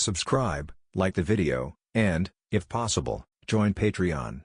subscribe, like the video, and, if possible, join Patreon.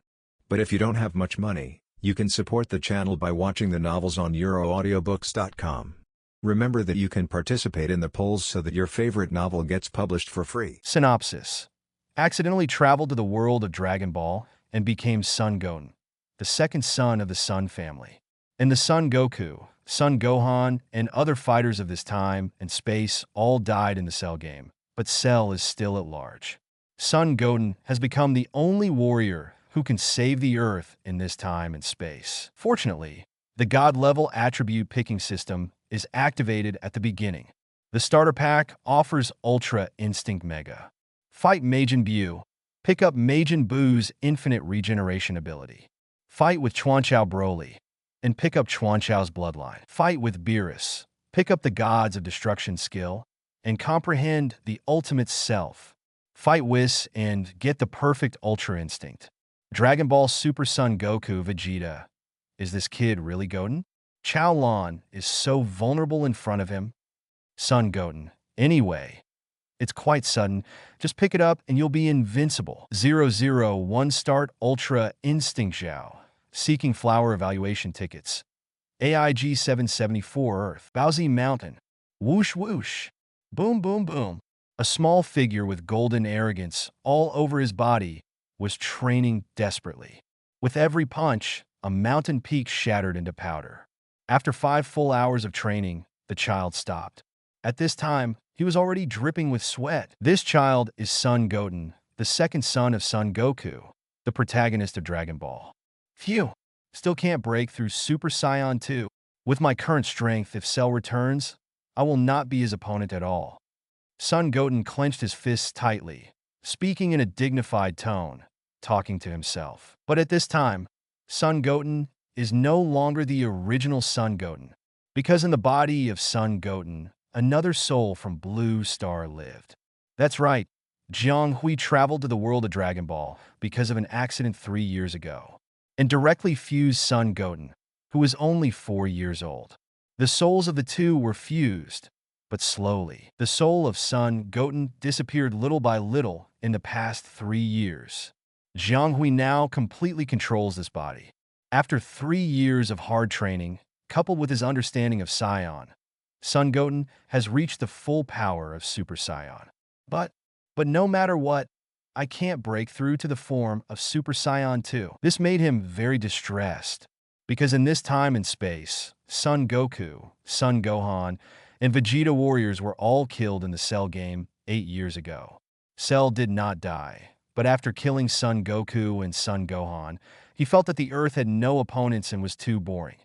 But if you don't have much money, you can support the channel by watching the novels on euroaudiobooks.com. Remember that you can participate in the polls so that your favorite novel gets published for free. Synopsis. Accidentally traveled to the world of Dragon Ball and became Son Goten, the second son of the Son family. And the Son Goku, Son Gohan, and other fighters of this time and space all died in the Cell game, but Cell is still at large. Son Goten has become the only warrior who can save the Earth in this time and space. Fortunately, the God-level attribute picking system is activated at the beginning. The starter pack offers Ultra Instinct Mega. Fight Majin Buu. Pick up Majin Buu's infinite regeneration ability. Fight with Chuanchao Broly, and pick up Chuanchao's bloodline. Fight with Beerus. Pick up the Gods of Destruction skill, and comprehend the ultimate self. Fight Whis and get the perfect Ultra Instinct. Dragon Ball Super Son Goku Vegeta. Is this kid really Goten? Chao Lan is so vulnerable in front of him. Son Goten. Anyway, it's quite sudden. Just pick it up and you'll be invincible. 001 Start Ultra Instinct Zhao. Seeking flower evaluation tickets. AIG 774 Earth. Baozi Mountain. Whoosh whoosh. Boom boom boom. A small figure with golden arrogance all over his body was training desperately. With every punch, a mountain peak shattered into powder. After 5 full hours of training, the child stopped. At this time, he was already dripping with sweat. This child is Son Goten, the second son of Son Goku, the protagonist of Dragon Ball. Phew, still can't break through Super Saiyan 2. With my current strength, if Cell returns, I will not be his opponent at all. Son Goten clenched his fists tightly, speaking in a dignified tone, talking to himself. But at this time, Son Goten is no longer the original Son Goten, because in the body of Son Goten, another soul from Blue Star lived. That's right, Jiang Hui traveled to the world of Dragon Ball because of an accident 3 years ago, and directly fused Son Goten, who was only 4 years old. The souls of the two were fused, but slowly. The soul of Son Goten disappeared little by little in the past 3 years. Jiang Hui now completely controls this body. After 3 years of hard training, coupled with his understanding of Saiyan, Son Goten has reached the full power of Super Saiyan. But no matter what, I can't break through to the form of Super Saiyan 2. This made him very distressed, because in this time and space, Son Goku, Son Gohan, and Vegeta warriors were all killed in the Cell game 8 years ago. Cell did not die, but after killing Son Goku and Son Gohan, he felt that the Earth had no opponents and was too boring.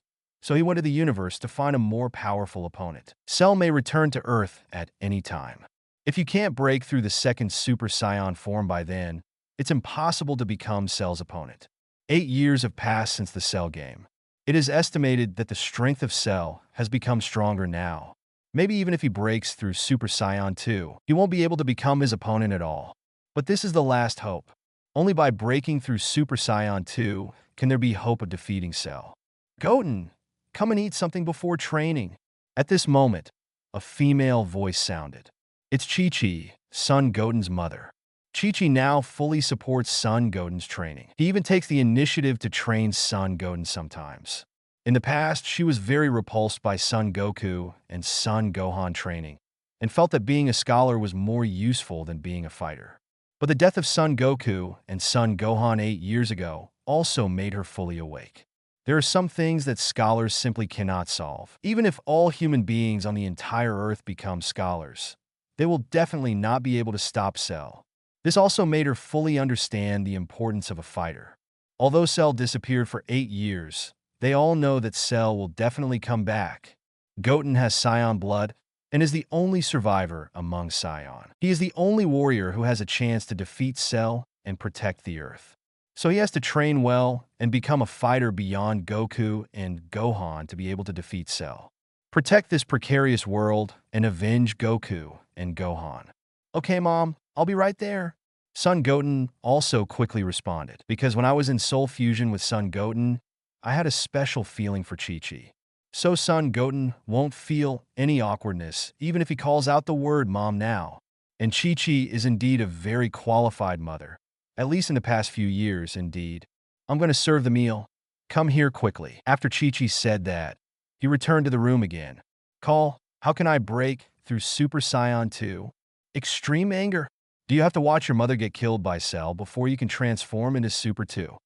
So he went to the universe to find a more powerful opponent. Cell may return to Earth at any time. If you can't break through the second Super Saiyan form by then, it's impossible to become Cell's opponent. 8 years have passed since the Cell game. It is estimated that the strength of Cell has become stronger now. Maybe even if he breaks through Super Saiyan 2, he won't be able to become his opponent at all. But this is the last hope. Only by breaking through Super Saiyan 2 can there be hope of defeating Cell. Goten, come and eat something before training. At this moment, a female voice sounded. It's Chi-Chi, Son Goten's mother. Chi-Chi now fully supports Son Goten's training. He even takes the initiative to train Son Goten sometimes. In the past, she was very repulsed by Son Goku and Son Gohan training, and felt that being a scholar was more useful than being a fighter. But the death of Son Goku and Son Gohan 8 years ago also made her fully awake. There are some things that scholars simply cannot solve. Even if all human beings on the entire Earth become scholars, they will definitely not be able to stop Cell. This also made her fully understand the importance of a fighter. Although Cell disappeared for 8 years, they all know that Cell will definitely come back. Goten has Saiyan blood and is the only survivor among Saiyan. He is the only warrior who has a chance to defeat Cell and protect the Earth. So he has to train well and become a fighter beyond Goku and Gohan to be able to defeat Cell. Protect this precarious world and avenge Goku and Gohan. Okay, Mom, I'll be right there. Son Goten also quickly responded, because when I was in Soul Fusion with Son Goten, I had a special feeling for Chi-Chi. So Son Goten won't feel any awkwardness, even if he calls out the word Mom now. And Chi-Chi is indeed a very qualified mother. At least in the past few years, indeed. I'm going to serve the meal. Come here quickly. After Chi-Chi said that, he returned to the room again. Call, how can I break through Super Saiyan 2? Extreme anger? Do you have to watch your mother get killed by Cell before you can transform into Super 2?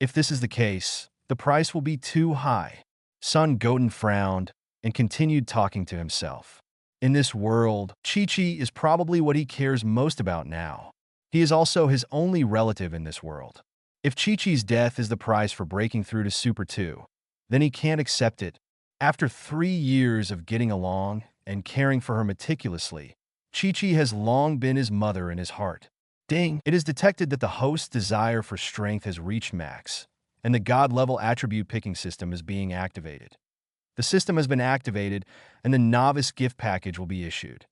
If this is the case, the price will be too high. Son Goten frowned and continued talking to himself. In this world, Chi-Chi is probably what he cares most about now. He is also his only relative in this world. If Chi-Chi's death is the price for breaking through to Super 2, then he can't accept it. After 3 years of getting along and caring for her meticulously, Chi-Chi has long been his mother in his heart. Ding! It is detected that the host's desire for strength has reached max, and the God-level attribute picking system is being activated. The system has been activated, and the novice gift package will be issued.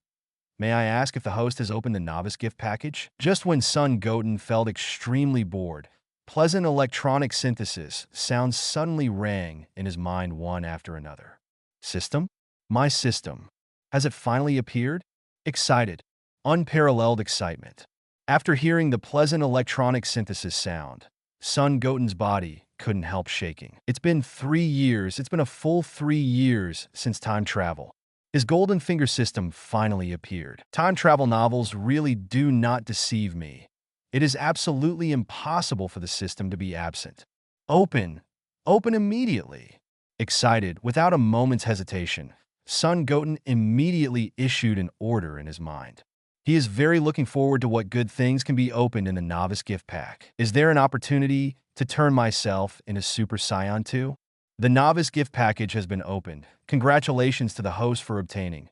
May I ask if the host has opened the novice gift package? Just when Son Goten felt extremely bored, pleasant electronic synthesis sounds suddenly rang in his mind one after another. System? My system. Has it finally appeared? Excited. Unparalleled excitement. After hearing the pleasant electronic synthesis sound, Son Goten's body couldn't help shaking. It's been 3 years, it's been a full 3 years since time travel. His golden finger system finally appeared. Time travel novels really do not deceive me. It is absolutely impossible for the system to be absent. Open! Open immediately! Excited, without a moment's hesitation, Son Goten immediately issued an order in his mind. He is very looking forward to what good things can be opened in the novice gift pack. Is there an opportunity to turn myself into Super Saiyan 2? The novice gift package has been opened. Congratulations to the host for obtaining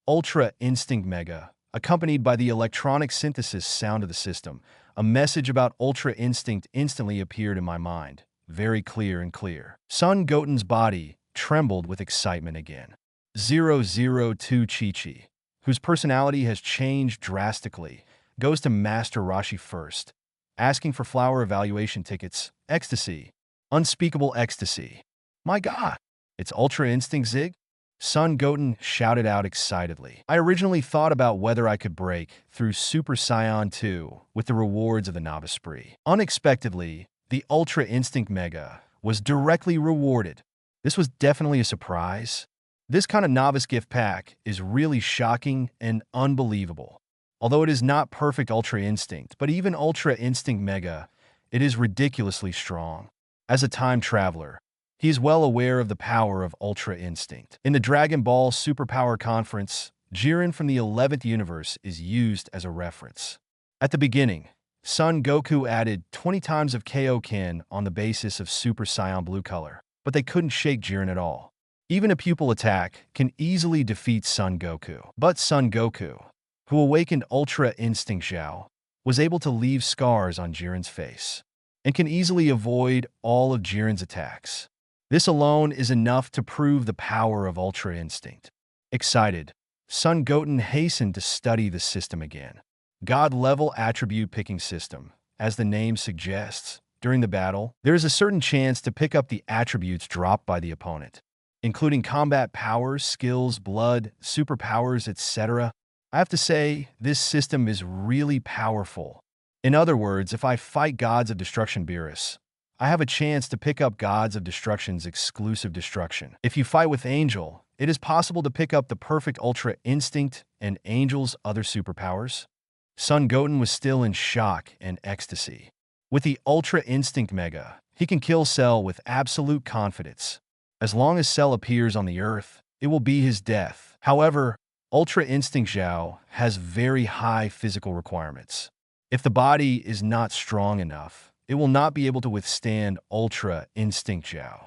Ultra Instinct Mega, accompanied by the electronic synthesis sound of the system. A message about Ultra Instinct instantly appeared in my mind, very clear and clear. Son Goten's body trembled with excitement again. 002 Chi-Chi, whose personality has changed drastically, goes to Master Roshi first, asking for flower evaluation tickets. Ecstasy. Unspeakable ecstasy. My God! It's Ultra Instinct Zig? Son Goten shouted out excitedly. I originally thought about whether I could break through Super Saiyan 2 with the rewards of the novice spree. Unexpectedly, the Ultra Instinct Mega was directly rewarded. This was definitely a surprise. This kind of novice gift pack is really shocking and unbelievable. Although it is not perfect Ultra Instinct, but even Ultra Instinct Mega, it is ridiculously strong. As a time traveler, he is well aware of the power of Ultra Instinct. In the Dragon Ball Superpower Conference, Jiren from the 11th universe is used as a reference. At the beginning, Son Goku added 20 times of Kaioken on the basis of Super Saiyan Blue color, but they couldn't shake Jiren at all. Even a pupil attack can easily defeat Son Goku. But Son Goku, who awakened Ultra Instinct Zhao, was able to leave scars on Jiren's face, and can easily avoid all of Jiren's attacks. This alone is enough to prove the power of Ultra Instinct. Excited, Son Goten hastened to study the system again. God-level attribute picking system. As the name suggests, during the battle, there is a certain chance to pick up the attributes dropped by the opponent, including combat powers, skills, blood, superpowers, etc. I have to say, this system is really powerful. In other words, if I fight Gods of Destruction Beerus, I have a chance to pick up Gods of Destruction's exclusive destruction. If you fight with Angel, it is possible to pick up the perfect Ultra Instinct and Angel's other superpowers. Son Goten was still in shock and ecstasy. With the Ultra Instinct Mega, he can kill Cell with absolute confidence. As long as Cell appears on the Earth, it will be his death. However, Ultra Instinct Zhao has very high physical requirements. If the body is not strong enough, it will not be able to withstand Ultra Instinct Zhao.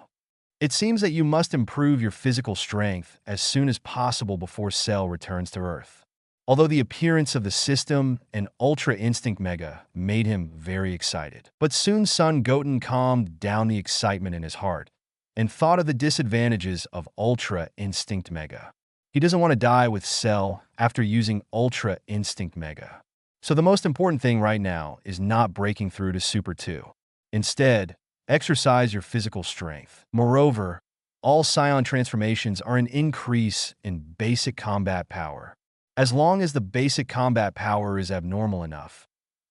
It seems that you must improve your physical strength as soon as possible before Cell returns to Earth. Although the appearance of the system and Ultra Instinct Mega made him very excited. But soon Son Goten calmed down the excitement in his heart and thought of the disadvantages of Ultra Instinct Mega. He doesn't want to die with Cell after using Ultra Instinct Mega. So the most important thing right now is not breaking through to Super 2. Instead, exercise your physical strength. Moreover, all Saiyan transformations are an increase in basic combat power. as long as the basic combat power is abnormal enough.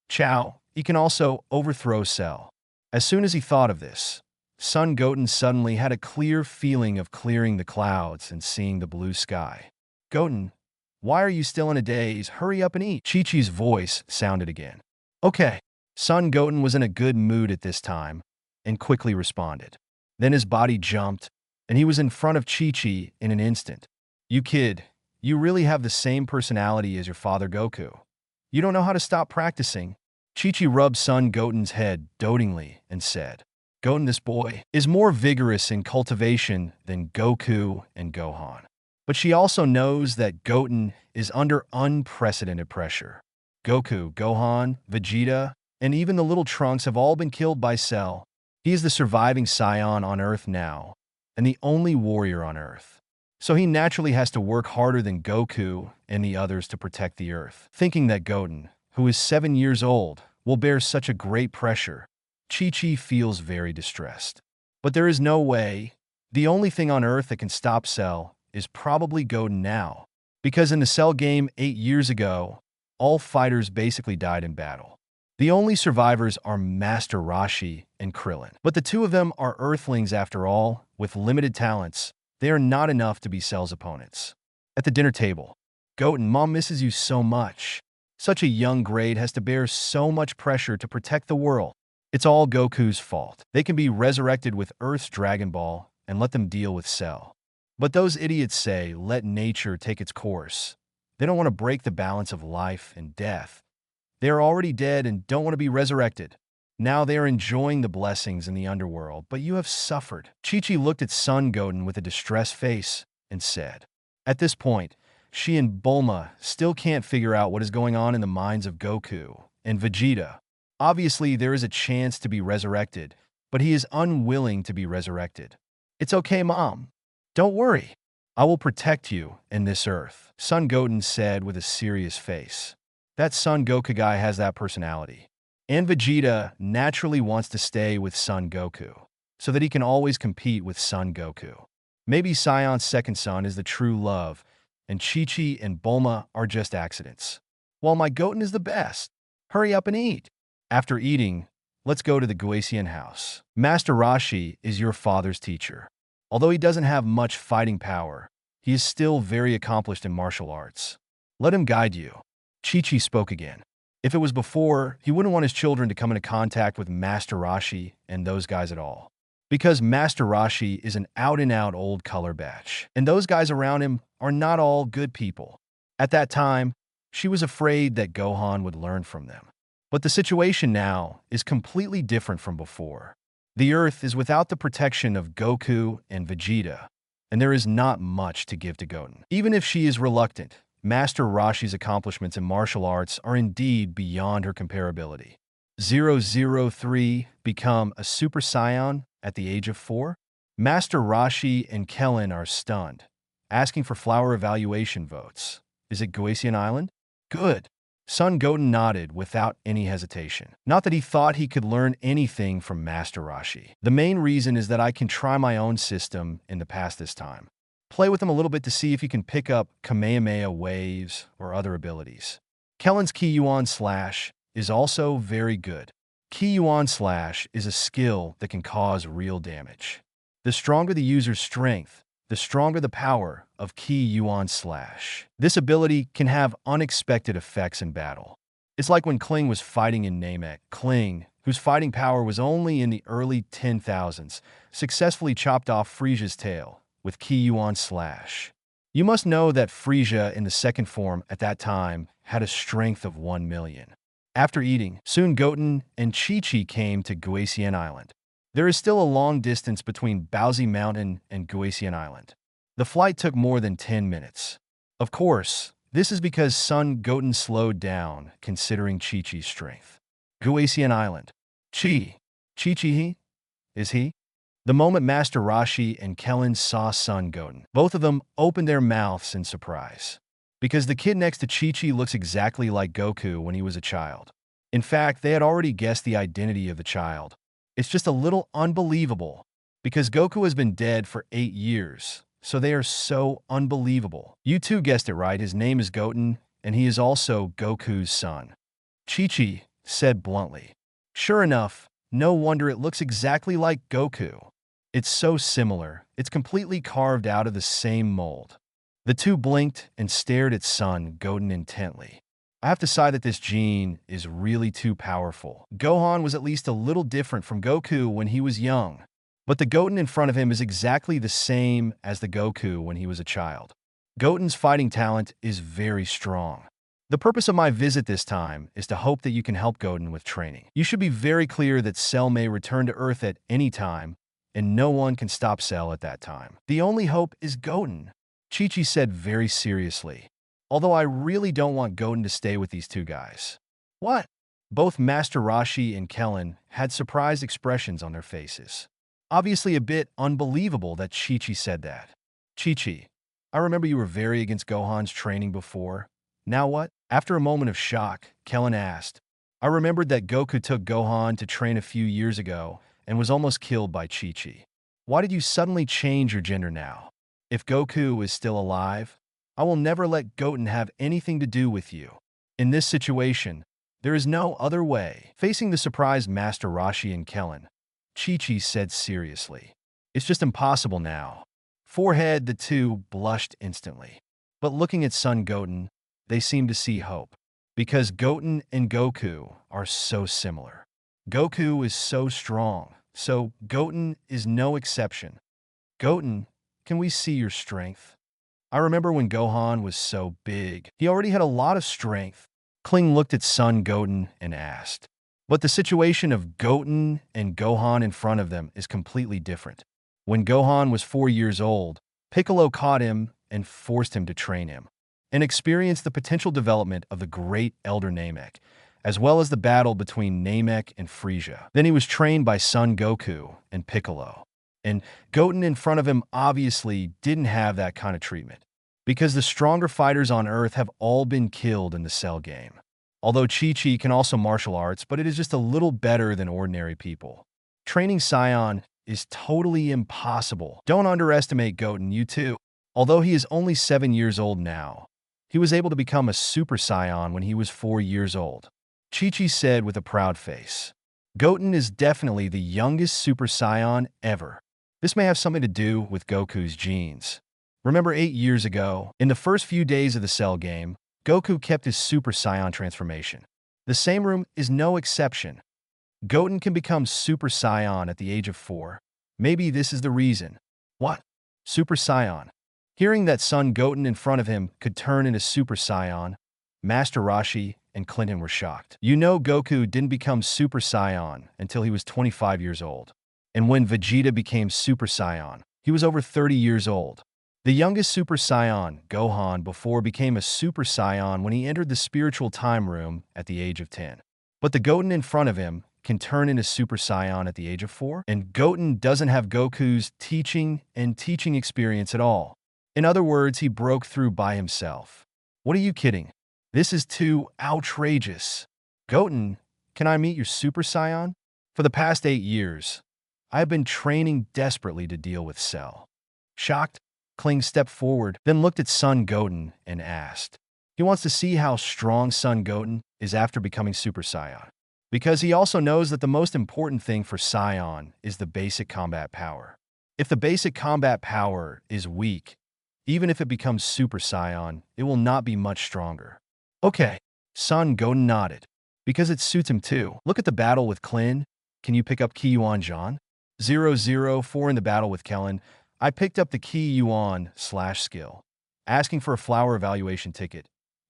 Chow, he can also overthrow Cell. As soon as he thought of this, Son Goten suddenly had a clear feeling of clearing the clouds and seeing the blue sky. Goten, why are you still in a daze? Hurry up and eat. Chi-Chi's voice sounded again. Okay. Son Goten was in a good mood at this time and quickly responded. Then his body jumped, and he was in front of Chi-Chi in an instant. You kid, you really have the same personality as your father Goku. You don't know how to stop practicing. Chi-Chi rubbed Son Goten's head dotingly and said, Goten, this boy, is more vigorous in cultivation than Goku and Gohan. But she also knows that Goten is under unprecedented pressure. Goku, Gohan, Vegeta, and even the little Trunks have all been killed by Cell. He is the surviving scion on Earth now, and the only warrior on Earth. So he naturally has to work harder than Goku and the others to protect the Earth. Thinking that Goten, who is 7 years old, will bear such a great pressure, Chi-Chi feels very distressed. But there is no way. The only thing on Earth that can stop Cell is probably Goten now. Because in the Cell game 8 years ago, all fighters basically died in battle. The only survivors are Master Roshi and Krillin. But the two of them are Earthlings after all, with limited talents. They are not enough to be Cell's opponents. At the dinner table, Goten, Mom misses you so much. Such a young grade has to bear so much pressure to protect the world. It's all Goku's fault. They can be resurrected with Earth's Dragon Ball and let them deal with Cell. But those idiots say, let nature take its course. They don't want to break the balance of life and death. They are already dead and don't want to be resurrected. Now they are enjoying the blessings in the underworld, but you have suffered. Chi-Chi looked at Son Goten with a distressed face and said. At this point, she and Bulma still can't figure out what is going on in the minds of Goku and Vegeta. Obviously, there is a chance to be resurrected, but he is unwilling to be resurrected. It's okay, Mom. Don't worry. I will protect you and this Earth, Son Goten said with a serious face. That Son Goku guy has that personality. And Vegeta naturally wants to stay with Son Goku, so that he can always compete with Son Goku. Maybe Sion's second son is the true love, and Chi-Chi and Bulma are just accidents. While my Goten is the best. Hurry up and eat. After eating, let's go to the Guasian house. Master Roshi is your father's teacher. Although he doesn't have much fighting power, he is still very accomplished in martial arts. Let him guide you. Chi-Chi spoke again. If it was before, he wouldn't want his children to come into contact with Master Roshi and those guys at all. Because Master Roshi is an out-and-out old color batch, and those guys around him are not all good people. At that time, she was afraid that Gohan would learn from them. But the situation now is completely different from before. The Earth is without the protection of Goku and Vegeta, and there is not much to give to Goten. Even if she is reluctant, Master Roshi's accomplishments in martial arts are indeed beyond her comparability. 003 become a Super Saiyan at the age of 4? Master Roshi and Kellen are stunned, asking for flower evaluation votes. Is it Guasian Island? Good. Son Goten nodded without any hesitation. Not that he thought he could learn anything from Master Roshi. The main reason is that I can try my own system in the past this time. Play with him a little bit to see if you can pick up Kamehameha waves or other abilities. Kellen's Ki Yuan Slash is also very good. Ki Yuan Slash is a skill that can cause real damage. The stronger the user's strength, the stronger the power of Ki Yuan Slash. This ability can have unexpected effects in battle. It's like when Kling was fighting in Namek. Kling, whose fighting power was only in the early 10,000s, successfully chopped off Frisia's tail with Ki Yuan Slash. You must know that Frisia in the second form at that time had a strength of 1 million. After eating, Son Goten and Chi-Chi came to Guasian Island. There is still a long distance between Baozi Mountain and Guasian Island. The flight took more than 10 minutes. Of course, this is because Son Goten slowed down considering Chi-Chi's strength. Guasian Island. Chi-Chi is he? The moment Master Roshi and Kellen saw Son Goten, both of them opened their mouths in surprise. Because the kid next to Chi-Chi looks exactly like Goku when he was a child. In fact, they had already guessed the identity of the child. It's just a little unbelievable, because Goku has been dead for 8 years, So they are so unbelievable. You too guessed it right, his name is Goten, and he is also Goku's son. Chi-Chi said bluntly. Sure enough, no wonder it looks exactly like Goku. It's so similar, it's completely carved out of the same mold. The two blinked and stared at Son Goten intently. I have to say that this gene is really too powerful. Gohan was at least a little different from Goku when he was young, but the Goten in front of him is exactly the same as the Goku when he was a child. Goten's fighting talent is very strong. The purpose of my visit this time is to hope that you can help Goten with training. You should be very clear that Cell may return to Earth at any time, and no one can stop Cell at that time. The only hope is Goten, Chi-Chi said very seriously. Although I really don't want Goten to stay with these two guys. What? Both Master Roshi and Kellen had surprised expressions on their faces. Obviously a bit unbelievable that Chi-Chi said that. Chi-Chi, I remember you were very against Gohan's training before. Now what? After a moment of shock, Kellen asked. I remembered that Goku took Gohan to train a few years ago and was almost killed by Chi-Chi. Why did you suddenly change your gender now? If Goku is still alive, I will never let Goten have anything to do with you. In this situation, there is no other way. Facing the surprised Master Roshi and Kellen, Chi-Chi said seriously. It's just impossible now. Forehead, the two blushed instantly. But looking at Son Goten, they seemed to see hope. Because Goten and Goku are so similar. Goku is so strong, so Goten is no exception. Goten, can we see your strength? I remember when Gohan was so big. He already had a lot of strength. Kling looked at Son Goten and asked. But the situation of Goten and Gohan in front of them is completely different. When Gohan was 4 years old, Piccolo caught him and forced him to train him, and experienced the potential development of the great Elder Namek, as well as the battle between Namek and Frieza. Then he was trained by Son Goku and Piccolo. And Goten in front of him obviously didn't have that kind of treatment, because the stronger fighters on Earth have all been killed in the Cell game. Although Chi-Chi can also martial arts, but it is just a little better than ordinary people. Training Saiyan is totally impossible. Don't underestimate Goten, you too. Although he is only 7 years old now, he was able to become a Super Saiyan when he was 4 years old. Chi-Chi said with a proud face. Goten is definitely the youngest Super Saiyan ever. This may have something to do with Goku's genes. Remember 8 years ago, in the first few days of the Cell game, Goku kept his Super Saiyan transformation. The same room is no exception. Goten can become Super Saiyan at the age of 4. Maybe this is the reason. What? Super Saiyan. Hearing that Son Goten in front of him could turn into Super Saiyan, Master Roshi and Clinton were shocked. You know Goku didn't become Super Saiyan until he was 25 years old. And when Vegeta became Super Saiyan, he was over 30 years old. The youngest Super Saiyan, Gohan, before became a Super Saiyan when he entered the spiritual time room at the age of 10. But the Goten in front of him can turn into Super Saiyan at the age of 4, and Goten doesn't have Goku's teaching experience at all. In other words, he broke through by himself. What are you kidding? This is too outrageous. Goten, can I meet your Super Saiyan? For the past 8 years, I have been training desperately to deal with Cell. Shocked, Kling stepped forward, then looked at Son Goten and asked. He wants to see how strong Son Goten is after becoming Super Saiyan, because he also knows that the most important thing for Saiyan is the basic combat power. If the basic combat power is weak, even if it becomes Super Saiyan, it will not be much stronger. Okay, Son Goten nodded, because it suits him too. Look at the battle with Klin. Can you pick up Ki Yuan Jan? 004 in the battle with Kellen. I picked up the Ki Yuan /skill. Asking for a flower evaluation ticket,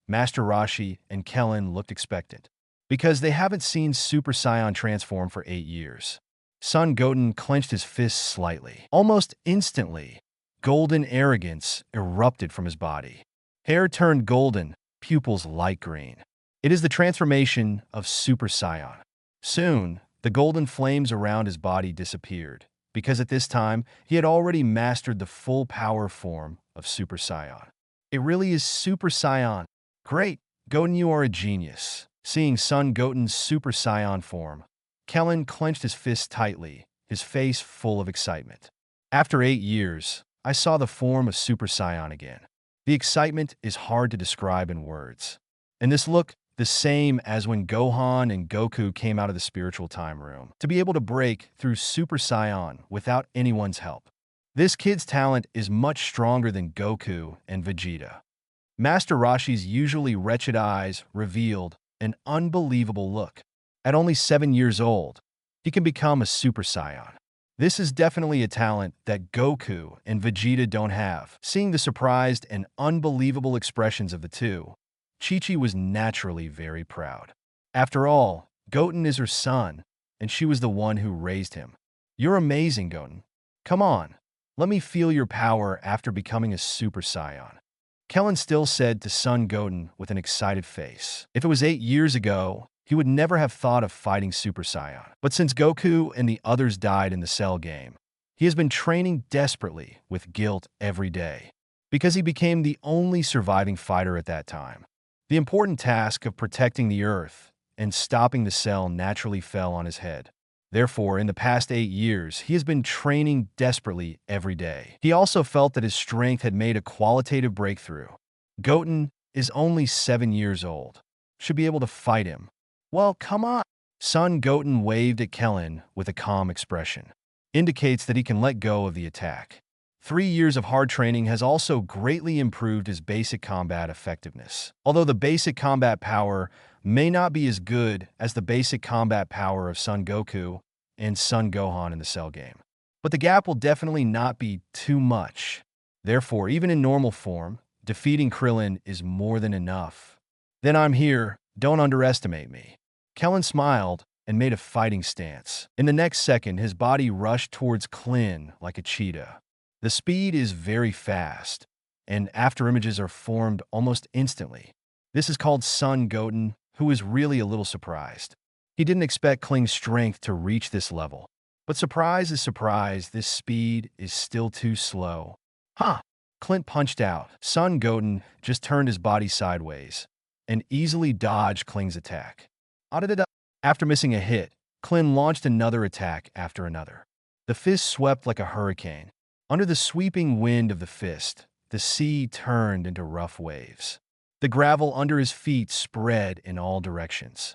Master Roshi and Kellen looked expectant, because they haven't seen Super Saiyan transform for 8 years. Son Goten clenched his fists slightly. Almost instantly, golden arrogance erupted from his body. Hair turned golden, pupils light green. It is the transformation of Super Saiyan. Soon, the golden flames around his body disappeared, because at this time, he had already mastered the full power form of Super Saiyan. It really is Super Saiyan. Great, Goten, you are a genius. Seeing Son Goten's Super Saiyan form, Kellen clenched his fists tightly, his face full of excitement. After 8 years, I saw the form of Super Saiyan again. The excitement is hard to describe in words. And this look, the same as when Gohan and Goku came out of the spiritual time room, to be able to break through Super Saiyan without anyone's help. This kid's talent is much stronger than Goku and Vegeta. Master Roshi's usually wretched eyes revealed an unbelievable look. At only 7 years old, he can become a Super Saiyan. This is definitely a talent that Goku and Vegeta don't have. Seeing the surprised and unbelievable expressions of the two, Chi-Chi was naturally very proud. After all, Goten is her son, and she was the one who raised him. You're amazing, Goten. Come on, let me feel your power after becoming a Super Saiyan. Kellen still said to Son Goten with an excited face. If it was 8 years ago, he would never have thought of fighting Super Saiyan. But since Goku and the others died in the Cell game, he has been training desperately with guilt every day, because he became the only surviving fighter at that time. The important task of protecting the Earth and stopping the Cell naturally fell on his head. Therefore, in the past 8 years, he has been training desperately every day. He also felt that his strength had made a qualitative breakthrough. Goten is only 7 years old. Should be able to fight him. Well, come on. Son Goten waved at Kellen with a calm expression. Indicates that he can let go of the attack. 3 years of hard training has also greatly improved his basic combat effectiveness. Although the basic combat power may not be as good as the basic combat power of Son Goku and Son Gohan in the Cell game. But the gap will definitely not be too much. Therefore, even in normal form, defeating Krillin is more than enough. Then I'm here, don't underestimate me. Kellen smiled and made a fighting stance. In the next second, his body rushed towards Klin like a cheetah. The speed is very fast, and after images are formed almost instantly. This is called Son Goten, who is really a little surprised. He didn't expect Kling's strength to reach this level. But surprise is surprise, this speed is still too slow. Huh! Clint punched out. Son Goten just turned his body sideways and easily dodged Kling's attack. After missing a hit, Klin launched another attack after another. The fist swept like a hurricane. Under the sweeping wind of the fist, the sea turned into rough waves. The gravel under his feet spread in all directions.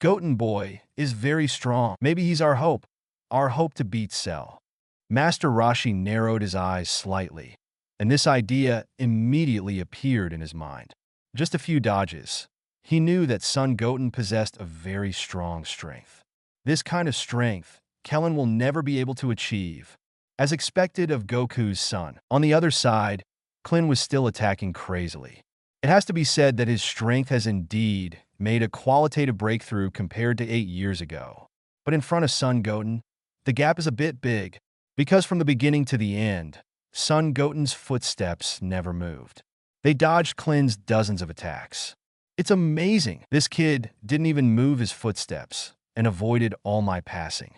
Goten boy is very strong. Maybe he's our hope to beat Cell. Master Roshi narrowed his eyes slightly, and this idea immediately appeared in his mind. Just a few dodges. He knew that Son Goten possessed a very strong strength. This kind of strength, Kellen will never be able to achieve, as expected of Goku's son. On the other side, Klin was still attacking crazily. It has to be said that his strength has indeed made a qualitative breakthrough compared to 8 years ago. But in front of Son Goten, the gap is a bit big, because from the beginning to the end, Son Goten's footsteps never moved. They dodged Klin's dozens of attacks. It's amazing. This kid didn't even move his footsteps and avoided all my passing.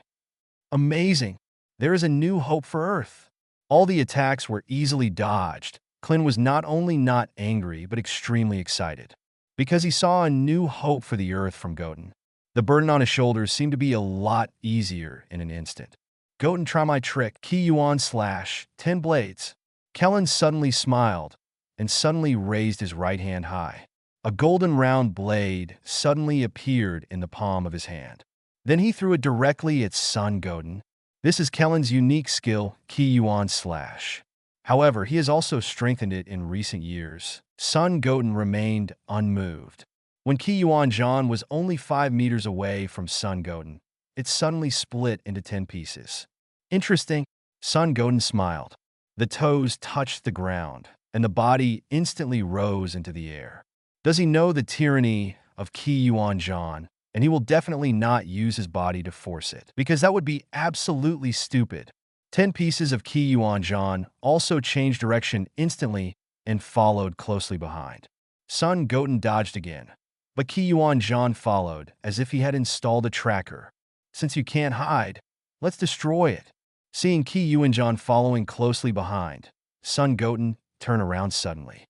Amazing. There is a new hope for Earth. All the attacks were easily dodged. Klin was not only not angry, but extremely excited, because he saw a new hope for the Earth from Goten. The burden on his shoulders seemed to be a lot easier in an instant. Goten, try my trick, Ki Yuan / 10 blades. Kellen suddenly smiled and suddenly raised his right hand high. A golden round blade suddenly appeared in the palm of his hand. Then he threw it directly at Son Goten. This is Kellen's unique skill, Ki Yuan /. However, he has also strengthened it in recent years. Son Goten remained unmoved. When Ki Yuan Jan was only 5 meters away from Son Goten, it suddenly split into 10 pieces. Interesting. Son Goten smiled. The toes touched the ground, and the body instantly rose into the air. Does he know the tyranny of Ki Yuan Jan? And he will definitely not use his body to force it, because that would be absolutely stupid. 10 pieces of Ki Yuan Jan also changed direction instantly and followed closely behind. Son Goten dodged again, but Ki Yuan Jan followed as if he had installed a tracker. Since you can't hide, let's destroy it. Seeing Ki Yuan Jan following closely behind, Son Goten turned around suddenly.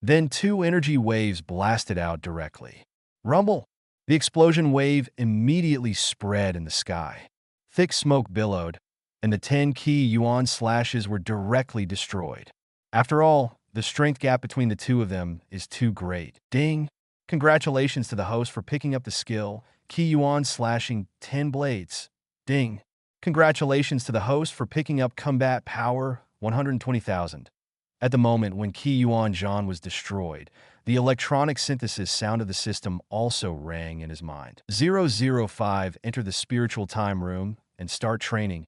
Then 2 energy waves blasted out directly. Rumble! The explosion wave immediately spread in the sky. Thick smoke billowed, and the 10 key yuan slashes were directly destroyed. After all, the strength gap between the two of them is too great. Ding! Congratulations to the host for picking up the skill, Key Yuan slashing 10 blades. Ding! Congratulations to the host for picking up combat power 120,000. At the moment when Key Yuan Zhan was destroyed, the electronic synthesis sound of the system also rang in his mind. 005 enter the spiritual time room and start training.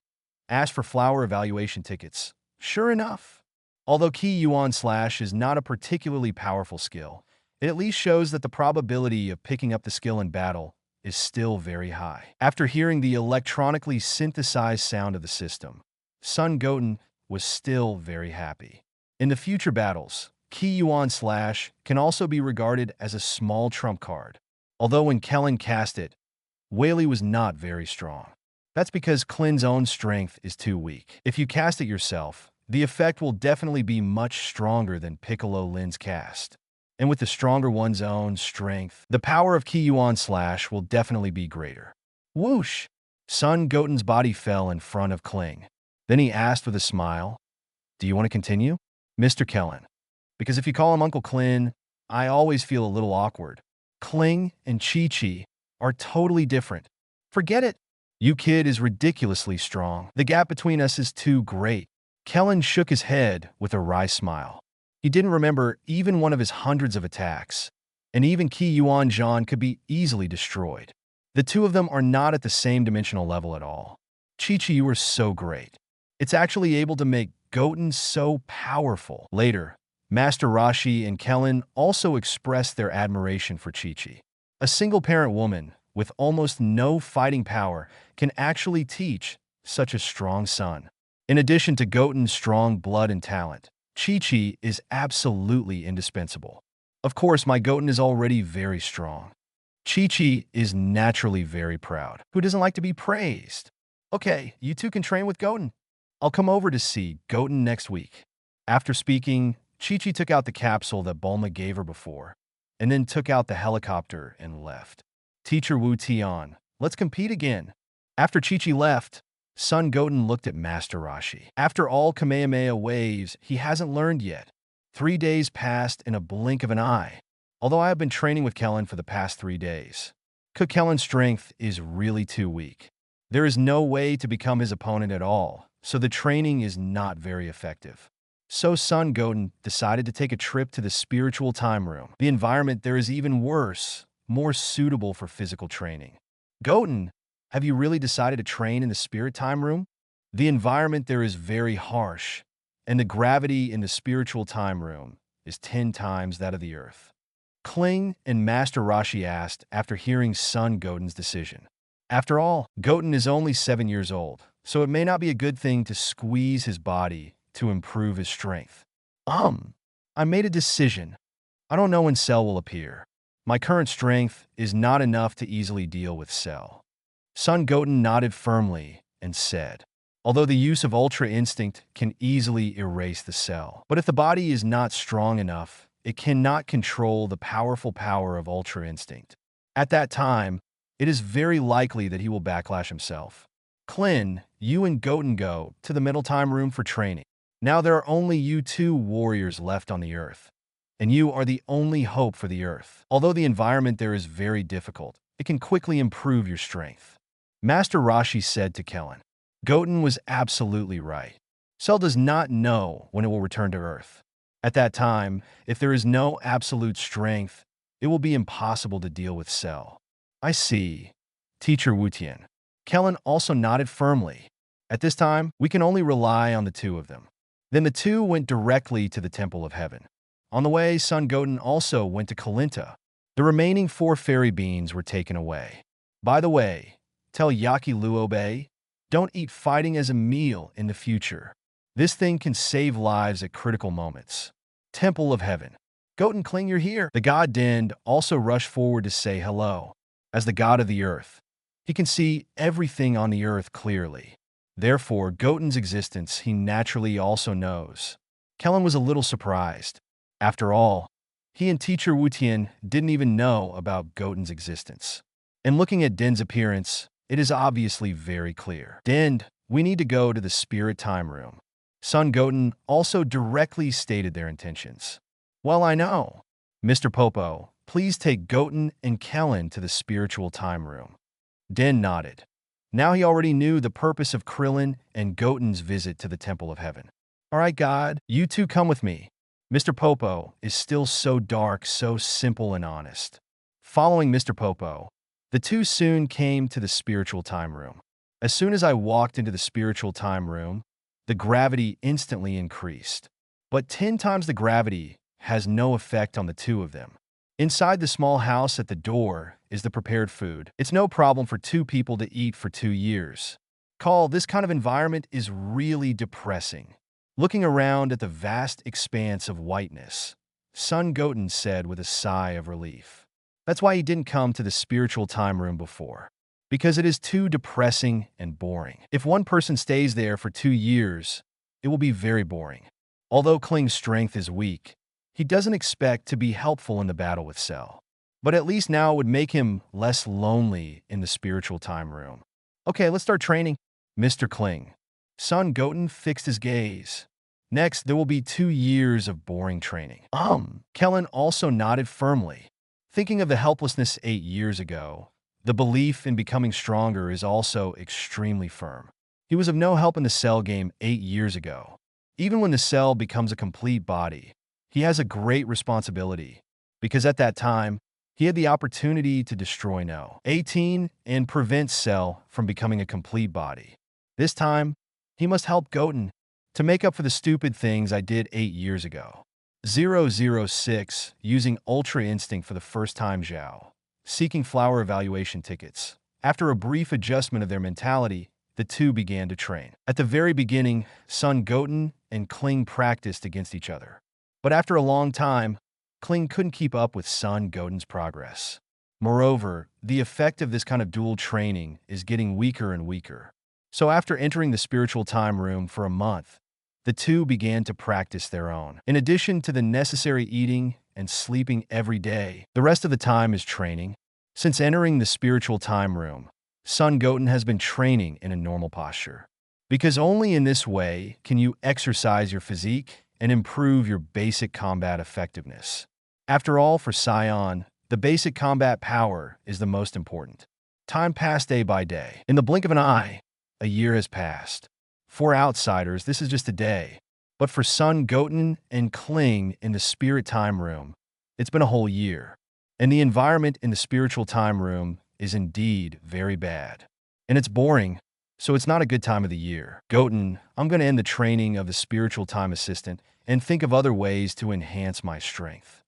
Ask for flower evaluation tickets. Sure enough. Although Key Yuan Slash is not a particularly powerful skill, it at least shows that the probability of picking up the skill in battle is still very high. After hearing the electronically synthesized sound of the system, Son Goten was still very happy. In the future battles, Key Yuan Slash can also be regarded as a small trump card. Although when Kellen cast it, Whaley was not very strong. That's because Klin's own strength is too weak. If you cast it yourself, the effect will definitely be much stronger than Piccolo Lin's cast. And with the stronger one's own strength, the power of Key Yuan Slash will definitely be greater. Whoosh! Son Goten's body fell in front of Kling. Then he asked with a smile, "Do you want to continue, Mr. Kellen? Because if you call him Uncle Klin, I always feel a little awkward. Kling and Chi-Chi are totally different. Forget it. You kid is ridiculously strong. The gap between us is too great." Kellen shook his head with a wry smile. He didn't remember even one of his hundreds of attacks, and even Key Yuan Zhan could be easily destroyed. The two of them are not at the same dimensional level at all. Chi-Chi, you are so great. It's actually able to make Goten so powerful. Later, Master Rashi and Kellen also expressed their admiration for Chi-Chi. A single-parent woman with almost no fighting power can actually teach such a strong son. In addition to Goten's strong blood and talent, Chi-Chi is absolutely indispensable. Of course, my Goten is already very strong. Chi-Chi is naturally very proud. Who doesn't like to be praised? Okay, you two can train with Goten. I'll come over to see Goten next week. After speaking, Chi-Chi took out the capsule that Bulma gave her before, and then took out the helicopter and left. Teacher Wu Tian, let's compete again. After Chi-Chi left, Son Goten looked at Master Rashi. After all Kamehameha waves, he hasn't learned yet. 3 days passed in a blink of an eye. Although I have been training with Kellen for the past 3 days, Kellen's strength is really too weak. There is no way to become his opponent at all, so the training is not very effective. So Son Goten decided to take a trip to the spiritual time room. The environment there is even worse, more suitable for physical training. Goten, have you really decided to train in the spirit time room? The environment there is very harsh, and the gravity in the spiritual time room is 10 times that of the earth. Kling and Master Rashi asked after hearing Son Goten's decision. After all, Goten is only 7 years old, so it may not be a good thing to squeeze his body to improve his strength. I made a decision. I don't know when Cell will appear. My current strength is not enough to easily deal with Cell. Son Goten nodded firmly and said, although the use of Ultra Instinct can easily erase the Cell, but if the body is not strong enough, it cannot control the powerful power of Ultra Instinct. At that time, it is very likely that he will backlash himself. Klin, you and Goten go to the middle time room for training. Now there are only you two warriors left on the Earth, and you are the only hope for the Earth. Although the environment there is very difficult, it can quickly improve your strength. Master Rashi said to Kellen. Goten was absolutely right. Cell does not know when it will return to Earth. At that time, if there is no absolute strength, it will be impossible to deal with Cell. I see. Teacher Wutian. Kellen also nodded firmly. At this time, we can only rely on the two of them. Then the two went directly to the Temple of Heaven. On the way, Son Goten also went to Kalinta. The remaining 4 fairy beans were taken away. By the way, tell Yaki Luobe, don't eat fighting as a meal in the future. This thing can save lives at critical moments. Temple of Heaven. Goten Kling, you're here. The god Dend also rushed forward to say hello. As the god of the earth, he can see everything on the earth clearly. Therefore, Goten's existence he naturally also knows. Kellen was a little surprised. After all, he and Teacher Wutian didn't even know about Goten's existence. And looking at Dend's appearance, it is obviously very clear. Dend, we need to go to the spirit time room. Son Goten also directly stated their intentions. Well, I know. Mr. Popo, please take Goten and Kellen to the spiritual time room. Den nodded. Now he already knew the purpose of Krillin and Goten's visit to the Temple of Heaven. All right, God, you two come with me. Mr. Popo is still so dark, so simple and honest. Following Mr. Popo, the two soon came to the spiritual time room. As soon as I walked into the spiritual time room, the gravity instantly increased. But 10 times the gravity has no effect on the two of them. Inside the small house at the door is the prepared food. It's no problem for two people to eat for 2 years. This kind of environment is really depressing. Looking around at the vast expanse of whiteness, Son Goten said with a sigh of relief. That's why he didn't come to the spiritual time room before. Because it is too depressing and boring. If one person stays there for 2 years, it will be very boring. Although Kling's strength is weak, he doesn't expect to be helpful in the battle with Cell. But at least now it would make him less lonely in the spiritual time room. Okay, let's start training. Mr. Kling. Son Goten fixed his gaze. Next, there will be 2 years of boring training. Kellen also nodded firmly. Thinking of the helplessness 8 years ago, the belief in becoming stronger is also extremely firm. He was of no help in the Cell game 8 years ago. Even when the Cell becomes a complete body, he has a great responsibility, because at that time, he had the opportunity to destroy No. 18 and prevent Cell from becoming a complete body. This time, he must help Goten to make up for the stupid things I did 8 years ago. 006, using Ultra Instinct for the first time. Zhao, seeking flower evaluation tickets. After a brief adjustment of their mentality, the two began to train. At the very beginning, Son Goten and Kling practiced against each other. But after a long time, Kling couldn't keep up with Son Goten's progress. Moreover, the effect of this kind of dual training is getting weaker and weaker. So after entering the spiritual time room for a month, the two began to practice their own. In addition to the necessary eating and sleeping every day, the rest of the time is training. Since entering the spiritual time room, Son Goten has been training in a normal posture. Because only in this way can you exercise your physique and improve your basic combat effectiveness. After all, for Sion, the basic combat power is the most important. Time passed day by day. In the blink of an eye, a year has passed. For outsiders, this is just a day. But for Son Goten and Kling in the spirit time room, it's been a whole year. And the environment in the spiritual time room is indeed very bad. And it's boring, so it's not a good time of the year. Goten, I'm going to end the training of the spiritual time assistant and think of other ways to enhance my strength.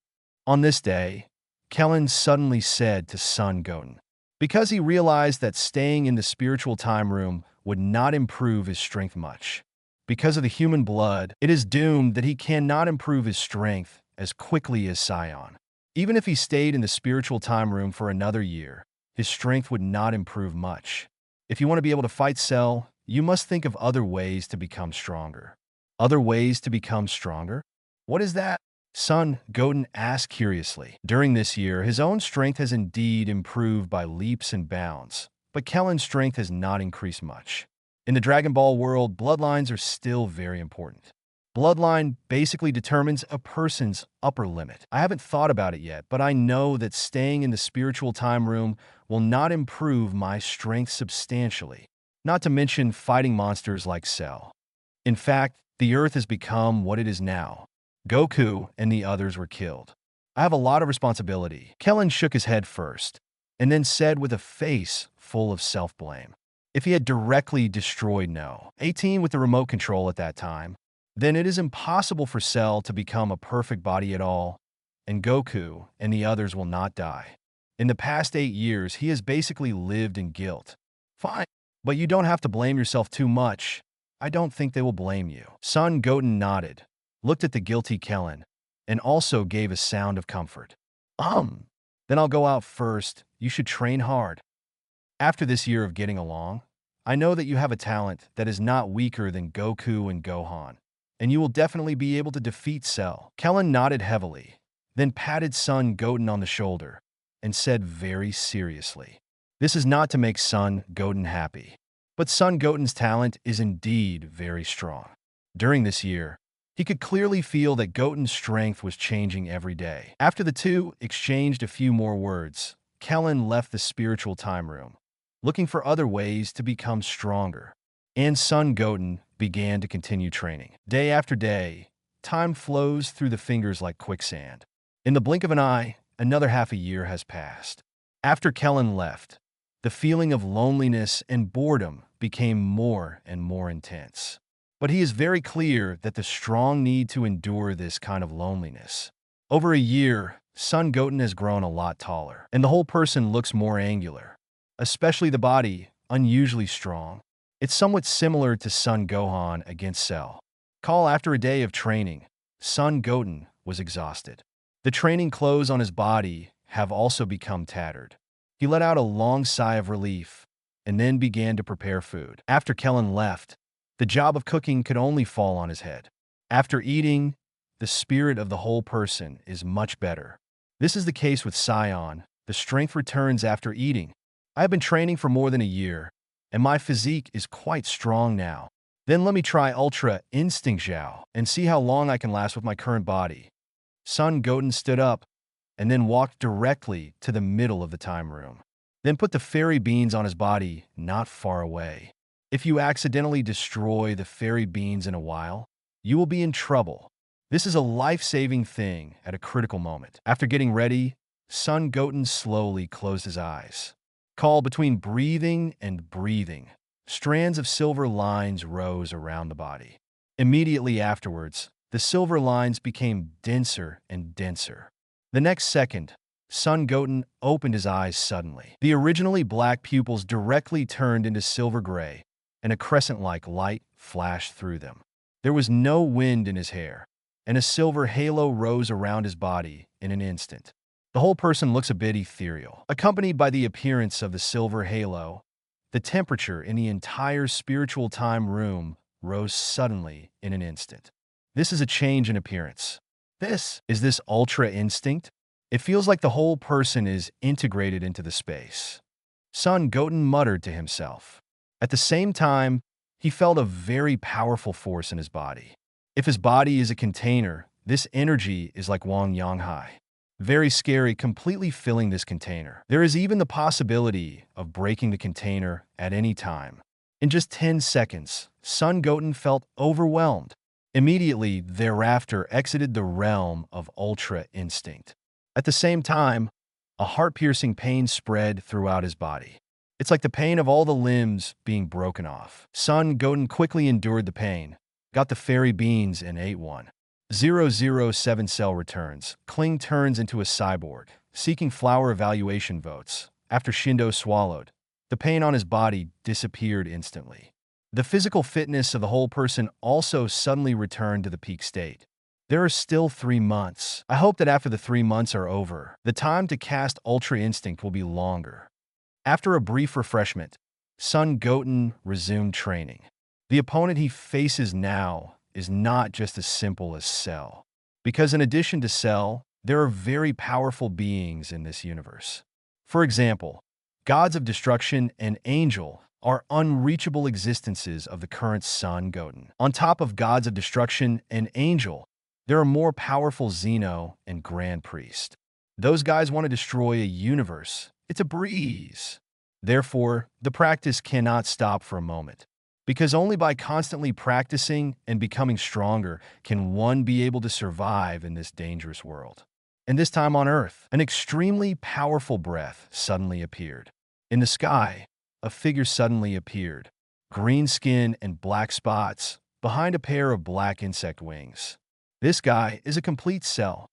On this day, Kellen suddenly said to Son Goten, because he realized that staying in the spiritual time room would not improve his strength much. Because of the human blood, it is doomed that he cannot improve his strength as quickly as Sion. Even if he stayed in the spiritual time room for another year, his strength would not improve much. If you want to be able to fight Cell, you must think of other ways to become stronger. Other ways to become stronger? What is that? Son Goten asked curiously. During this year, his own strength has indeed improved by leaps and bounds, but Kellen's strength has not increased much. In the Dragon Ball world, bloodlines are still very important. Bloodline basically determines a person's upper limit. I haven't thought about it yet, but I know that staying in the spiritual time room will not improve my strength substantially, not to mention fighting monsters like Cell. In fact, the Earth has become what it is now. Goku and the others were killed. I have a lot of responsibility. Kellen shook his head first, and then said with a face full of self-blame. If he had directly destroyed No. 18 with the remote control at that time, then it is impossible for Cell to become a perfect body at all, and Goku and the others will not die. In the past 8 years, he has basically lived in guilt. Fine, but you don't have to blame yourself too much. I don't think they will blame you. Son Goten nodded, looked at the guilty Kellen, and also gave a sound of comfort. Then I'll go out first. You should train hard. After this year of getting along, I know that you have a talent that is not weaker than Goku and Gohan, and you will definitely be able to defeat Cell. Kellen nodded heavily, then patted Son Goten on the shoulder, and said very seriously, "This is not to make Son Goten happy. But Son Goten's talent is indeed very strong. During this year, he could clearly feel that Goten's strength was changing every day. After the two exchanged a few more words, Kellen left the spiritual time room, looking for other ways to become stronger. And Son Goten began to continue training. Day after day, time flows through the fingers like quicksand. In the blink of an eye, another half a year has passed. After Kellen left, the feeling of loneliness and boredom became more and more intense. But he is very clear that the strong need to endure this kind of loneliness. Over a year, Son Goten has grown a lot taller, and the whole person looks more angular, especially the body, unusually strong. It's somewhat similar to Son Gohan against Cell. After a day of training, Son Goten was exhausted. The training clothes on his body have also become tattered. He let out a long sigh of relief and then began to prepare food. After Kellen left, the job of cooking could only fall on his head. After eating, the spirit of the whole person is much better. This is the case with Sion. The strength returns after eating. I have been training for more than a year, and my physique is quite strong now. Then let me try Ultra Instinct Zhao and see how long I can last with my current body. Son Goten stood up and then walked directly to the middle of the time room. Then put the fairy beans on his body not far away. If you accidentally destroy the fairy beans in a while, you will be in trouble. This is a life-saving thing at a critical moment. After getting ready, Son Goten slowly closed his eyes. Between breathing and breathing, strands of silver lines rose around the body. Immediately afterwards, the silver lines became denser and denser. The next second, Son Goten opened his eyes suddenly. The originally black pupils directly turned into silver gray, and a crescent-like light flashed through them. There was no wind in his hair, and a silver halo rose around his body in an instant. The whole person looks a bit ethereal. Accompanied by the appearance of the silver halo, the temperature in the entire spiritual time room rose suddenly in an instant. This is a change in appearance. Is this Ultra Instinct? It feels like the whole person is integrated into the space. Son Goten muttered to himself. At the same time, he felt a very powerful force in his body. If his body is a container, this energy is like Wang Yanghai. Very scary, completely filling this container. There is even the possibility of breaking the container at any time. In just 10 seconds, Son Goten felt overwhelmed. Immediately thereafter exited the realm of Ultra Instinct. At the same time, a heart-piercing pain spread throughout his body. It's like the pain of all the limbs being broken off. Son Goten quickly endured the pain, got the fairy beans and ate one. 007 Cell returns. Kling turns into a cyborg, seeking flower evaluation votes. After Shindo swallowed, the pain on his body disappeared instantly. The physical fitness of the whole person also suddenly returned to the peak state. There are still 3 months. I hope that after the 3 months are over, the time to cast Ultra Instinct will be longer. After a brief refreshment, Son Goten resumed training. The opponent he faces now is not just as simple as Cell. Because in addition to Cell, there are very powerful beings in this universe. For example, gods of destruction and angel are unreachable existences of the current Son Goten. On top of gods of destruction and angel, there are more powerful Xeno and Grand Priest. Those guys want to destroy a universe. It's a breeze. Therefore, the practice cannot stop for a moment. Because only by constantly practicing and becoming stronger can one be able to survive in this dangerous world. And this time on Earth, an extremely powerful breath suddenly appeared. In the sky, a figure suddenly appeared. Green skin and black spots behind a pair of black insect wings. This guy is a complete Cell.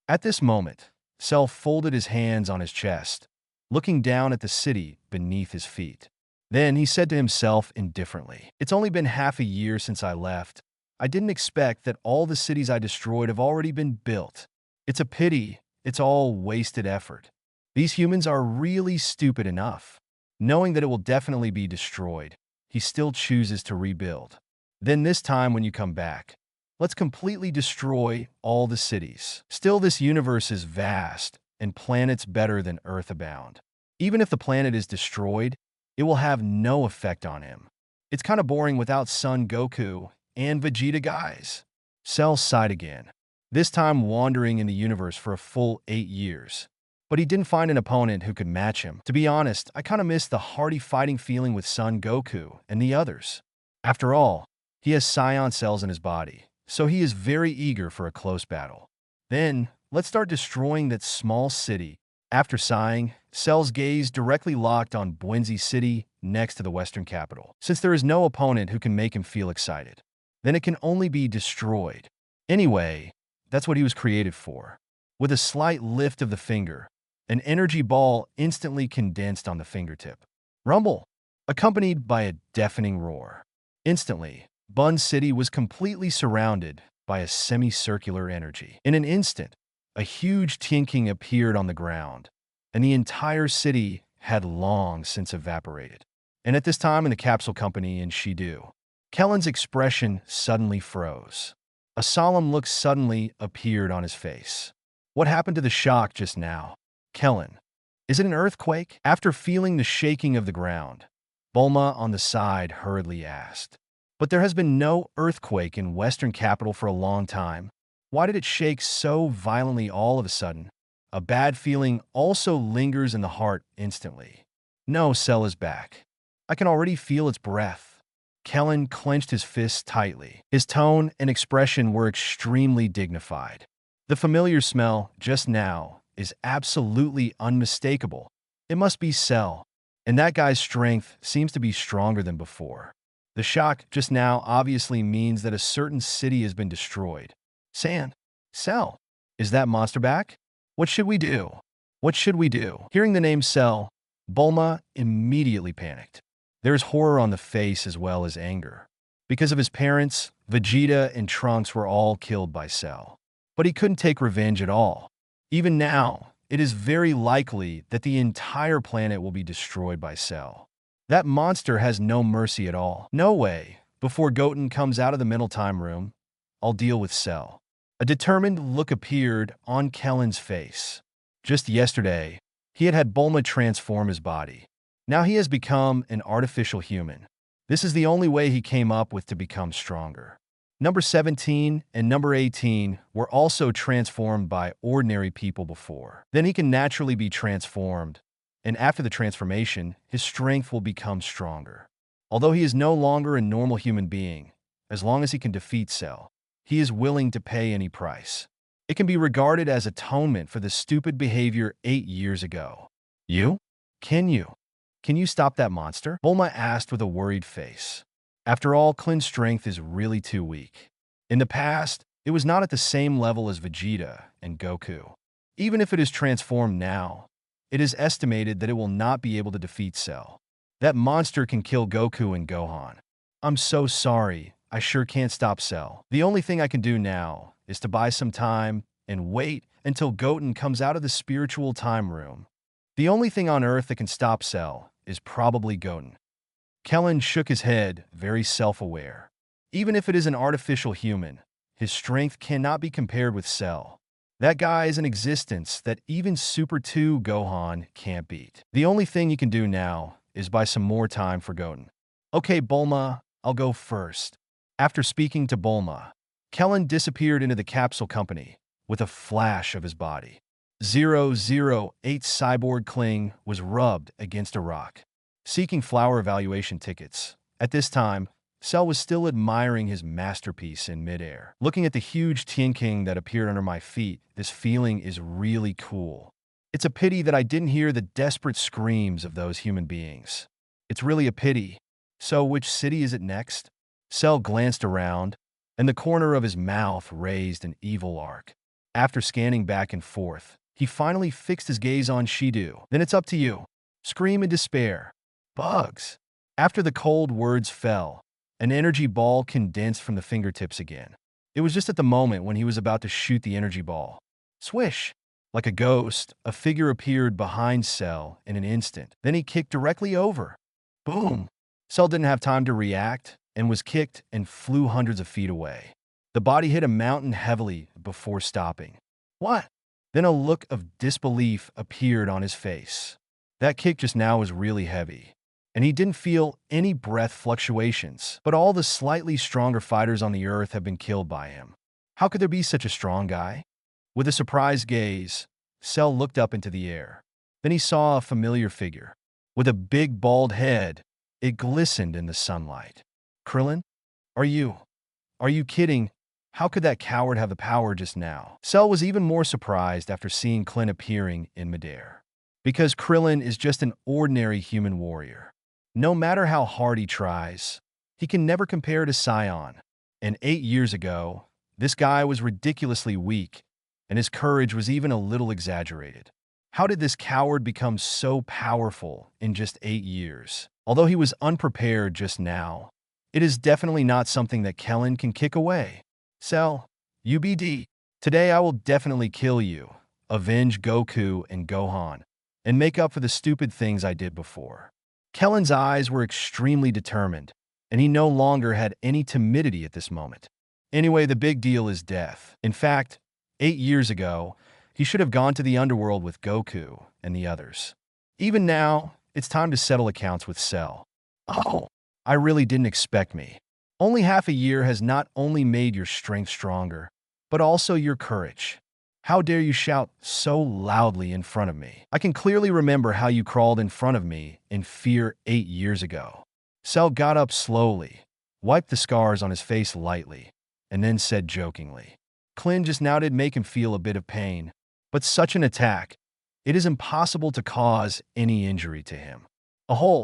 At this moment, Cell folded his hands on his chest, looking down at the city beneath his feet. Then he said to himself indifferently, "It's only been half a year since I left. I didn't expect that all the cities I destroyed have already been built. It's a pity. It's all wasted effort. These humans are really stupid enough. Knowing that it will definitely be destroyed, he still chooses to rebuild. Then this time when you come back, let's completely destroy all the cities. Still, this universe is vast, and planets better than Earth abound. Even if the planet is destroyed, it will have no effect on him. It's kind of boring without Son Goku and Vegeta guys. Cell sighed again, this time wandering in the universe for a full 8 years. But he didn't find an opponent who could match him. To be honest, I kind of miss the hearty fighting feeling with Son Goku and the others. After all, he has Scion cells in his body, so he is very eager for a close battle. Then, let's start destroying that small city. After sighing, Cell's gaze directly locked on Buenzi City next to the western capital. Since there is no opponent who can make him feel excited, then it can only be destroyed. Anyway, that's what he was created for. With a slight lift of the finger, an energy ball instantly condensed on the fingertip. Rumble, accompanied by a deafening roar. Instantly, Bun City was completely surrounded by a semicircular energy. In an instant, a huge tinking appeared on the ground, and the entire city had long since evaporated. And at this time in the capsule company in Shidu, Kellen's expression suddenly froze. A solemn look suddenly appeared on his face. What happened to the shock just now? Kellen, is it an earthquake? After feeling the shaking of the ground, Bulma on the side hurriedly asked. But there has been no earthquake in Western Capital for a long time. Why did it shake so violently all of a sudden? A bad feeling also lingers in the heart instantly. No, Cell is back. I can already feel its breath. Kellen clenched his fists tightly. His tone and expression were extremely dignified. The familiar smell just now is absolutely unmistakable. It must be Cell, and that guy's strength seems to be stronger than before. The shock just now obviously means that a certain city has been destroyed. Cell, is that monster back? What should we do? What should we do? Hearing the name Cell, Bulma immediately panicked. There's horror on the face as well as anger. Because of his parents, Vegeta and Trunks were all killed by Cell. But he couldn't take revenge at all. Even now, it is very likely that the entire planet will be destroyed by Cell. That monster has no mercy at all. No way. Before Goten comes out of the mental time room, I'll deal with Cell. A determined look appeared on Kellen's face. Just yesterday, he had had Bulma transform his body. Now he has become an artificial human. This is the only way he came up with to become stronger. Number 17 and number 18 were also transformed by ordinary people before. Then he can naturally be transformed, and after the transformation, his strength will become stronger. Although he is no longer a normal human being, as long as he can defeat Cell, he is willing to pay any price. It can be regarded as atonement for the stupid behavior 8 years ago. You? Can you stop that monster? Bulma asked with a worried face. After all, Klin's strength is really too weak. In the past, it was not at the same level as Vegeta and Goku. Even if it is transformed now, it is estimated that it will not be able to defeat Cell. That monster can kill Goku and Gohan. I'm so sorry, I sure can't stop Cell. The only thing I can do now is to buy some time and wait until Goten comes out of the spiritual time room. The only thing on Earth that can stop Cell is probably Goten. Kellen shook his head, very self-aware. Even if it is an artificial human, his strength cannot be compared with Cell. That guy is an existence that even Super 2 Gohan can't beat. The only thing you can do now is buy some more time for Goten. Okay, Bulma, I'll go first. After speaking to Bulma, Kellen disappeared into the capsule company with a flash of his body. 008 Cyborg Kling was rubbed against a rock, seeking flower evaluation tickets. At this time, Cell was still admiring his masterpiece in midair. Looking at the huge Tianking that appeared under my feet, this feeling is really cool. It's a pity that I didn't hear the desperate screams of those human beings. It's really a pity. So which city is it next? Cell glanced around, and the corner of his mouth raised an evil arc. After scanning back and forth, he finally fixed his gaze on Shidu. Then it's up to you. Scream in despair. Bugs. After the cold words fell, an energy ball condensed from the fingertips again. It was just at the moment when he was about to shoot the energy ball. Swish! Like a ghost, a figure appeared behind Cell in an instant. Then he kicked directly over. Boom! Cell didn't have time to react and was kicked and flew hundreds of feet away. The body hit a mountain heavily before stopping. What? Then a look of disbelief appeared on his face. That kick just now was really heavy. and he didn't feel any breath fluctuations. But all the slightly stronger fighters on the earth have been killed by him. How could there be such a strong guy? With a surprised gaze, Cell looked up into the air. Then he saw a familiar figure. With a big bald head, it glistened in the sunlight. Krillin? Are you kidding? How could that coward have the power just now? Cell was even more surprised after seeing Clint appearing in midair. Because Krillin is just an ordinary human warrior. No matter how hard he tries, he can never compare to Sion. And 8 years ago, this guy was ridiculously weak, and his courage was even a little exaggerated. How did this coward become so powerful in just 8 years? Although he was unprepared just now, it is definitely not something that Kellen can kick away. Cell, UBD. Today I will definitely kill you, avenge Goku and Gohan, and make up for the stupid things I did before. Kellen's eyes were extremely determined, and he no longer had any timidity at this moment. Anyway, the big deal is death. In fact, 8 years ago, he should have gone to the underworld with Goku and the others. Even now, it's time to settle accounts with Cell. Oh, I really didn't expect me. Only half a year has not only made your strength stronger, but also your courage. How dare you shout so loudly in front of me? I can clearly remember how you crawled in front of me in fear 8 years ago. Cell got up slowly, wiped the scars on his face lightly, and then said jokingly, Clint just now did make him feel a bit of pain, but such an attack, it is impossible to cause any injury to him.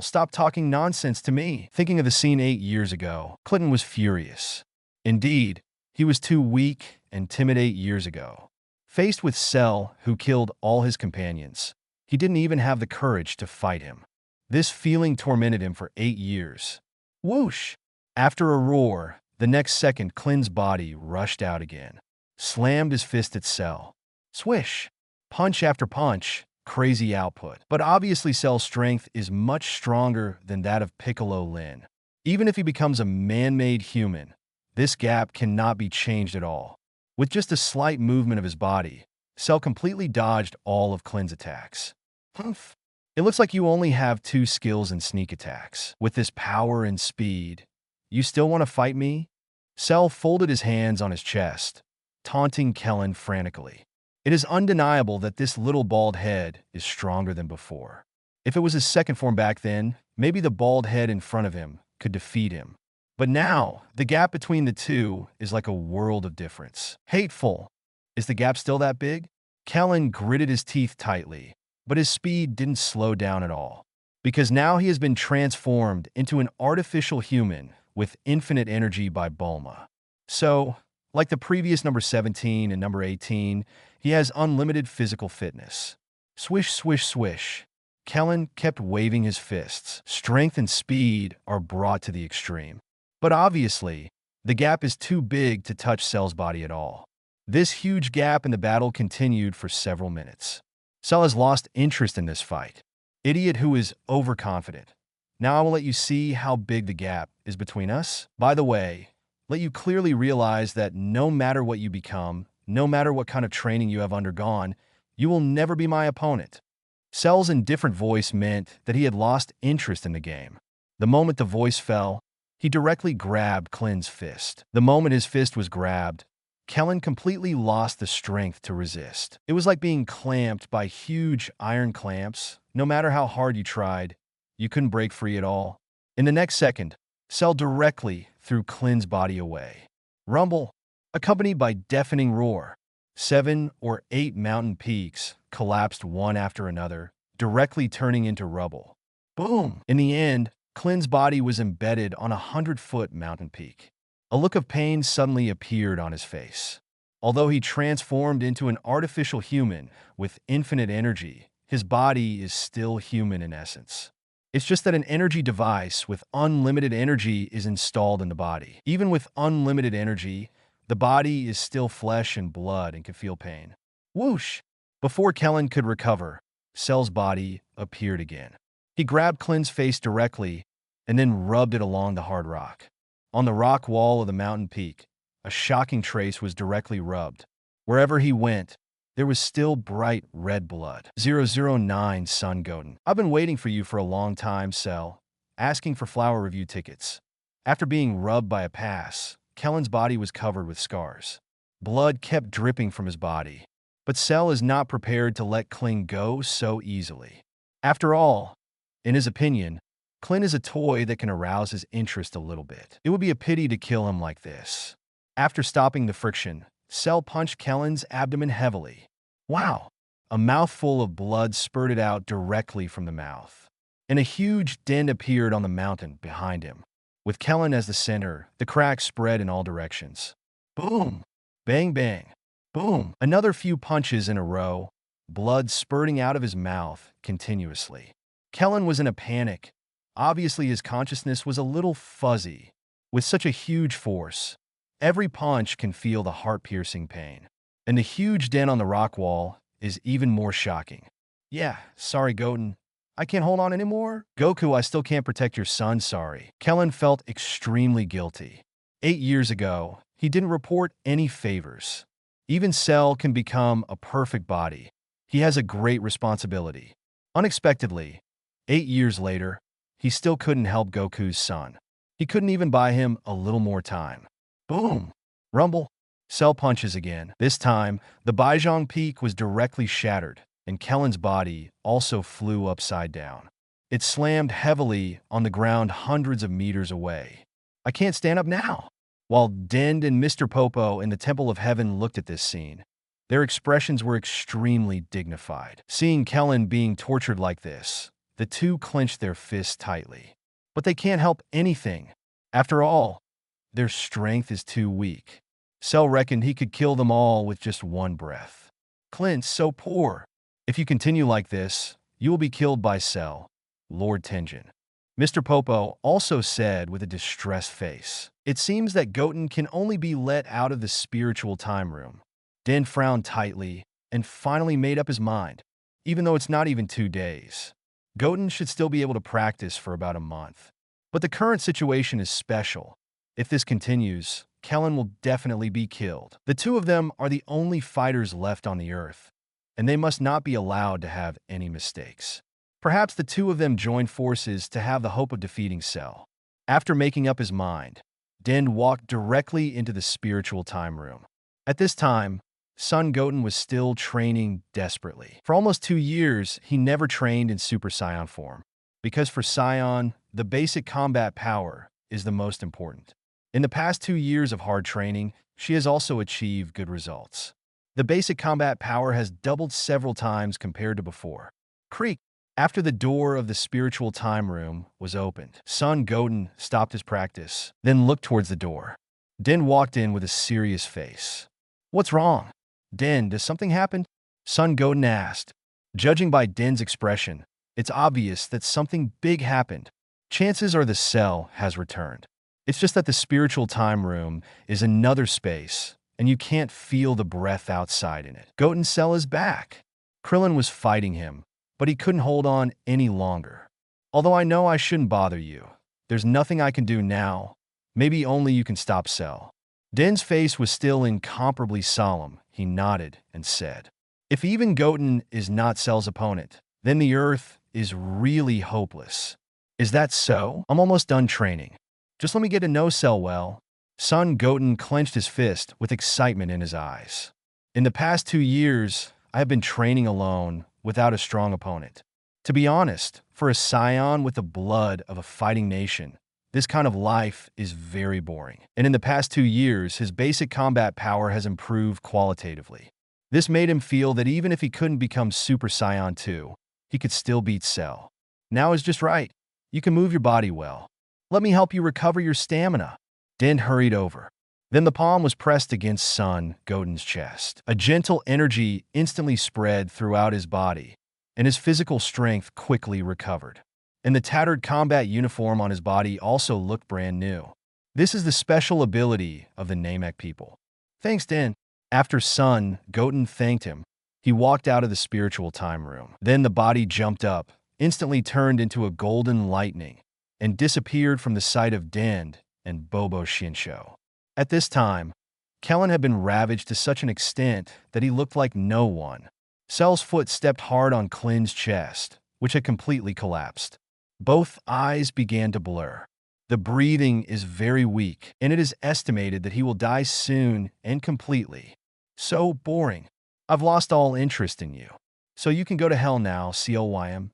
Stop talking nonsense to me. Thinking of the scene 8 years ago, Clinton was furious. Indeed, he was too weak and timid 8 years ago. Faced with Cell, who killed all his companions, he didn't even have the courage to fight him. This feeling tormented him for 8 years. Whoosh! After a roar, the next second Clinton's body rushed out again, slammed his fist at Cell. Swish! Punch after punch, crazy output. But obviously Cell's strength is much stronger than that of Piccolo Lin. Even if he becomes a man-made human, this gap cannot be changed at all. With just a slight movement of his body, Cell completely dodged all of Clint's attacks. Humph. It looks like you only have 2 skills in sneak attacks. With this power and speed, you still want to fight me? Cell folded his hands on his chest, taunting Kellen frantically. It is undeniable that this little bald head is stronger than before. If it was his second form back then, maybe the bald head in front of him could defeat him. But now, the gap between the two is like a world of difference. Hateful. Is the gap still that big? Kellen gritted his teeth tightly, but his speed didn't slow down at all. Because now he has been transformed into an artificial human with infinite energy by Bulma. So, like the previous number 17 and number 18, he has unlimited physical fitness. Swish, swish, swish. Kellen kept waving his fists. Strength and speed are brought to the extreme. But obviously, the gap is too big to touch Cell's body at all. This huge gap in the battle continued for several minutes. Cell has lost interest in this fight. Idiot who is overconfident. Now I will let you see how big the gap is between us. By the way, let you clearly realize that no matter what you become, no matter what kind of training you have undergone, you will never be my opponent. Cell's indifferent voice meant that he had lost interest in the game. The moment the voice fell, he directly grabbed Clint's fist. The moment his fist was grabbed, Kellen completely lost the strength to resist. It was like being clamped by huge iron clamps. No matter how hard you tried, you couldn't break free at all. In the next second, Cell directly threw Clint's body away. Rumble, accompanied by deafening roar. 7 or 8 mountain peaks collapsed one after another, directly turning into rubble. Boom! In the end, Clint's body was embedded on a 100-foot mountain peak. A look of pain suddenly appeared on his face. Although he transformed into an artificial human with infinite energy, his body is still human in essence. It's just that an energy device with unlimited energy is installed in the body. Even with unlimited energy, the body is still flesh and blood and can feel pain. Whoosh! Before Kellen could recover, Cell's body appeared again. He grabbed Clint's face directly and then rubbed it along the hard rock. On the rock wall of the mountain peak, a shocking trace was directly rubbed. Wherever he went, there was still bright red blood. 009 Son Goten. I've been waiting for you for a long time, Cell. asking for flower review tickets. After being rubbed by a pass, Kellen's body was covered with scars. Blood kept dripping from his body. But Cell is not prepared to let Kling go so easily. After all, in his opinion, Clint is a toy that can arouse his interest a little bit. It would be a pity to kill him like this. After stopping the friction, Cell punched Kellen's abdomen heavily. Wow! A mouthful of blood spurted out directly from the mouth. And a huge dent appeared on the mountain behind him. With Kellen as the center, the cracks spread in all directions. Boom! Bang bang! Boom! Another few punches in a row, blood spurting out of his mouth continuously. Kellen was in a panic. Obviously, his consciousness was a little fuzzy. With such a huge force, every punch can feel the heart-piercing pain. And the huge dent on the rock wall is even more shocking. Yeah, sorry, Goten. I can't hold on anymore? Goku, I still can't protect your son, sorry. Kellen felt extremely guilty. 8 years ago, he didn't report any favors. Even Cell can become a perfect body. He has a great responsibility. Unexpectedly, 8 years later, he still couldn't help Goku's son. He couldn't even buy him a little more time. Boom! Rumble! Cell punches again. This time, the Baizhang Peak was directly shattered, and Kellen's body also flew upside down. It slammed heavily on the ground hundreds of meters away. I can't stand up now. While Dend and Mr. Popo in the Temple of Heaven looked at this scene, their expressions were extremely dignified. Seeing Kellen being tortured like this, the two clenched their fists tightly. But they can't help anything. After all, their strength is too weak. Cell reckoned he could kill them all with just one breath. Clint's so poor. If you continue like this, you will be killed by Cell, Lord Tenjin. Mr. Popo also said with a distressed face. It seems that Goten can only be let out of the spiritual time room. Den frowned tightly and finally made up his mind. Even though it's not even 2 days, Goten should still be able to practice for about a month. But the current situation is special. If this continues, Kellen will definitely be killed. The two of them are the only fighters left on the earth, and they must not be allowed to have any mistakes. Perhaps the two of them join forces to have the hope of defeating Cell. After making up his mind, Den walked directly into the spiritual time room. At this time, Son Goten was still training desperately. For almost 2 years, he never trained in Super Saiyan form, because for Saiyan, the basic combat power is the most important. In the past 2 years of hard training, she has also achieved good results. The basic combat power has doubled several times compared to before. Creak! After the door of the spiritual time room was opened, Son Goten stopped his practice, then looked towards the door. Den walked in with a serious face. What's wrong? Den, does something happen? Son Goten asked. Judging by Den's expression, it's obvious that something big happened. Chances are the Cell has returned. It's just that the spiritual time room is another space, and you can't feel the breath outside in it. Goten's Cell is back. Krillin was fighting him, but he couldn't hold on any longer. Although I know I shouldn't bother you, there's nothing I can do now. Maybe only you can stop Cell. Den's face was still incomparably solemn. He nodded and said, if even Goten is not Cell's opponent, then the Earth is really hopeless. Is that so? I'm almost done training. Just let me get to know Cell well. Son Goten clenched his fist with excitement in his eyes. In the past 2 years, I have been training alone without a strong opponent. To be honest, for a Saiyan with the blood of a fighting nation, this kind of life is very boring. And in the past 2 years, his basic combat power has improved qualitatively. This made him feel that even if he couldn't become Super Saiyan 2, he could still beat Cell. Now is just right. You can move your body well. Let me help you recover your stamina. Den hurried over. Then the palm was pressed against Son Goten's chest. A gentle energy instantly spread throughout his body, and his physical strength quickly recovered. And the tattered combat uniform on his body also looked brand new. This is the special ability of the Namek people. Thanks, Den. After Son Goten thanked him, he walked out of the spiritual time room. Then the body jumped up, instantly turned into a golden lightning, and disappeared from the sight of Den and Bobo Shinsho. At this time, Kellen had been ravaged to such an extent that he looked like no one. Cell's foot stepped hard on Klin's chest, which had completely collapsed. Both eyes began to blur. The breathing is very weak, and it is estimated that he will die soon and completely. So boring. I've lost all interest in you. So you can go to hell now, CLYM.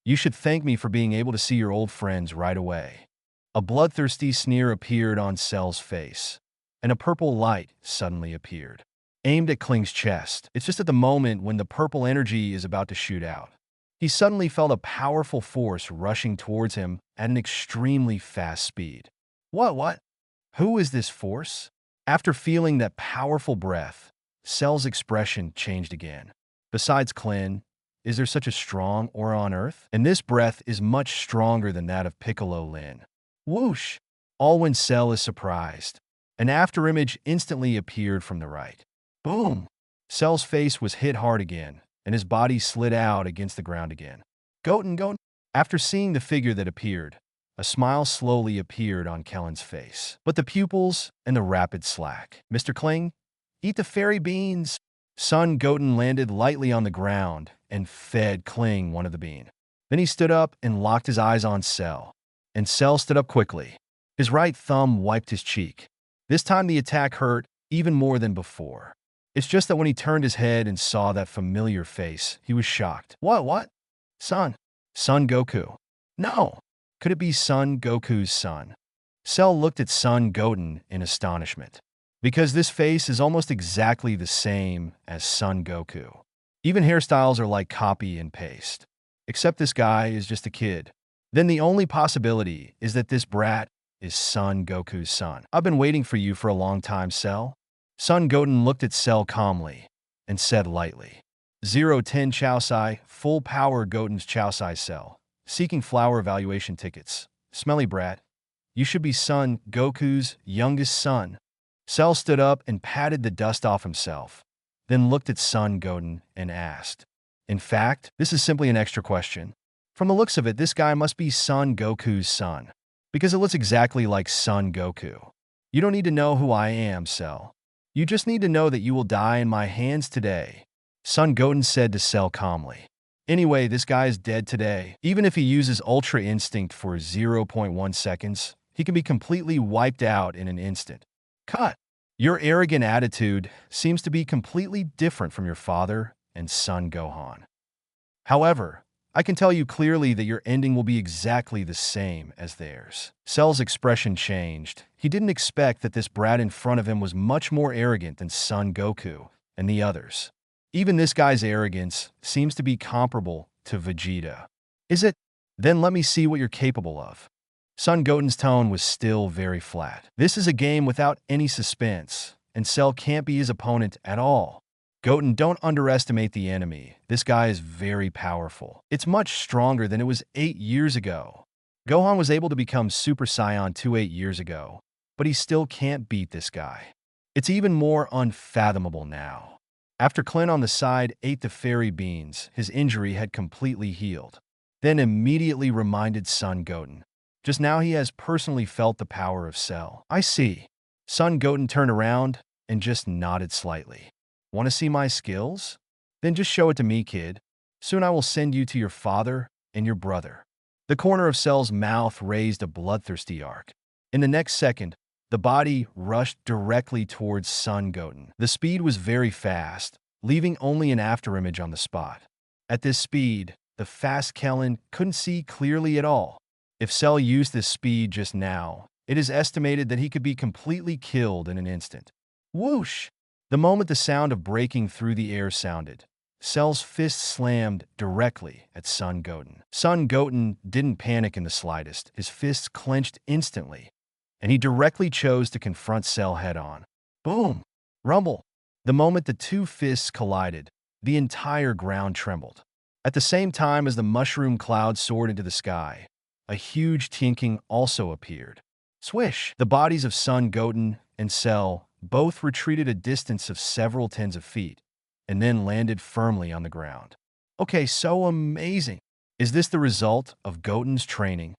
You should thank me for being able to see your old friends right away. A bloodthirsty sneer appeared on Cell's face, and a purple light suddenly appeared, aimed at Kling's chest. It's just at the moment when the purple energy is about to shoot out. He suddenly felt a powerful force rushing towards him at an extremely fast speed. What? Who is this force? After feeling that powerful breath, Cell's expression changed again. Besides Kling, is there such a strong aura on Earth? And this breath is much stronger than that of Piccolo Lin. Whoosh! All when Cell is surprised. An afterimage instantly appeared from the right. Boom! Cell's face was hit hard again, and his body slid out against the ground again. Goten. After seeing the figure that appeared, a smile slowly appeared on Kellen's face. But the pupils and the rapid slack. Mr. Kling, eat the fairy beans. Son Goten landed lightly on the ground and fed Kling one of the bean. Then he stood up and locked his eyes on Cell. And Cell stood up quickly. His right thumb wiped his cheek. This time the attack hurt even more than before. It's just that when he turned his head and saw that familiar face, he was shocked. What? Son Goku. No! Could it be Son Goku's son? Cell looked at Son Goten in astonishment, because this face is almost exactly the same as Son Goku. Even hairstyles are like copy and paste. Except this guy is just a kid. Then the only possibility is that this brat is Son Goku's son. I've been waiting for you for a long time, Cell. Son Goten looked at Cell calmly and said lightly, 010 Chaosai, full power Goten's Chaosai Cell. Seeking flower evaluation tickets. Smelly brat. You should be Son Goku's youngest son. Cell stood up and patted the dust off himself, then looked at Son Goten and asked, in fact, this is simply an extra question. From the looks of it, this guy must be Son Goku's son, because it looks exactly like Son Goku. You don't need to know who I am, Cell. You just need to know that you will die in my hands today, Son Goten said to Cell calmly. Anyway, this guy is dead today. Even if he uses Ultra Instinct for 0.1 seconds, he can be completely wiped out in an instant. Cut! Your arrogant attitude seems to be completely different from your father and son Gohan. However, I can tell you clearly that your ending will be exactly the same as theirs. Cell's expression changed. He didn't expect that this brat in front of him was much more arrogant than Son Goku and the others. Even this guy's arrogance seems to be comparable to Vegeta. Is it? Then let me see what you're capable of. Son Goten's tone was still very flat. This is a game without any suspense, and Cell can't be his opponent at all. Goten, don't underestimate the enemy. This guy is very powerful. It's much stronger than it was 8 years ago. Gohan was able to become Super Saiyan 2 8 years ago, but he still can't beat this guy. It's even more unfathomable now. After Clint on the side ate the fairy beans, his injury had completely healed. Then immediately reminded Son Goten. Just now he has personally felt the power of Cell. I see. Son Goten turned around and just nodded slightly. Want to see my skills? Then just show it to me, kid. Soon I will send you to your father and your brother. The corner of Cell's mouth raised a bloodthirsty arc. In the next second, the body rushed directly towards Son Goten. The speed was very fast, leaving only an afterimage on the spot. At this speed, the fast Kellen couldn't see clearly at all. If Cell used this speed just now, it is estimated that he could be completely killed in an instant. Whoosh! The moment the sound of breaking through the air sounded, Cell's fist slammed directly at Son Goten. Son Goten didn't panic in the slightest. His fists clenched instantly, and he directly chose to confront Cell head-on. Boom! Rumble! The moment the two fists collided, the entire ground trembled. At the same time as the mushroom cloud soared into the sky, a huge tinking also appeared. Swish! The bodies of Son Goten and Cell both retreated a distance of several tens of feet, and then landed firmly on the ground. Okay, so amazing. Is this the result of Goten's training?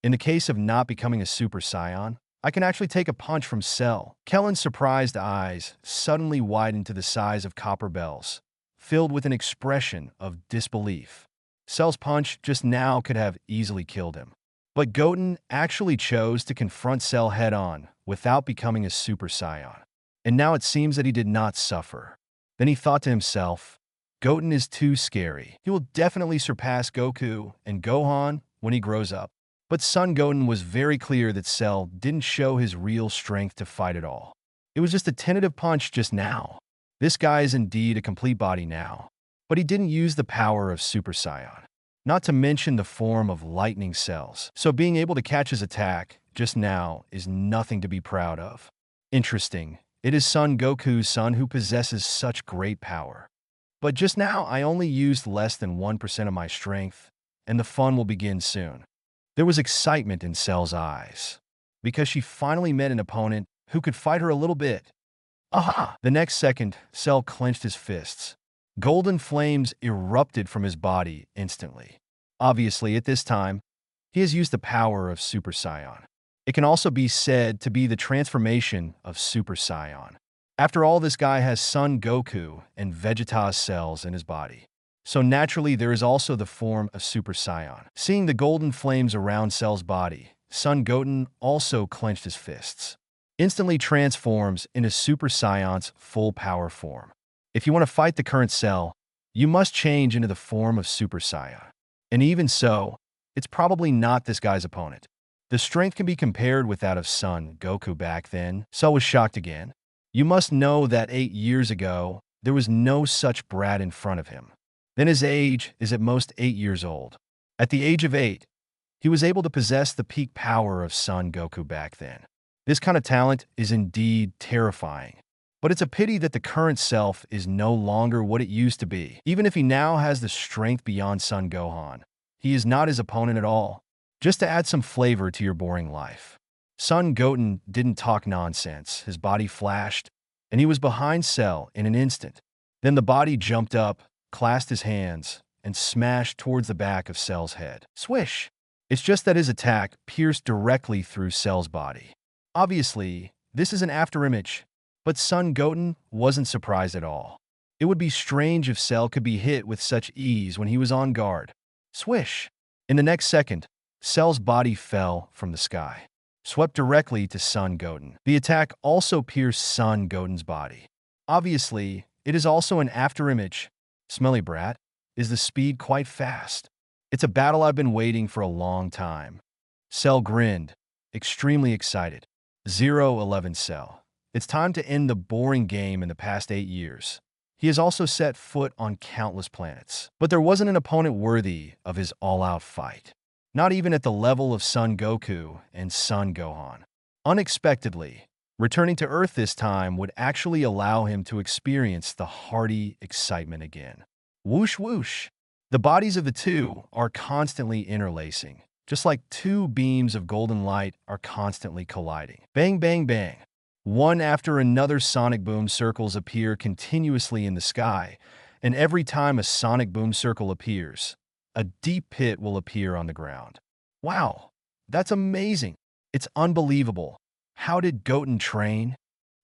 In the case of not becoming a Super Saiyan, I can actually take a punch from Cell. Kellen's surprised eyes suddenly widened to the size of copper bells, filled with an expression of disbelief. Cell's punch just now could have easily killed him. But Goten actually chose to confront Cell head-on without becoming a Super Saiyan. And now it seems that he did not suffer. Then he thought to himself, Goten is too scary. He will definitely surpass Goku and Gohan when he grows up. But Son Goten was very clear that Cell didn't show his real strength to fight at all. It was just a tentative punch just now. This guy is indeed a complete body now. But he didn't use the power of Super Saiyan. Not to mention the form of lightning cells. So being able to catch his attack just now is nothing to be proud of. Interesting. It is Son Goku's son who possesses such great power. But just now I only used less than 1% of my strength, and the fun will begin soon. There was excitement in Cell's eyes, because she finally met an opponent who could fight her a little bit. Aha! The next second, Cell clenched his fists. Golden flames erupted from his body instantly. Obviously, at this time, he has used the power of Super Saiyan. It can also be said to be the transformation of Super Saiyan. After all, this guy has Son Goku and Vegeta's cells in his body. So naturally, there is also the form of Super Saiyan. Seeing the golden flames around Cell's body, Son Goten also clenched his fists. Instantly transforms into Super Saiyan's full power form. If you want to fight the current Cell, you must change into the form of Super Saiyan. And even so, it's probably not this guy's opponent. The strength can be compared with that of Son Goku back then. Cell was shocked again. You must know that 8 years ago, there was no such brat in front of him. Then his age is at most 8 years old. At the age of 8, he was able to possess the peak power of Son Goku back then. This kind of talent is indeed terrifying. But it's a pity that the current self is no longer what it used to be. Even if he now has the strength beyond Son Gohan, he is not his opponent at all. Just to add some flavor to your boring life. Son Goten didn't talk nonsense. His body flashed, and he was behind Cell in an instant. Then the body jumped up, clasped his hands, and smashed towards the back of Cell's head. Swish! It's just that his attack pierced directly through Cell's body. Obviously, this is an afterimage, but Son Goten wasn't surprised at all. It would be strange if Cell could be hit with such ease when he was on guard. Swish! In the next second, Cell's body fell from the sky, swept directly to Son Goten. The attack also pierced Son Goten's body. Obviously, it is also an afterimage. Smelly brat, is the speed quite fast? It's a battle I've been waiting for a long time. Cell grinned, extremely excited. 011 Cell. It's time to end the boring game in the past 8 years. He has also set foot on countless planets. But there wasn't an opponent worthy of his all-out fight. Not even at the level of Son Goku and Son Gohan. Unexpectedly, returning to Earth this time would actually allow him to experience the hearty excitement again. Whoosh whoosh. The bodies of the two are constantly interlacing, just like two beams of golden light are constantly colliding. Bang, bang, bang. One after another sonic boom circles appear continuously in the sky, and every time a sonic boom circle appears, a deep pit will appear on the ground. Wow, that's amazing. It's unbelievable. How did Goten train?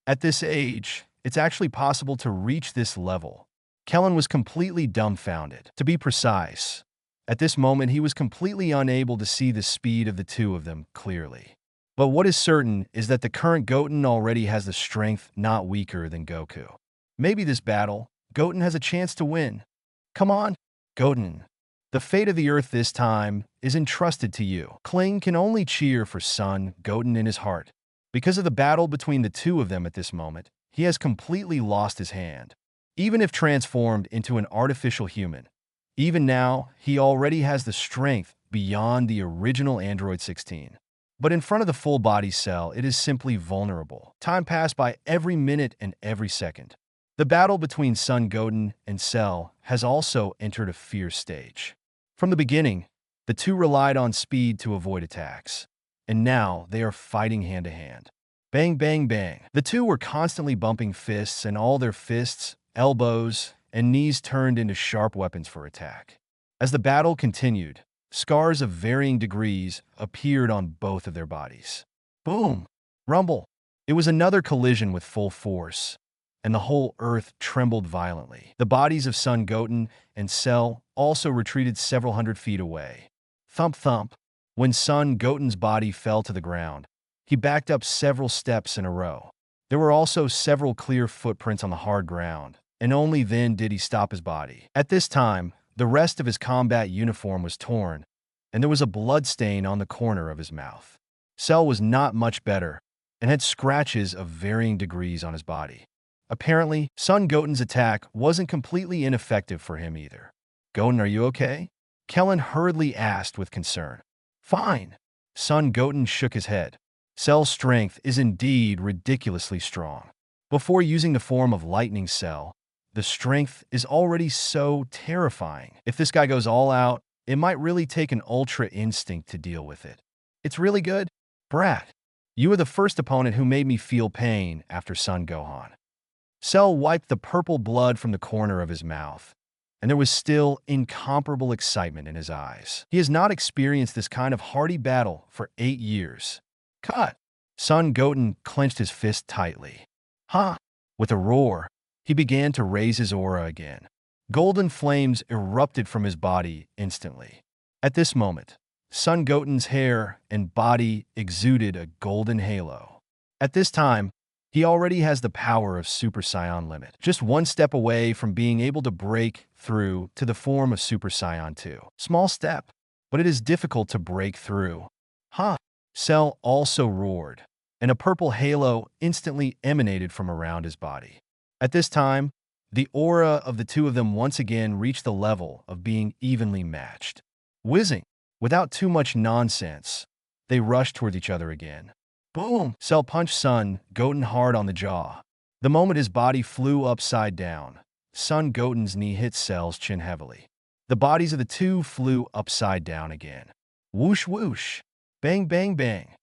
At this age, it's actually possible to reach this level. Kellen was completely dumbfounded. To be precise, at this moment he was completely unable to see the speed of the two of them clearly. But what is certain is that the current Goten already has the strength not weaker than Goku. Maybe this battle, Goten has a chance to win. Come on, Goten. The fate of the Earth this time is entrusted to you. Kling can only cheer for Son Goten in his heart. Because of the battle between the two of them at this moment, he has completely lost his hand. Even if transformed into an artificial human, even now, he already has the strength beyond the original Android 16. But in front of the full body Cell, it is simply vulnerable. Time passed by every minute and every second. The battle between Son Goten and Cell has also entered a fierce stage. From the beginning, the two relied on speed to avoid attacks. And now they are fighting hand-to-hand. Bang, bang, bang. The two were constantly bumping fists, and all their fists, elbows, and knees turned into sharp weapons for attack. As the battle continued, scars of varying degrees appeared on both of their bodies. Boom! Rumble! It was another collision with full force. and the whole earth trembled violently. The bodies of Son Goten and Cell also retreated several hundred feet away. Thump thump. When Son Goten's body fell to the ground, he backed up several steps in a row. There were also several clear footprints on the hard ground, and only then did he stop his body. At this time, the rest of his combat uniform was torn, and there was a blood stain on the corner of his mouth. Cell was not much better, and had scratches of varying degrees on his body. Apparently, Son Goten's attack wasn't completely ineffective for him either. "Goten, are you okay?" Kellen hurriedly asked with concern. "Fine." Son Goten shook his head. Cell's strength is indeed ridiculously strong. Before using the form of Lightning Cell, the strength is already so terrifying. If this guy goes all out, it might really take an ultra instinct to deal with it. "It's really good." "Brat, you were the first opponent who made me feel pain after Son Gohan." Cell wiped the purple blood from the corner of his mouth, and there was still incomparable excitement in his eyes. He has not experienced this kind of hearty battle for 8 years. "Cut!" Son Goten clenched his fist tightly. "Huh!" With a roar, he began to raise his aura again. Golden flames erupted from his body instantly. At this moment, Son Goten's hair and body exuded a golden halo. At this time, he already has the power of Super Saiyan Limit, just one step away from being able to break through to the form of Super Saiyan 2. Small step, but it is difficult to break through. "Huh!" Cell also roared, and a purple halo instantly emanated from around his body. At this time, the aura of the two of them once again reached the level of being evenly matched. Whizzing, without too much nonsense, they rushed toward each other again. Boom! Cell punched Son Goten hard on the jaw. The moment his body flew upside down, Son Goten's knee hit Cell's chin heavily. The bodies of the two flew upside down again. Whoosh whoosh! Bang bang bang!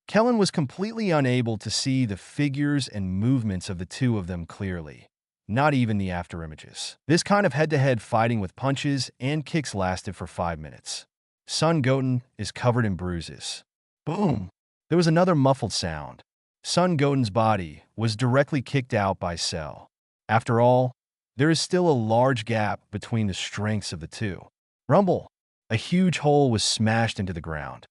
Kellen was completely unable to see the figures and movements of the two of them clearly, not even the afterimages. This kind of head-to-head fighting with punches and kicks lasted for 5 minutes. Son Goten is covered in bruises. Boom! There was another muffled sound. Son Goten's body was directly kicked out by Cell. After all, there is still a large gap between the strengths of the two. Rumble! A huge hole was smashed into the ground.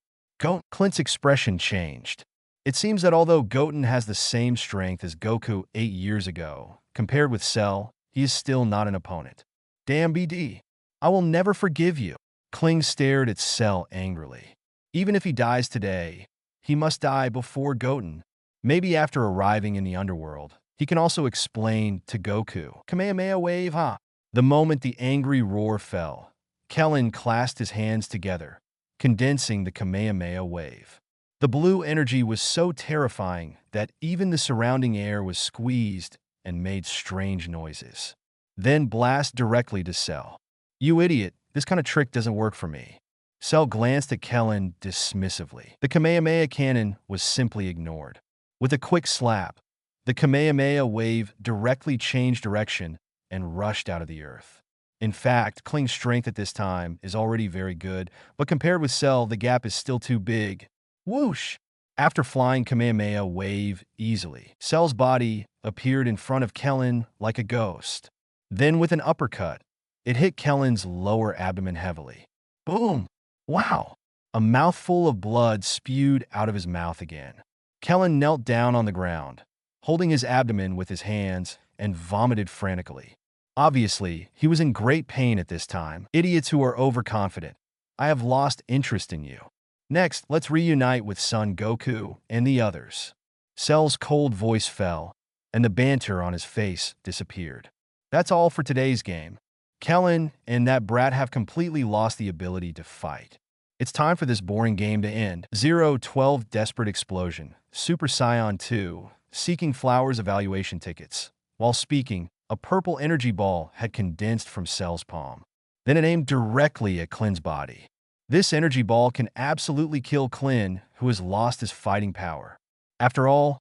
Clint's expression changed. It seems that although Goten has the same strength as Goku 8 years ago, compared with Cell, he is still not an opponent. "Damn BD. I will never forgive you." Kling stared at Cell angrily. Even if he dies today, he must die before Goten. Maybe after arriving in the underworld, he can also explain to Goku. Kamehameha wave, huh? The moment the angry roar fell, Kellen clasped his hands together, condensing the Kamehameha wave. The blue energy was so terrifying that even the surrounding air was squeezed and made strange noises. Then blast directly to Cell. "You idiot, this kind of trick doesn't work for me." Cell glanced at Kellen dismissively. The Kamehameha cannon was simply ignored. With a quick slap, the Kamehameha wave directly changed direction and rushed out of the earth. In fact, Kling's strength at this time is already very good, but compared with Cell, the gap is still too big. Whoosh! After flying Kamehameha wave easily, Cell's body appeared in front of Kellen like a ghost. Then with an uppercut, it hit Kellen's lower abdomen heavily. Boom! Wow! A mouthful of blood spewed out of his mouth again. Kellen knelt down on the ground, holding his abdomen with his hands, and vomited frantically. Obviously, he was in great pain at this time. "Idiots who are overconfident. I have lost interest in you. Next, let's reunite with Son Goku and the others." Cell's cold voice fell, and the banter on his face disappeared. That's all for today's game. Kellen and that brat have completely lost the ability to fight. It's time for this boring game to end. 012 Desperate Explosion, Super Saiyan 2, seeking Flowers evaluation tickets. While speaking, a purple energy ball had condensed from Cell's palm. Then it aimed directly at Klin's body. This energy ball can absolutely kill Klin, who has lost his fighting power. After all,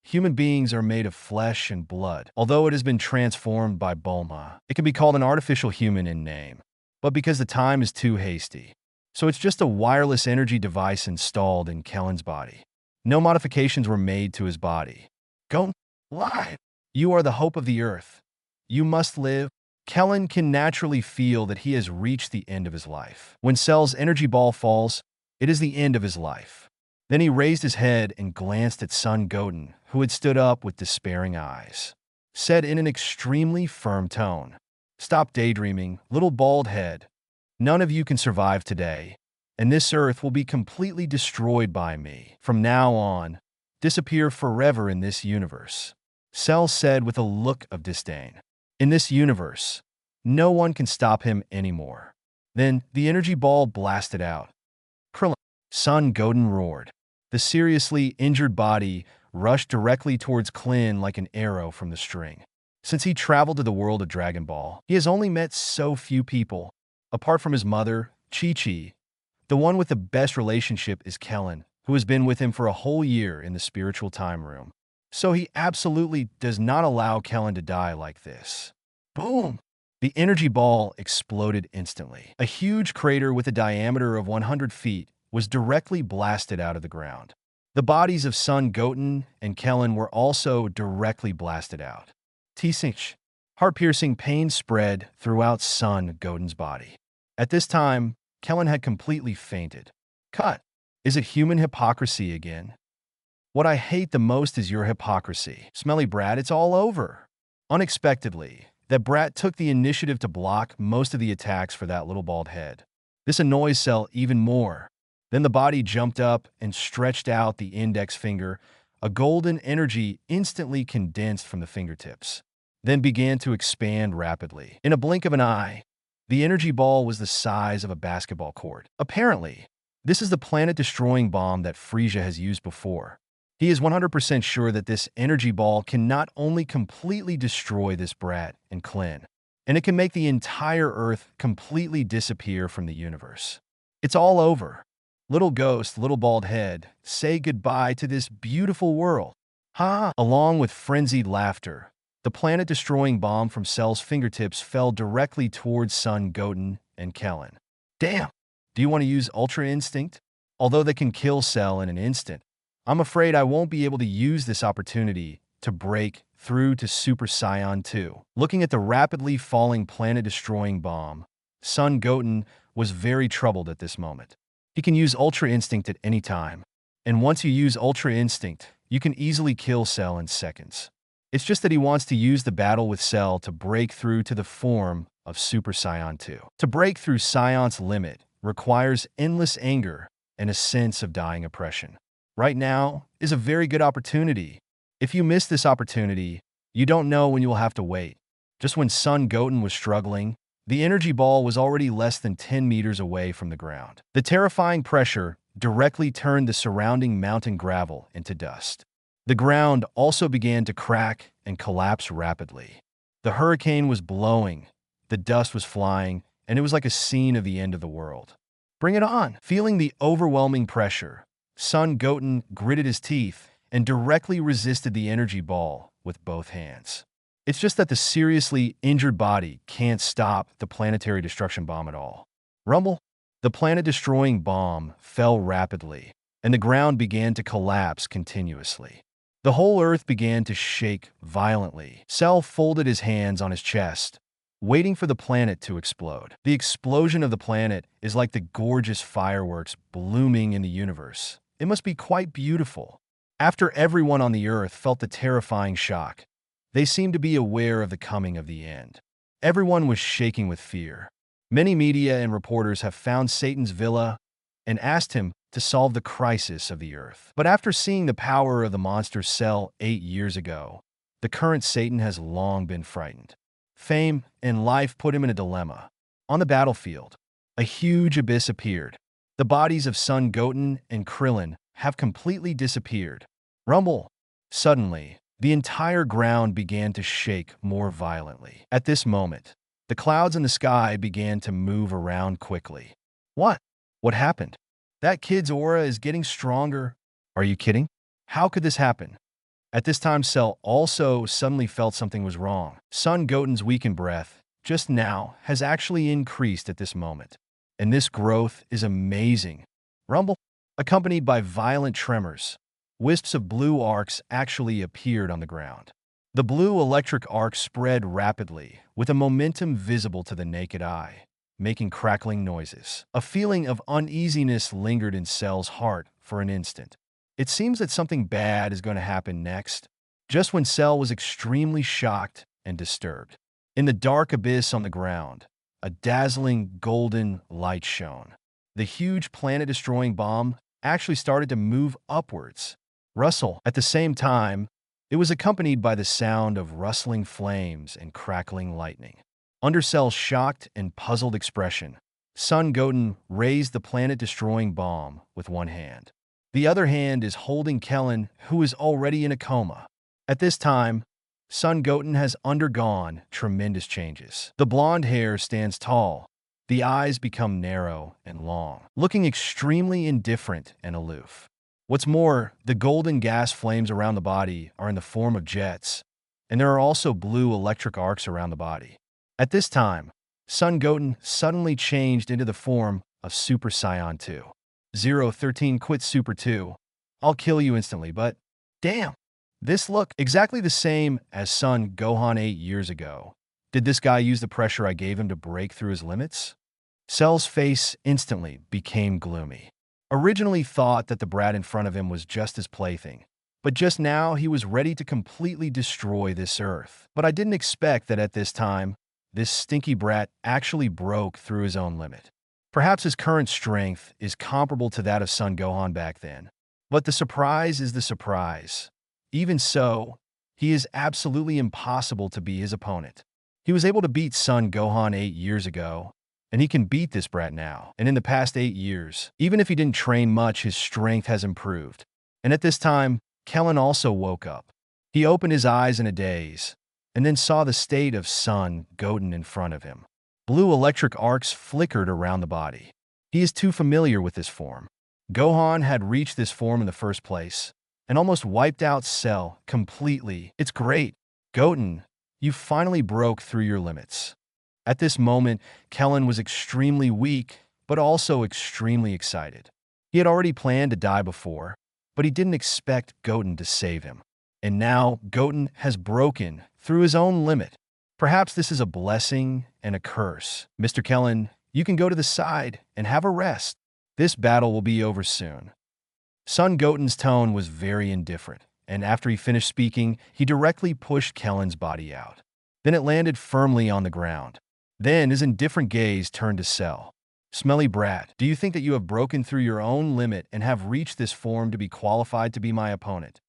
human beings are made of flesh and blood. Although it has been transformed by Bulma, it can be called an artificial human in name. But because the time is too hasty, so it's just a wireless energy device installed in Kellen's body. No modifications were made to his body. Go live! You are the hope of the earth. You must live. Kellen can naturally feel that he has reached the end of his life. When Cell's energy ball falls, it is the end of his life. Then he raised his head and glanced at Son Goten, who had stood up with despairing eyes. Said in an extremely firm tone, "Stop daydreaming, little bald head. None of you can survive today, and this earth will be completely destroyed by me. From now on, disappear forever in this universe." Cell said with a look of disdain. In this universe, no one can stop him anymore. Then the energy ball blasted out. Krillin. Son Goten roared. The seriously injured body rushed directly towards Klin like an arrow from the string. Since he traveled to the world of Dragon Ball, he has only met so few people. Apart from his mother, Chi-Chi, the one with the best relationship is Kellen, who has been with him for a whole year in the spiritual time room. So he absolutely does not allow Kellen to die like this. Boom! The energy ball exploded instantly. A huge crater with a diameter of 100 feet was directly blasted out of the ground. The bodies of Son Goten and Kellen were also directly blasted out. T-Cinch. Heart-piercing pain spread throughout Son Goten's body. At this time, Kellen had completely fainted. Cut. Is it human hypocrisy again? What I hate the most is your hypocrisy. Smelly brat, it's all over. Unexpectedly, that brat took the initiative to block most of the attacks for that little bald head. This annoys Cell even more. Then the body jumped up and stretched out the index finger. A golden energy instantly condensed from the fingertips, then began to expand rapidly. In a blink of an eye, the energy ball was the size of a basketball court. Apparently, this is the planet-destroying bomb that Frieza has used before. He is 100% sure that this energy ball can not only completely destroy this brat and Klin, and it can make the entire Earth completely disappear from the universe. It's all over. Little ghost, little bald head, say goodbye to this beautiful world. Ha! Along with frenzied laughter, the planet-destroying bomb from Cell's fingertips fell directly towards Son Goten and Kellen. Damn! Do you want to use Ultra Instinct? Although they can kill Cell in an instant, I'm afraid I won't be able to use this opportunity to break through to Super Saiyan 2. Looking at the rapidly falling planet-destroying bomb, Son Goten was very troubled at this moment. He can use Ultra Instinct at any time, and once you use Ultra Instinct, you can easily kill Cell in seconds. It's just that he wants to use the battle with Cell to break through to the form of Super Saiyan 2. To break through Scion's limit requires endless anger and a sense of dying oppression. Right now is a very good opportunity. If you miss this opportunity, you don't know when you will have to wait. Just when Son Goten was struggling, the energy ball was already less than 10 meters away from the ground. The terrifying pressure directly turned the surrounding mountain gravel into dust. The ground also began to crack and collapse rapidly. The hurricane was blowing, the dust was flying, and it was like a scene of the end of the world. Bring it on! Feeling the overwhelming pressure, Son Goten gritted his teeth and directly resisted the energy ball with both hands. It's just that the seriously injured body can't stop the planetary destruction bomb at all. Rumble! The planet-destroying bomb fell rapidly, and the ground began to collapse continuously. The whole Earth began to shake violently. Cell folded his hands on his chest, waiting for the planet to explode. The explosion of the planet is like the gorgeous fireworks blooming in the universe. It must be quite beautiful. After everyone on the Earth felt the terrifying shock, they seemed to be aware of the coming of the end. Everyone was shaking with fear. Many media and reporters have found Satan's villa and asked him to solve the crisis of the Earth. But after seeing the power of the monster Cell 8 years ago, the current Satan has long been frightened. Fame and life put him in a dilemma. On the battlefield, a huge abyss appeared. The bodies of Son Goten and Krillin have completely disappeared. Rumble! Suddenly, the entire ground began to shake more violently. At this moment, the clouds in the sky began to move around quickly. What? What happened? That kid's aura is getting stronger. Are you kidding? How could this happen? At this time, Cell also suddenly felt something was wrong. Son Goten's weakened breath, just now, has actually increased at this moment. And this growth is amazing. Rumble! Accompanied by violent tremors, wisps of blue arcs actually appeared on the ground. The blue electric arc spread rapidly, with a momentum visible to the naked eye, making crackling noises. A feeling of uneasiness lingered in Cell's heart for an instant. It seems that something bad is going to happen next, just when Cell was extremely shocked and disturbed. In the dark abyss on the ground, a dazzling golden light shone. The huge planet-destroying bomb actually started to move upwards. Rustle. At the same time, it was accompanied by the sound of rustling flames and crackling lightning. Under Cell's shocked and puzzled expression, Son Goten raised the planet-destroying bomb with one hand. The other hand is holding Kellen, who is already in a coma. At this time, Son Goten has undergone tremendous changes. The blonde hair stands tall. The eyes become narrow and long, looking extremely indifferent and aloof. What's more, the golden gas flames around the body are in the form of jets, and there are also blue electric arcs around the body. At this time, Son Goten suddenly changed into the form of Super Saiyan 2. 013 quit Super 2. I'll kill you instantly, but damn, this look exactly the same as Son Gohan 8 years ago. Did this guy use the pressure I gave him to break through his limits? Cell's face instantly became gloomy. Originally thought that the brat in front of him was just his plaything, but just now he was ready to completely destroy this earth. But I didn't expect that at this time, this stinky brat actually broke through his own limit. Perhaps his current strength is comparable to that of Son Gohan back then. But the surprise is the surprise. Even so, he is absolutely impossible to be his opponent. He was able to beat Son Gohan 8 years ago, and he can beat this brat now. And in the past 8 years, even if he didn't train much, his strength has improved. And at this time, Kellen also woke up. He opened his eyes in a daze, and then saw the state of Son Goten in front of him. Blue electric arcs flickered around the body. He is too familiar with this form. Gohan had reached this form in the first place, and almost wiped out Cell completely. It's great. Goten, you finally broke through your limits. At this moment, Kellen was extremely weak, but also extremely excited. He had already planned to die before, but he didn't expect Goten to save him. And now, Goten has broken through his own limit. Perhaps this is a blessing and a curse. Mr. Kellen, you can go to the side and have a rest. This battle will be over soon. Son Goten's tone was very indifferent, and after he finished speaking, he directly pushed Kellen's body out. Then it landed firmly on the ground. Then his indifferent gaze turned to Cell. Smelly brat, do you think that you have broken through your own limit and have reached this form to be qualified to be my opponent?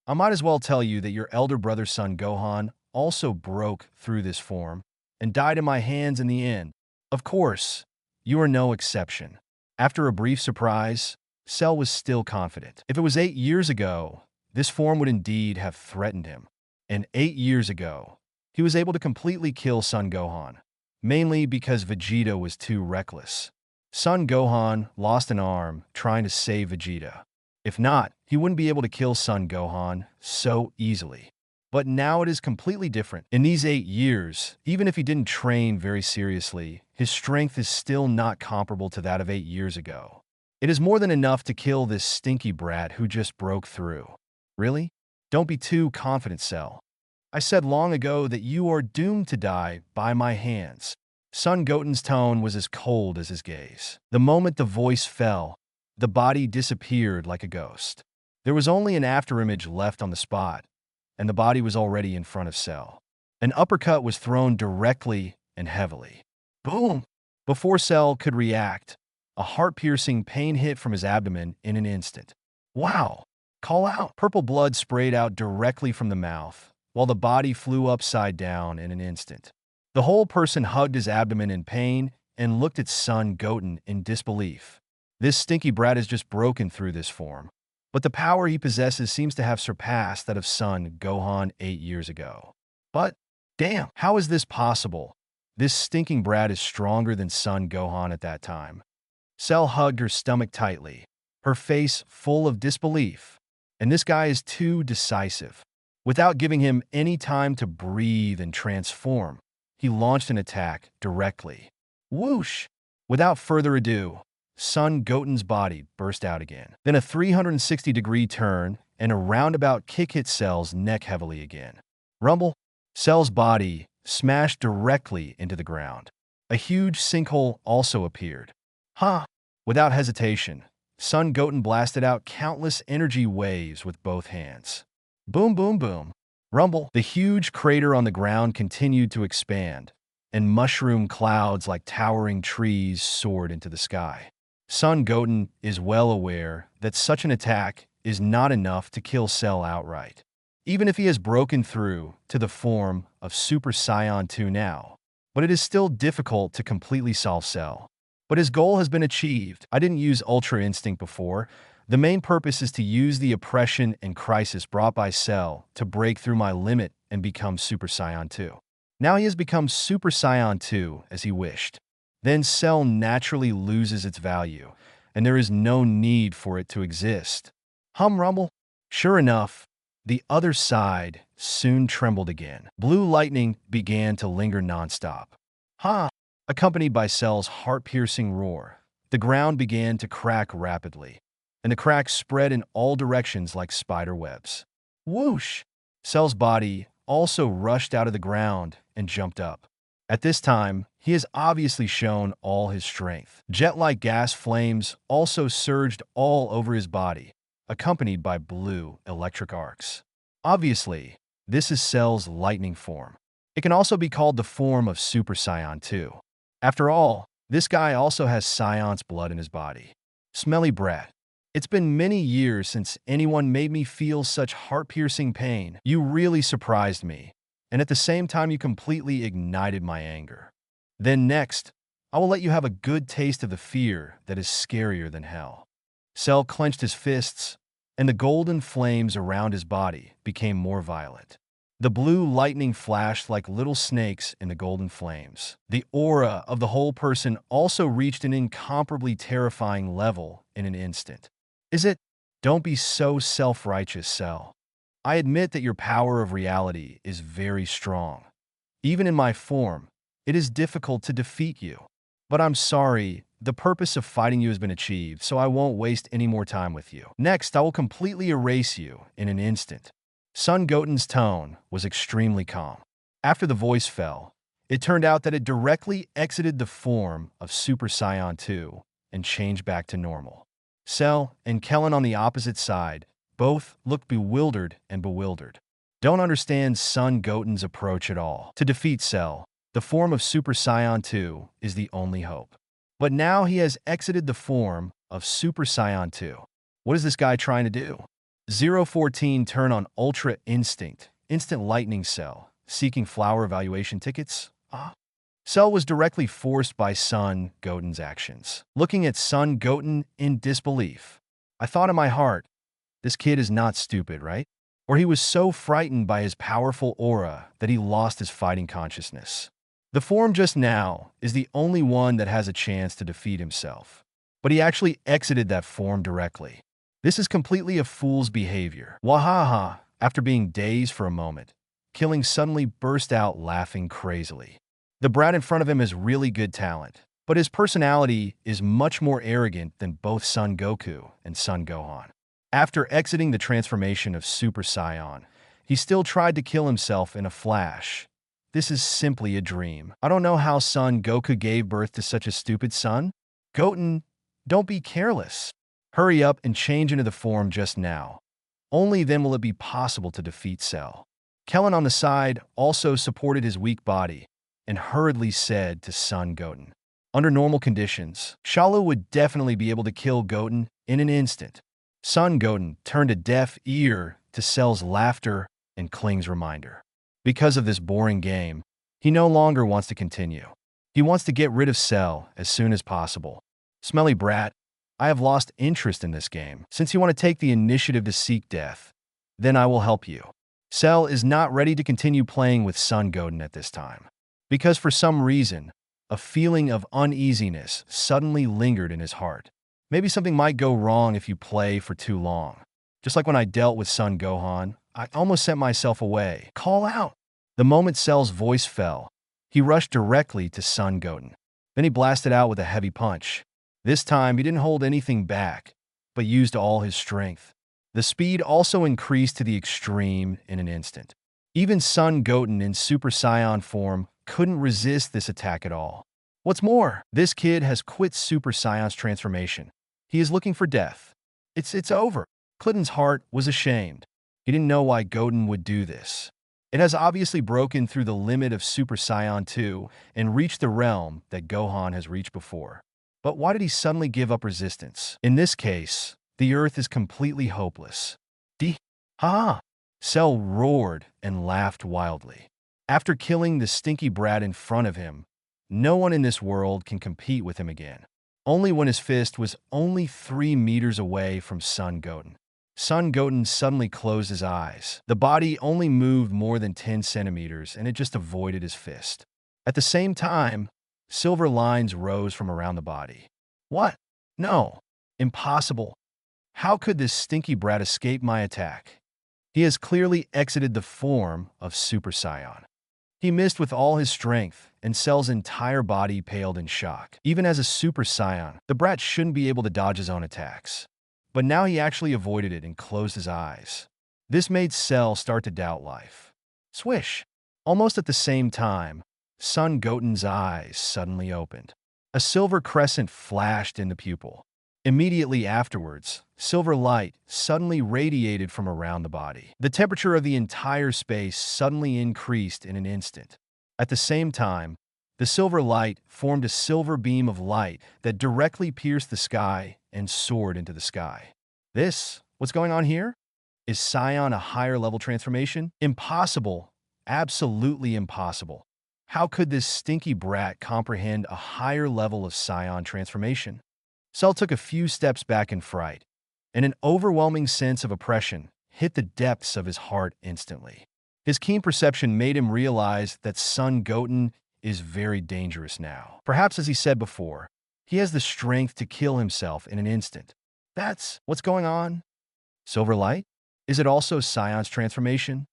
I might as well tell you that your elder brother Son Gohan also broke through this form and died in my hands in the end. Of course, you are no exception. After a brief surprise, Cell was still confident. If it was 8 years ago, this form would indeed have threatened him. And 8 years ago, he was able to completely kill Son Gohan, mainly because Vegeta was too reckless. Son Gohan lost an arm trying to save Vegeta. If not, he wouldn't be able to kill Son Gohan so easily. But now it is completely different. In these 8 years, even if he didn't train very seriously, his strength is still not comparable to that of 8 years ago. It is more than enough to kill this stinky brat who just broke through. Really? Don't be too confident, Cell. I said long ago that you are doomed to die by my hands. Son Goten's tone was as cold as his gaze. The moment the voice fell, the body disappeared like a ghost. There was only an afterimage left on the spot, and the body was already in front of Cell. An uppercut was thrown directly and heavily. Boom! Before Cell could react, a heart-piercing pain hit from his abdomen in an instant. Wow! Call out! Purple blood sprayed out directly from the mouth, while the body flew upside down in an instant. The whole person hugged his abdomen in pain and looked at Son Goten in disbelief. This stinky brat has just broken through this form, but the power he possesses seems to have surpassed that of Son Gohan 8 years ago. But, damn, how is this possible? This stinking brat is stronger than Son Gohan at that time. Cell hugged her stomach tightly, her face full of disbelief. And this guy is too decisive. Without giving him any time to breathe and transform, he launched an attack directly. Whoosh! Without further ado, Son Goten's body burst out again. Then a 360-degree turn and a roundabout kick hit Cell's neck heavily again. Rumble. Cell's body smashed directly into the ground. A huge sinkhole also appeared. Ha! Without hesitation, Son Goten blasted out countless energy waves with both hands. Boom, boom, boom. Rumble. The huge crater on the ground continued to expand, and mushroom clouds like towering trees soared into the sky. Son Goten is well aware that such an attack is not enough to kill Cell outright. Even if he has broken through to the form of Super Saiyan 2 now, but it is still difficult to completely solve Cell. But his goal has been achieved. I didn't use Ultra Instinct before. The main purpose is to use the oppression and crisis brought by Cell to break through my limit and become Super Saiyan 2. Now he has become Super Saiyan 2 as he wished. Then Cell naturally loses its value, and there is no need for it to exist. Rumble. Sure enough, the other side soon trembled again. Blue lightning began to linger nonstop. Ha! Accompanied by Cell's heart-piercing roar, the ground began to crack rapidly, and the cracks spread in all directions like spider webs. Whoosh! Cell's body also rushed out of the ground and jumped up. At this time, he has obviously shown all his strength. Jet-like gas flames also surged all over his body, accompanied by blue electric arcs. Obviously, this is Cell's lightning form. It can also be called the form of Super Saiyan 2. After all, this guy also has Scion's blood in his body. Smelly brat. It's been many years since anyone made me feel such heart-piercing pain. You really surprised me, and at the same time you completely ignited my anger. Then next, I will let you have a good taste of the fear that is scarier than hell. Cell clenched his fists, and the golden flames around his body became more violent. The blue lightning flashed like little snakes in the golden flames. The aura of the whole person also reached an incomparably terrifying level in an instant. Is it? Don't be so self-righteous, Cell. I admit that your power of reality is very strong. Even in my form, it is difficult to defeat you. But I'm sorry, the purpose of fighting you has been achieved, so I won't waste any more time with you. Next, I will completely erase you in an instant. Son Goten's tone was extremely calm. After the voice fell, it turned out that it directly exited the form of Super Saiyan 2 and changed back to normal. Cell and Kellen on the opposite side both looked bewildered and bewildered. Don't understand Son Goten's approach at all. To defeat Cell, the form of Super Saiyan 2 is the only hope. But now he has exited the form of Super Saiyan 2. What is this guy trying to do? 014 turn on Ultra Instinct, Instant Lightning Cell, seeking flower evaluation tickets? Cell was directly forced by Son Goten's actions. Looking at Son Goten in disbelief, I thought in my heart, this kid is not stupid, right? Or he was so frightened by his powerful aura that he lost his fighting consciousness. The form just now is the only one that has a chance to defeat himself. But he actually exited that form directly. This is completely a fool's behavior. Wahaha! After being dazed for a moment, Killing suddenly burst out laughing crazily. The brat in front of him has really good talent, but his personality is much more arrogant than both Son Goku and Son Gohan. After exiting the transformation of Super Saiyan, he still tried to kill himself in a flash. This is simply a dream. I don't know how Son Goku gave birth to such a stupid son. Goten, don't be careless. Hurry up and change into the form just now. Only then will it be possible to defeat Cell. Kellen on the side also supported his weak body and hurriedly said to Son Goten, under normal conditions, Shalu would definitely be able to kill Goten in an instant. Son Goten turned a deaf ear to Cell's laughter and Kling's reminder. Because of this boring game, he no longer wants to continue. He wants to get rid of Cell as soon as possible. Smelly brat, I have lost interest in this game. Since you want to take the initiative to seek death, then I will help you. Cell is not ready to continue playing with Son Goten at this time, because for some reason, a feeling of uneasiness suddenly lingered in his heart. Maybe something might go wrong if you play for too long. Just like when I dealt with Son Gohan, I almost sent myself away. Call out! The moment Cell's voice fell, he rushed directly to Son Goten. Then he blasted out with a heavy punch. This time, he didn't hold anything back, but used all his strength. The speed also increased to the extreme in an instant. Even Son Goten in Super Saiyan form couldn't resist this attack at all. What's more, this kid has quit Super Saiyan's transformation. He is looking for death. It's over. Clinton's heart was ashamed. He didn't know why Goten would do this. It has obviously broken through the limit of Super Saiyan 2 and reached the realm that Gohan has reached before. But why did he suddenly give up resistance? In this case, the Earth is completely hopeless. Ha! Cell roared and laughed wildly. After killing the stinky brat in front of him, no one in this world can compete with him again. Only when his fist was only 3 meters away from Son Goten. Son Goten suddenly closed his eyes. The body only moved more than 10 centimeters, and it just avoided his fist. At the same time, silver lines rose from around the body. What? No. Impossible. How could this stinky brat escape my attack? He has clearly exited the form of Super Saiyan. He missed with all his strength, and Cell's entire body paled in shock. Even as a Super Saiyan, the brat shouldn't be able to dodge his own attacks. But now he actually avoided it and closed his eyes. This made Cell start to doubt life. Swish! Almost at the same time, Son Goten's eyes suddenly opened. A silver crescent flashed in the pupil. Immediately afterwards, silver light suddenly radiated from around the body. The temperature of the entire space suddenly increased in an instant. At the same time, the silver light formed a silver beam of light that directly pierced the sky and soared into the sky. What's going on here? Is Saiyan a higher level transformation? Impossible. Absolutely impossible. How could this stinky brat comprehend a higher level of Saiyan transformation? Cell took a few steps back in fright, and an overwhelming sense of oppression hit the depths of his heart instantly. His keen perception made him realize that Son Goten is very dangerous now. Perhaps, as he said before, he has the strength to kill himself in an instant. That's what's going on? Silver light? Is it also Scion's transformation?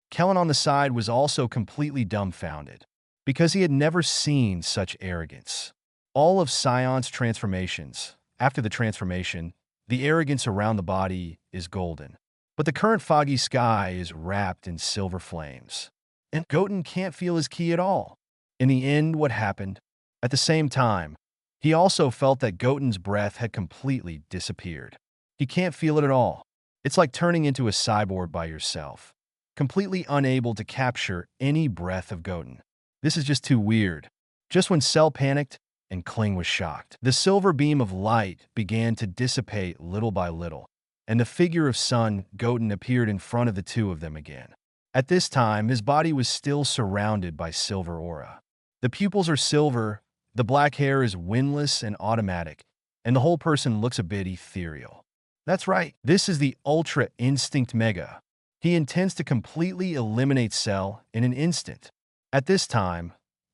Kellen on the side was also completely dumbfounded, because he had never seen such arrogance. All of Scion's transformations, after the transformation, the arrogance around the body is golden. But the current foggy sky is wrapped in silver flames. And Goten can't feel his ki at all. In the end, what happened? At the same time, he also felt that Goten's breath had completely disappeared. He can't feel it at all. It's like turning into a cyborg by yourself, completely unable to capture any breath of Goten. This is just too weird. Just when Cell panicked, and Kling was shocked. The silver beam of light began to dissipate little by little, and the figure of Son Goten appeared in front of the two of them again. At this time, his body was still surrounded by silver aura. The pupils are silver, the black hair is windless and automatic, and the whole person looks a bit ethereal. That's right, this is the Ultra Instinct Mega. He intends to completely eliminate Cell in an instant. At this time,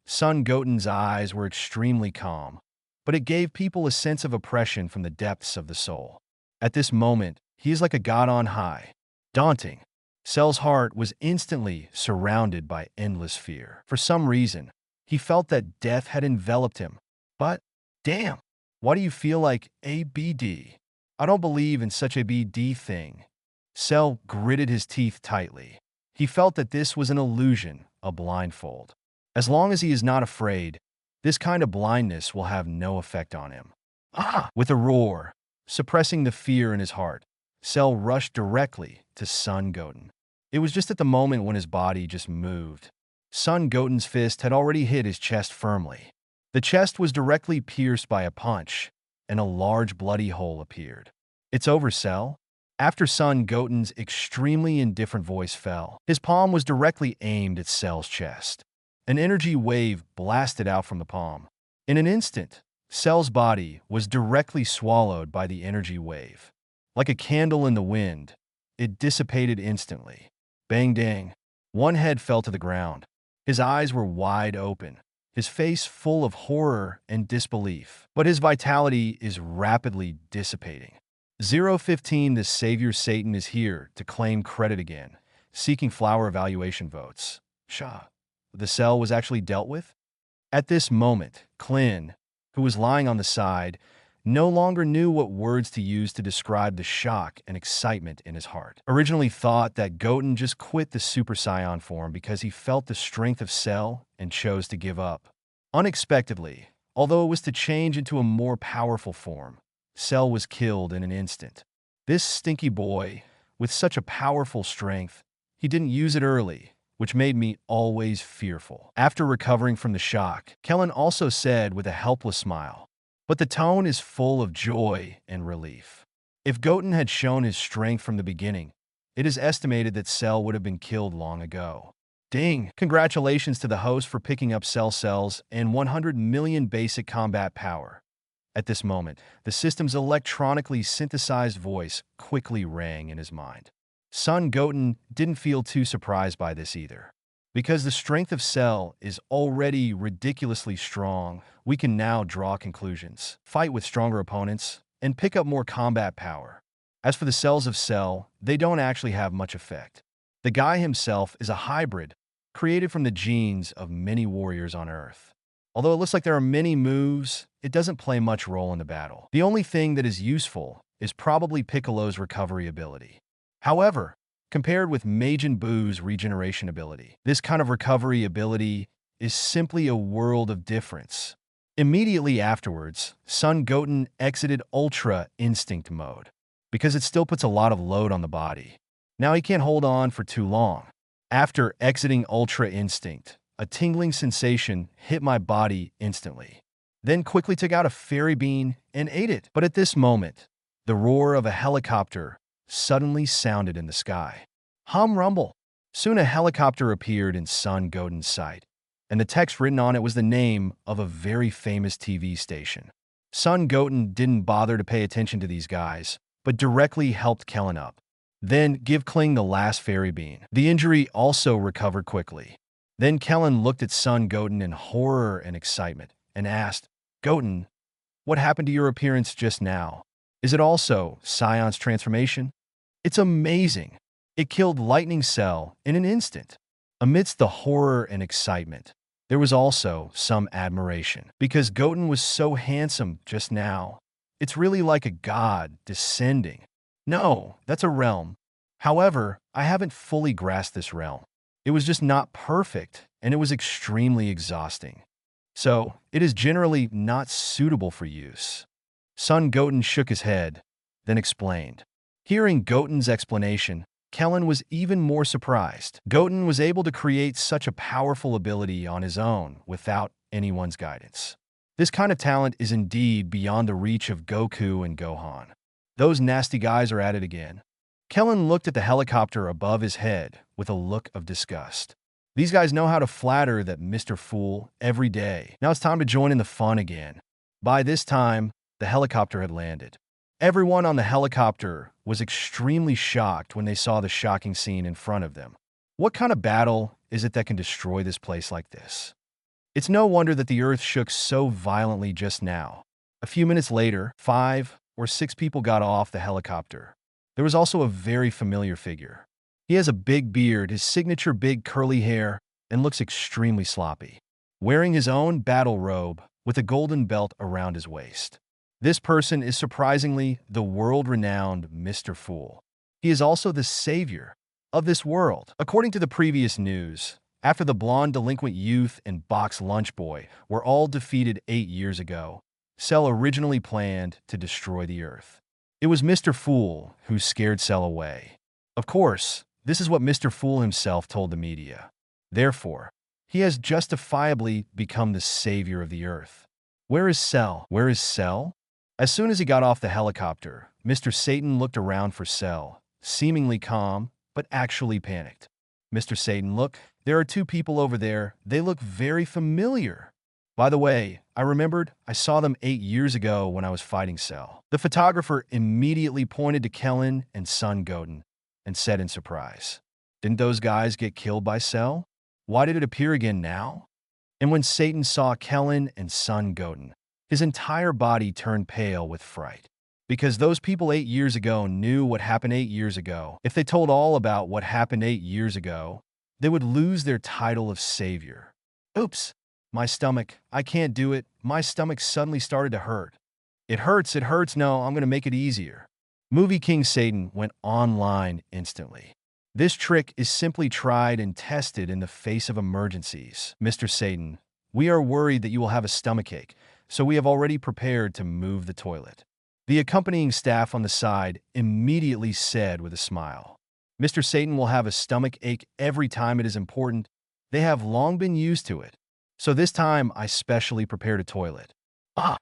Son Goten's eyes were extremely calm, but it gave people a sense of oppression from the depths of the soul. At this moment, he is like a god on high. Daunting. Cell's heart was instantly surrounded by endless fear. For some reason, he felt that death had enveloped him. But, damn, why do you feel like ABD? I don't believe in such a BD thing. Cell gritted his teeth tightly. He felt that this was an illusion, a blindfold. As long as he is not afraid, this kind of blindness will have no effect on him. With a roar, suppressing the fear in his heart, Cell rushed directly to Son Goten. It was just at the moment when his body just moved. Son Goten's fist had already hit his chest firmly. The chest was directly pierced by a punch, and a large bloody hole appeared. It's over, Cell. After Son Goten's extremely indifferent voice fell, his palm was directly aimed at Cell's chest. An energy wave blasted out from the palm. In an instant, Cell's body was directly swallowed by the energy wave. Like a candle in the wind, it dissipated instantly. Bang dang. One head fell to the ground. His eyes were wide open, his face full of horror and disbelief. But his vitality is rapidly dissipating. 015 The Savior Satan is here to claim credit again, seeking flower evaluation votes. The Cell was actually dealt with? At this moment, Klin, who was lying on the side, no longer knew what words to use to describe the shock and excitement in his heart. Originally thought that Goten just quit the Super Saiyan form because he felt the strength of Cell and chose to give up. Unexpectedly, although it was to change into a more powerful form, Cell was killed in an instant. This stinky boy, with such a powerful strength, he didn't use it early, which made me always fearful. After recovering from the shock, Kellen also said with a helpless smile, but the tone is full of joy and relief. If Goten had shown his strength from the beginning, it is estimated that Cell would have been killed long ago. Ding! Congratulations to the host for picking up Cell cells and 100 million basic combat power. At this moment, the system's electronically synthesized voice quickly rang in his mind. Son Goten didn't feel too surprised by this either. Because the strength of Cell is already ridiculously strong, we can now draw conclusions, fight with stronger opponents, and pick up more combat power. As for the cells of Cell, they don't actually have much effect. The guy himself is a hybrid, created from the genes of many warriors on Earth. Although it looks like there are many moves, it doesn't play much role in the battle. The only thing that is useful is probably Piccolo's recovery ability. However, compared with Majin Buu's regeneration ability, this kind of recovery ability is simply a world of difference. Immediately afterwards, Son Goten exited Ultra Instinct mode, because it still puts a lot of load on the body. Now he can't hold on for too long. After exiting Ultra Instinct, a tingling sensation hit my body instantly. Then quickly took out a fairy bean and ate it. But at this moment, the roar of a helicopter suddenly sounded in the sky. Hum rumble. Soon a helicopter appeared in Son Goten's sight, and the text written on it was the name of a very famous TV station. Son Goten didn't bother to pay attention to these guys, but directly helped Kellen up. Then give Kling the last fairy bean. The injury also recovered quickly. Then Kellen looked at Son Goten in horror and excitement and asked, "Goten, what happened to your appearance just now? Is it also Scion's transformation? It's amazing. It killed Lightning Cell in an instant." Amidst the horror and excitement, there was also some admiration, because Goten was so handsome just now. It's really like a god descending. No, that's a realm. However, I haven't fully grasped this realm. It was just not perfect, and it was extremely exhausting. So, it is generally not suitable for use. Son Goten shook his head, then explained. Hearing Goten's explanation, Kellen was even more surprised. Goten was able to create such a powerful ability on his own without anyone's guidance. This kind of talent is indeed beyond the reach of Goku and Gohan. Those nasty guys are at it again. Kellen looked at the helicopter above his head with a look of disgust. These guys know how to flatter that Mr. Fool every day. Now it's time to join in the fun again. By this time, the helicopter had landed. Everyone on the helicopter was extremely shocked when they saw the shocking scene in front of them. What kind of battle is it that can destroy this place like this? It's no wonder that the earth shook so violently just now. A few minutes later, 5 or 6 people got off the helicopter. There was also a very familiar figure. He has a big beard, his signature big curly hair, and looks extremely sloppy, wearing his own battle robe with a golden belt around his waist. This person is surprisingly the world-renowned Mr. Fool. He is also the savior of this world. According to the previous news, after the blonde delinquent youth and box lunch boy were all defeated 8 years ago, Cell originally planned to destroy the Earth. It was Mr. Fool who scared Cell away. Of course, this is what Mr. Fool himself told the media. Therefore, he has justifiably become the savior of the Earth. Where is Cell? Where is Cell? As soon as he got off the helicopter, Mr. Satan looked around for Cell, seemingly calm, but actually panicked. "Mr. Satan, look, there are 2 people over there. They look very familiar. By the way, I remembered I saw them 8 years ago when I was fighting Cell." The photographer immediately pointed to Kellen and Son Goten and said in surprise, "Didn't those guys get killed by Cell? Why did it appear again now?" And when Satan saw Kellen and Son Goten, his entire body turned pale with fright. Because those people 8 years ago knew what happened 8 years ago. If they told all about what happened 8 years ago, they would lose their title of savior. Oops, my stomach, I can't do it. My stomach suddenly started to hurt. It hurts, no, I'm gonna make it easier. Movie King Satan went online instantly. This trick is simply tried and tested in the face of emergencies. Mr. Satan, we are worried that you will have a stomachache, so we have already prepared to move the toilet. The accompanying staff on the side immediately said with a smile, Mr. Satan will have a stomach ache every time it is important. They have long been used to it. So this time, I specially prepared a toilet.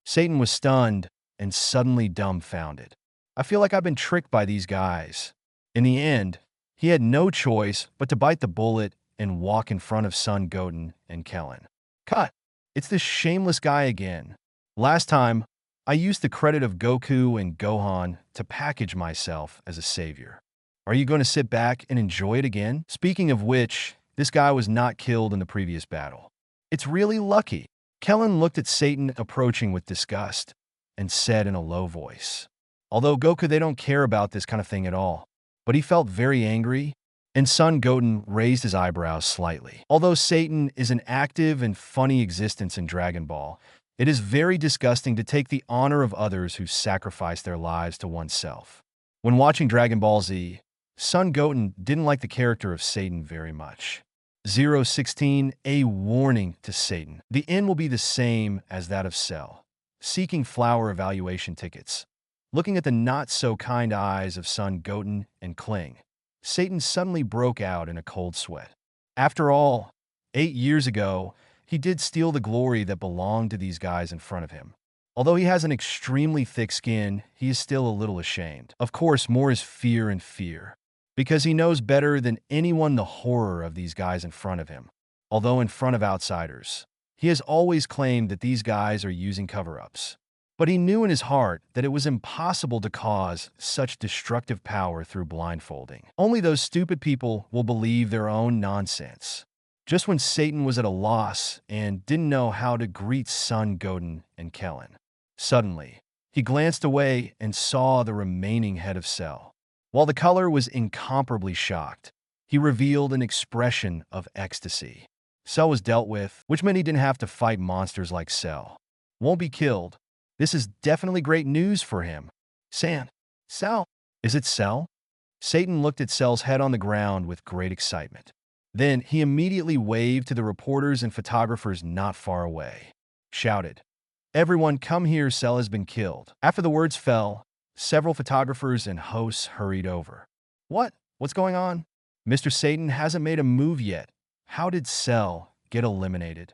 Satan was stunned and suddenly dumbfounded. I feel like I've been tricked by these guys. In the end, he had no choice but to bite the bullet and walk in front of Son Goten and Kellen. Cut! It's this shameless guy again. Last time, I used the credit of Goku and Gohan to package myself as a savior. Are you going to sit back and enjoy it again? Speaking of which, this guy was not killed in the previous battle. It's really lucky. Kellen looked at Satan approaching with disgust and said in a low voice, although Goku, they don't care about this kind of thing at all. But he felt very angry, and Son Goten raised his eyebrows slightly. Although Satan is an active and funny existence in Dragon Ball, it is very disgusting to take the honor of others who sacrifice their lives to oneself. When watching Dragon Ball Z, Son Goten didn't like the character of Satan very much. 016, a warning to Satan. The end will be the same as that of Cell, seeking flower evaluation tickets. Looking at the not-so-kind eyes of Son Goten and Kling, Satan suddenly broke out in a cold sweat. After all, 8 years ago, he did steal the glory that belonged to these guys in front of him. Although he has an extremely thick skin, he is still a little ashamed. Of course, more is fear and fear, because he knows better than anyone the horror of these guys in front of him. Although in front of outsiders, he has always claimed that these guys are using cover-ups. But he knew in his heart that it was impossible to cause such destructive power through blindfolding. Only those stupid people will believe their own nonsense. Just when Satan was at a loss and didn't know how to greet Son Goten and Kellen, suddenly, he glanced away and saw the remaining head of Cell. While the color was incomparably shocked, he revealed an expression of ecstasy. Cell was dealt with, which meant he didn't have to fight monsters like Cell. Won't be killed. This is definitely great news for him. Cell. Is it Cell? Satan looked at Cell's head on the ground with great excitement. Then he immediately waved to the reporters and photographers not far away. Shouted, "Everyone come here, Cell has been killed." After the words fell, several photographers and hosts hurried over. What's going on? Mr. Satan hasn't made a move yet. How did Cell get eliminated?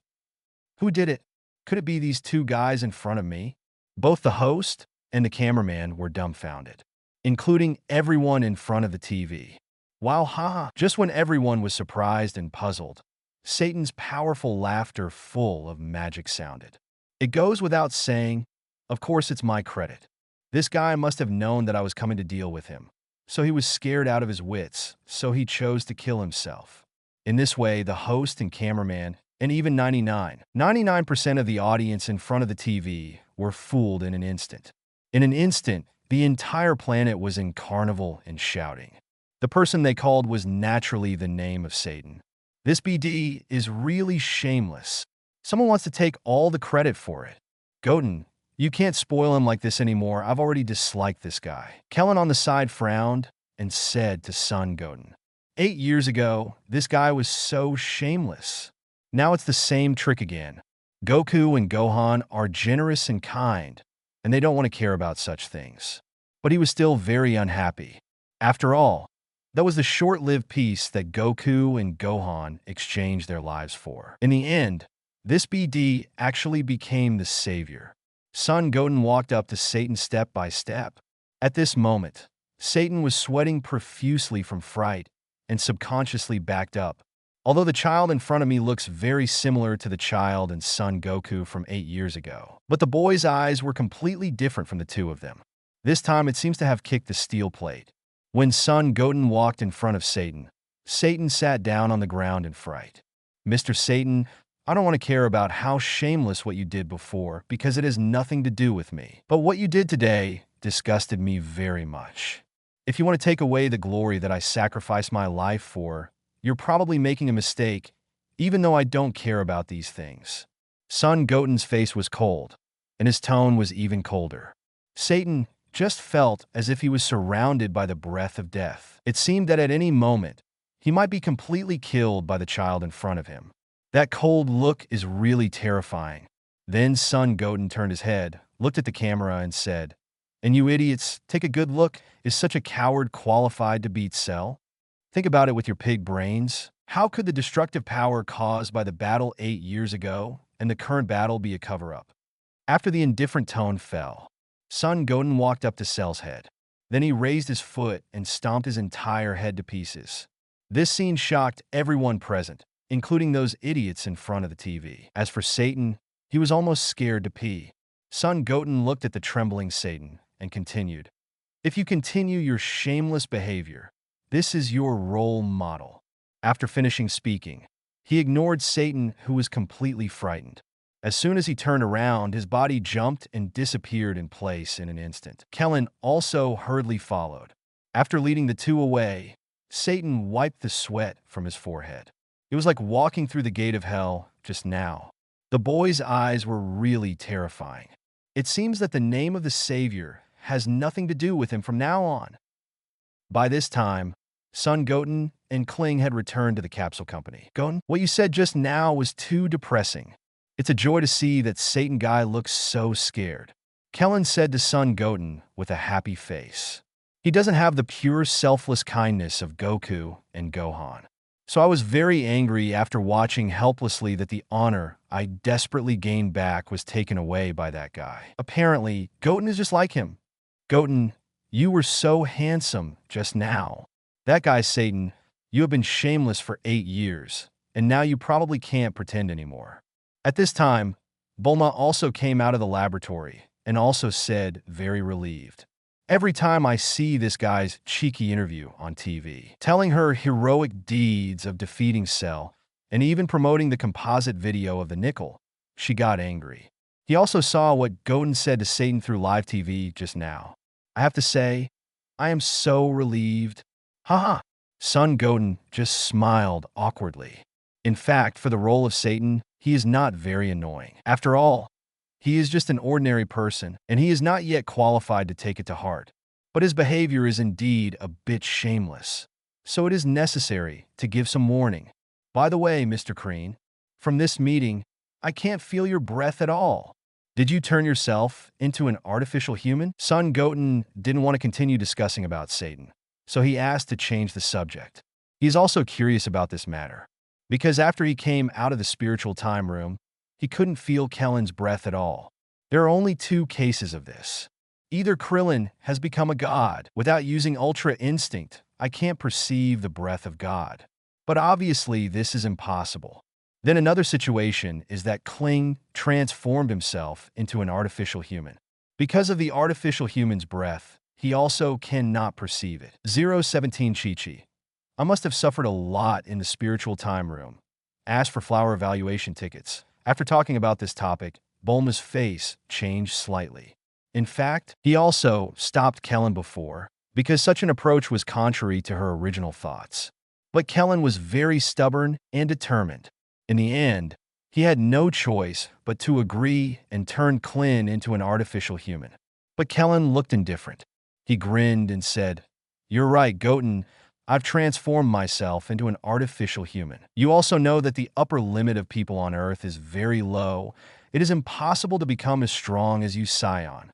Who did it? Could it be these two guys in front of me? Both the host and the cameraman were dumbfounded, including everyone in front of the TV. Wow, just when everyone was surprised and puzzled, Satan's powerful laughter full of magic sounded. It goes without saying, of course it's my credit. This guy must have known that I was coming to deal with him, so he was scared out of his wits, so he chose to kill himself. In this way, the host and cameraman, and even 99% of the audience in front of the TV were fooled in an instant. In an instant, the entire planet was in carnival and shouting. The person they called was naturally the name of Satan. This BD is really shameless. Someone wants to take all the credit for it. Goten, you can't spoil him like this anymore. I've already disliked this guy. Kellen on the side frowned and said to Son Goten, 8 years ago, this guy was so shameless. Now it's the same trick again. Goku and Gohan are generous and kind, and they don't want to care about such things. But he was still very unhappy. After all, that was the short-lived peace that Goku and Gohan exchanged their lives for. In the end, this BD actually became the savior. Son Goten walked up to Satan step by step. At this moment, Satan was sweating profusely from fright and subconsciously backed up. Although the child in front of me looks very similar to the child in Son Goku from 8 years ago. But the boy's eyes were completely different from the two of them. This time it seems to have kicked the steel plate. When Son Goten walked in front of Satan, Satan sat down on the ground in fright. Mr. Satan, I don't want to care about how shameless what you did before because it has nothing to do with me. But what you did today disgusted me very much. If you want to take away the glory that I sacrificed my life for, you're probably making a mistake, even though I don't care about these things. Son Goten's face was cold, and his tone was even colder. Satan just felt as if he was surrounded by the breath of death. It seemed that at any moment, he might be completely killed by the child in front of him. That cold look is really terrifying. Then Son Goten turned his head, looked at the camera, and said, "And you idiots, take a good look. Is such a coward qualified to beat Cell? Think about it with your pig brains. How could the destructive power caused by the battle 8 years ago and the current battle be a cover-up?" After the indifferent tone fell, Son Goten walked up to Cell's head. Then he raised his foot and stomped his entire head to pieces. This scene shocked everyone present, including those idiots in front of the TV. As for Satan, he was almost scared to pee. Son Goten looked at the trembling Satan and continued, "If you continue your shameless behavior, this is your role model." After finishing speaking, he ignored Satan, who was completely frightened. As soon as he turned around, his body jumped and disappeared in place in an instant. Kellen also hurriedly followed. After leading the two away, Satan wiped the sweat from his forehead. It was like walking through the gate of hell just now. The boy's eyes were really terrifying. It seems that the name of the Savior has nothing to do with him from now on. By this time, Son Goten and Kling had returned to the capsule company. "Goten, what you said just now was too depressing. It's a joy to see that Satan guy looks so scared," Kellen said to Son Goten with a happy face. "He doesn't have the pure selfless kindness of Goku and Gohan. So I was very angry after watching helplessly that the honor I desperately gained back was taken away by that guy. Apparently, Goten is just like him. Goten, you were so handsome just now. That guy Satan, you have been shameless for 8 years, and now you probably can't pretend anymore." At this time, Bulma also came out of the laboratory and also said, very relieved, "Every time I see this guy's cheeky interview on TV, telling her heroic deeds of defeating Cell and even promoting the composite video of the nickel, she got angry." He also saw what Goten said to Satan through live TV just now. "I have to say, I am so relieved." Haha. Son Goten just smiled awkwardly. In fact, for the role of Satan, he is not very annoying. After all, he is just an ordinary person, and he is not yet qualified to take it to heart. But his behavior is indeed a bit shameless. So it is necessary to give some warning. "By the way, Mr. Kreen, from this meeting, I can't feel your breath at all. Did you turn yourself into an artificial human?" Son Goten didn't want to continue discussing about Satan, so he asked to change the subject. He is also curious about this matter, because after he came out of the spiritual time room, he couldn't feel Kellen's breath at all. There are only 2 cases of this. Either Krillin has become a god. Without using Ultra Instinct, I can't perceive the breath of God. But obviously, this is impossible. Then another situation is that Kling transformed himself into an artificial human. Because of the artificial human's breath, he also cannot perceive it. 017 Chi-Chi. I must have suffered a lot in the spiritual time room. Asked for flower evaluation tickets. After talking about this topic, Bulma's face changed slightly. In fact, he also stopped Kellen before, because such an approach was contrary to her original thoughts. But Kellen was very stubborn and determined. In the end, he had no choice but to agree and turn Klin into an artificial human. But Kellen looked indifferent. He grinned and said, "You're right, Goten. I've transformed myself into an artificial human. You also know that the upper limit of people on Earth is very low. It is impossible to become as strong as you Scion.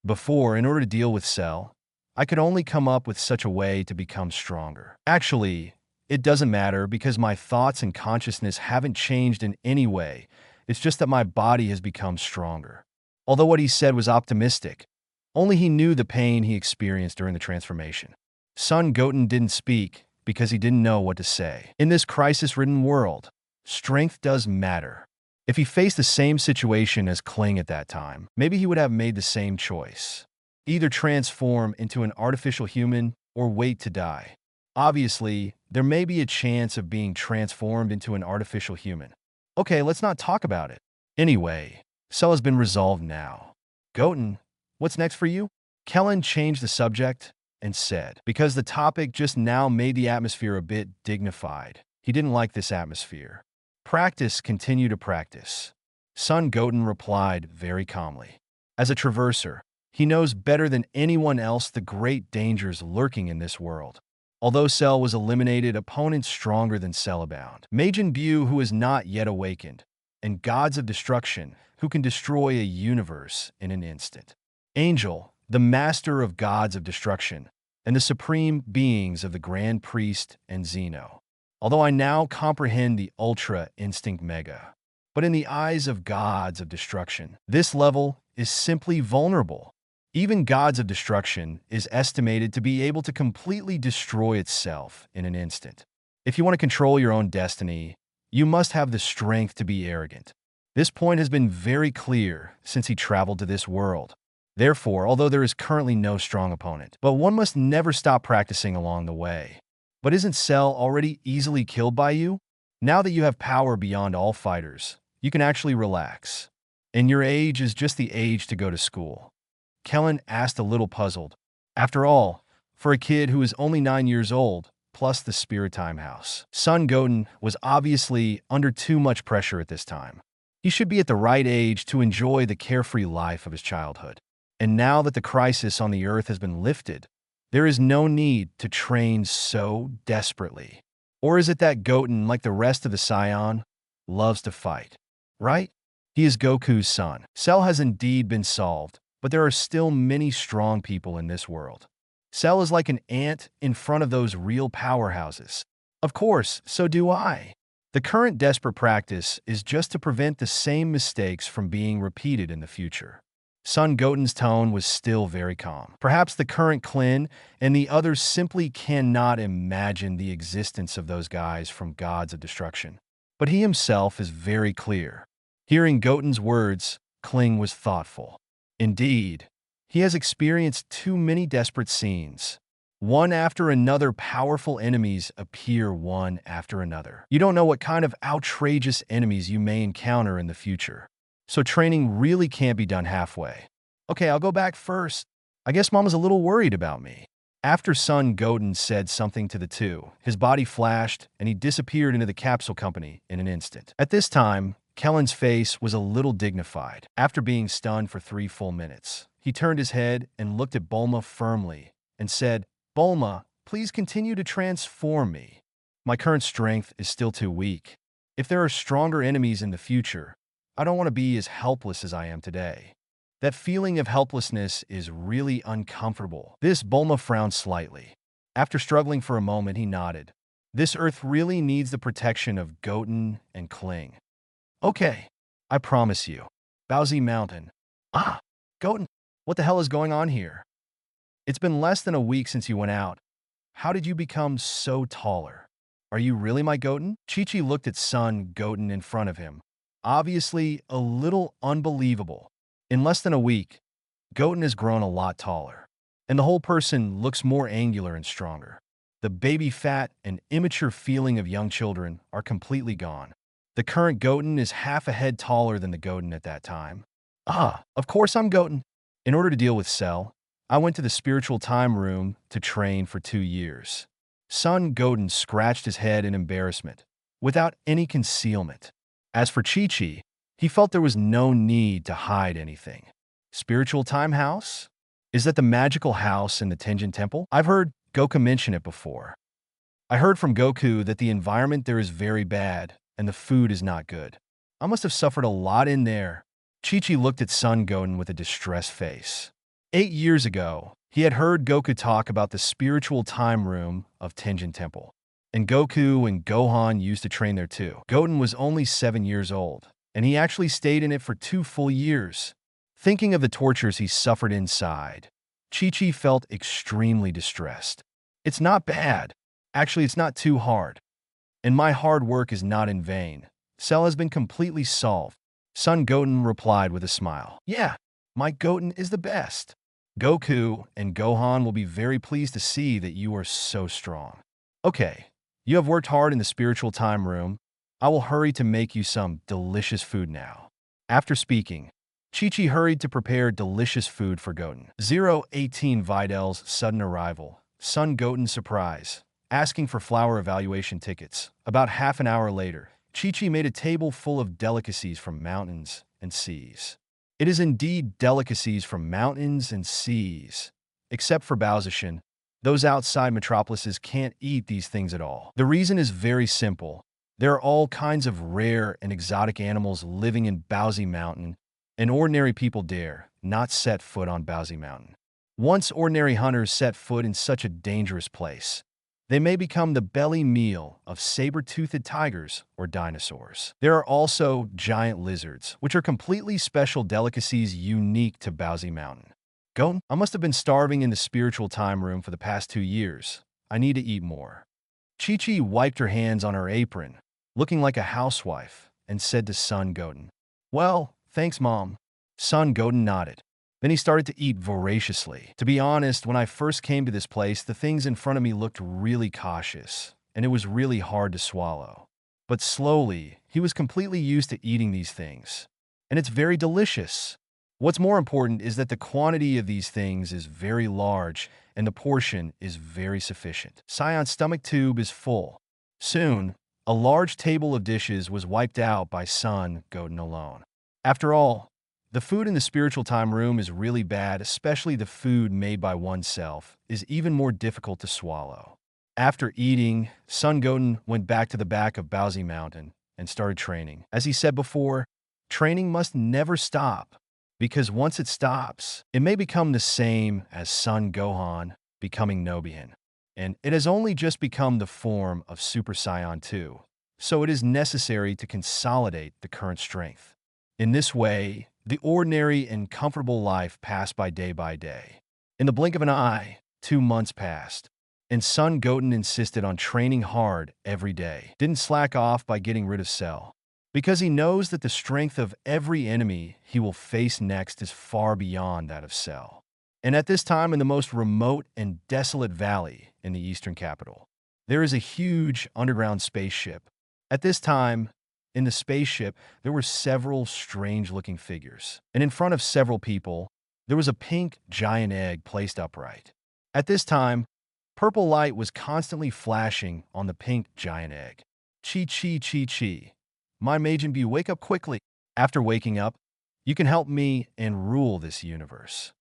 Before, in order to deal with Cell, I could only come up with such a way to become stronger. Actually, it doesn't matter because my thoughts and consciousness haven't changed in any way. It's just that my body has become stronger." Although what he said was optimistic, only he knew the pain he experienced during the transformation. Son Goten didn't speak because he didn't know what to say. In this crisis-ridden world, strength does matter. If he faced the same situation as Kling at that time, maybe he would have made the same choice. Either transform into an artificial human or wait to die. Obviously, there may be a chance of being transformed into an artificial human. Okay, let's not talk about it. Anyway, Cell has been resolved now. Goten, what's next for you? Kellen changed the subject and said, because the topic just now made the atmosphere a bit dignified. He didn't like this atmosphere. Practice, continue to practice. Son Goten replied very calmly. As a traverser, He knows better than anyone else the great dangers lurking in this world. Although Cell was eliminated, opponents stronger than Cell abound. Majin Buu, who is not yet awakened, and gods of destruction, who can destroy a universe in an instant. Angel, the master of gods of destruction, and the supreme beings of the Grand Priest and Zeno. Although I now comprehend the Ultra Instinct Mega. But in the eyes of gods of destruction, this level is simply vulnerable. Even gods of destruction is estimated to be able to completely destroy itself in an instant. If you want to control your own destiny, you must have the strength to be arrogant. This point has been very clear since he traveled to this world. Therefore, although there is currently no strong opponent, but one must never stop practicing along the way. But isn't Cell already easily killed by you? Now that you have power beyond all fighters, you can actually relax. And your age is just the age to go to school. Kellen asked, a little puzzled. After all, for a kid who is only 9 years old, plus the Spirit Time House, Son Goten was obviously under too much pressure at this time. He should be at the right age to enjoy the carefree life of his childhood. And now that the crisis on the Earth has been lifted, there is no need to train so desperately. Or is it that Goten, like the rest of the Scion, loves to fight? Right? He is Goku's son. Cell has indeed been solved, but there are still many strong people in this world. Cell is like an ant in front of those real powerhouses. Of course, so do I. The current desperate practice is just to prevent the same mistakes from being repeated in the future. Son Goten's tone was still very calm. Perhaps the current Klin and the others simply cannot imagine the existence of those guys from Gods of Destruction. But he himself is very clear. Hearing Goten's words, Kling was thoughtful. Indeed, he has experienced too many desperate scenes. One after another, powerful enemies appear one after another. You don't know what kind of outrageous enemies you may encounter in the future. So training really can't be done halfway. Okay, I'll go back first. I guess Mom was a little worried about me. After Son Goten said something to the two, his body flashed and he disappeared into the capsule company in an instant. At this time, Kellen's face was a little dignified. After being stunned for 3 full minutes, he turned his head and looked at Bulma firmly and said, "Bulma, please continue to transform me. My current strength is still too weak. If there are stronger enemies in the future, I don't want to be as helpless as I am today." That feeling of helplessness is really uncomfortable. Bulma frowned slightly. After struggling for a moment, he nodded. This Earth really needs the protection of Goten and Kling. Okay, I promise you. Bowsy Mountain. Ah, Goten, what the hell is going on here? It's been less than a week since you went out. How did you become so taller? Are you really my Goten? Chi-Chi looked at Son Goten in front of him, obviously a little unbelievable. In less than a week, Goten has grown a lot taller, and the whole person looks more angular and stronger. The baby fat and immature feeling of young children are completely gone. The current Goten is half a head taller than the Goten at that time. Ah, of course I'm Goten. In order to deal with Cell, I went to the spiritual time room to train for 2 years. Son Goten scratched his head in embarrassment, without any concealment. As for Chi-Chi, he felt there was no need to hide anything. Spiritual time house? Is that the magical house in the Tenjin Temple? I've heard Goku mention it before. I heard from Goku that the environment there is very bad, and the food is not good. I must have suffered a lot in there. Chi-Chi looked at Son Goten with a distressed face. 8 years ago, he had heard Goku talk about the spiritual time room of Tenjin Temple. And Goku and Gohan used to train there too. Goten was only 7 years old, and he actually stayed in it for 2 full years. Thinking of the tortures he suffered inside, Chi-Chi felt extremely distressed. It's not bad. Actually, it's not too hard. And my hard work is not in vain. Cell has been completely solved. Son Goten replied with a smile. Yeah, my Goten is the best. Goku and Gohan will be very pleased to see that you are so strong. Okay, you have worked hard in the spiritual time room. I will hurry to make you some delicious food now. After speaking, Chi-Chi hurried to prepare delicious food for Goten. 018 Videl's sudden arrival. Son Goten's surprise, asking for flower evaluation tickets. About half an hour later, Chi-Chi made a table full of delicacies from mountains and seas. It is indeed delicacies from mountains and seas. Except for Baozishan, those outside metropolises can't eat these things at all. The reason is very simple. There are all kinds of rare and exotic animals living in Baozi Mountain, and ordinary people dare not set foot on Baozi Mountain. Once ordinary hunters set foot in such a dangerous place, they may become the belly meal of saber-toothed tigers or dinosaurs. There are also giant lizards, which are completely special delicacies unique to Baozi Mountain. Goten, I must have been starving in the spiritual time room for the past 2 years. I need to eat more. Chi-Chi wiped her hands on her apron, looking like a housewife, and said to Son Goten, "Well, thanks, Mom." Son Goten nodded. Then he started to eat voraciously. To be honest, when I first came to this place, the things in front of me looked really cautious, and it was really hard to swallow. But slowly, he was completely used to eating these things. And it's very delicious. What's more important is that the quantity of these things is very large, and the portion is very sufficient. Sion's stomach tube is full. Soon, a large table of dishes was wiped out by Son Goten alone. After all, the food in the spiritual time room is really bad, especially the food made by oneself is even more difficult to swallow. After eating, Son Goten went back to the back of Baozi Mountain and started training. As he said before, training must never stop, because once it stops, it may become the same as Son Gohan becoming Nobian. And it has only just become the form of Super Saiyan 2, so it is necessary to consolidate the current strength. In this way, the ordinary and comfortable life passed by day. In the blink of an eye, 2 months passed, and Son Goten insisted on training hard every day. Didn't slack off by getting rid of Cell, because he knows that the strength of every enemy he will face next is far beyond that of Cell. And at this time, in the most remote and desolate valley in the eastern capital, there is a huge underground spaceship. At this time, in the spaceship, there were several strange-looking figures, and in front of several people, there was a pink giant egg placed upright. At this time, purple light was constantly flashing on the pink giant egg. Chi. My Majin Buu, wake up quickly. After waking up, you can help me and rule this universe.